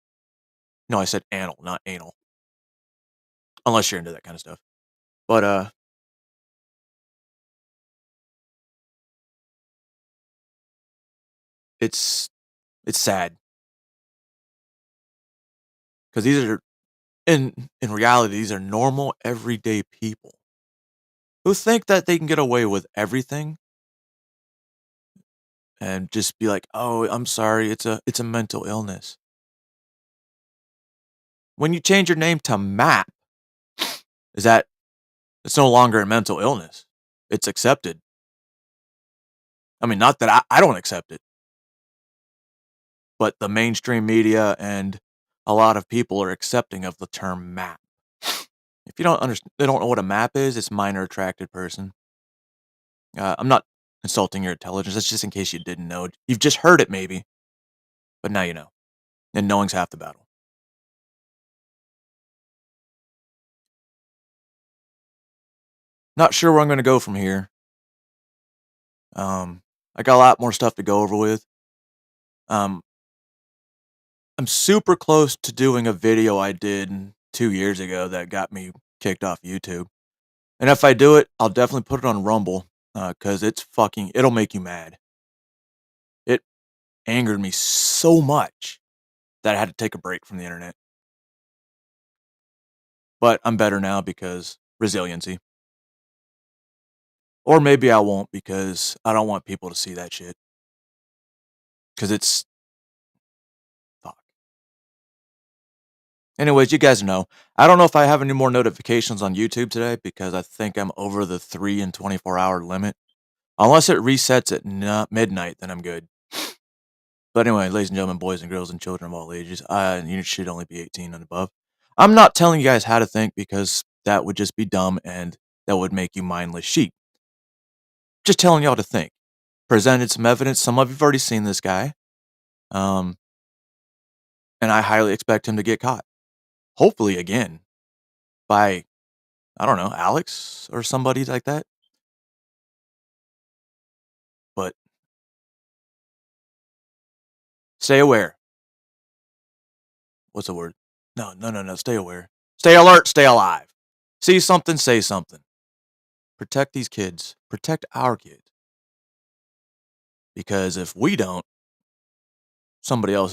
B: No, I said anal, not anal. Unless you're into that kind of stuff. But, it's sad. Because these are, in reality, these are normal, everyday people who think that they can get away with everything and just be like, "Oh, I'm sorry, it's a mental illness." When you change your name to Matt, is that it's no longer a mental illness? It's accepted. I mean, not that I don't accept it, but the mainstream media and a lot of people are accepting of the term MAP. If you don't understand, they don't know what a MAP is. It's minor attracted person. I'm not insulting your intelligence. That's just in case you didn't know. You've just heard it maybe, but now you know. And knowing's half the battle. Not sure where I'm going to go from here. I got a lot more stuff to go over with. I'm super close to doing a video I did 2 years ago that got me kicked off YouTube. And if I do it, I'll definitely put it on Rumble, because it'll make you mad. It angered me so much that I had to take a break from the internet. But I'm better now because resiliency. Or maybe I won't because I don't want people to see that shit. Because it's... Fuck. Anyways, you guys know. I don't know if I have any more notifications on YouTube today because I think I'm over the 3 and 24-hour limit. Unless it resets at midnight, then I'm good. But anyway, ladies and gentlemen, boys and girls and children of all ages, you should only be 18 and above. I'm not telling you guys how to think because that would just be dumb and that would make you mindless sheep. Just telling y'all to think. Presented some evidence. Some of you've already seen this guy. And I highly expect him to get caught. Hopefully again. By, I don't know, Alex or somebody like that. But stay aware. What's the word? No. Stay aware. Stay alert, stay alive. See something, say something. Protect these kids. Protect our kids. Because if we don't, somebody else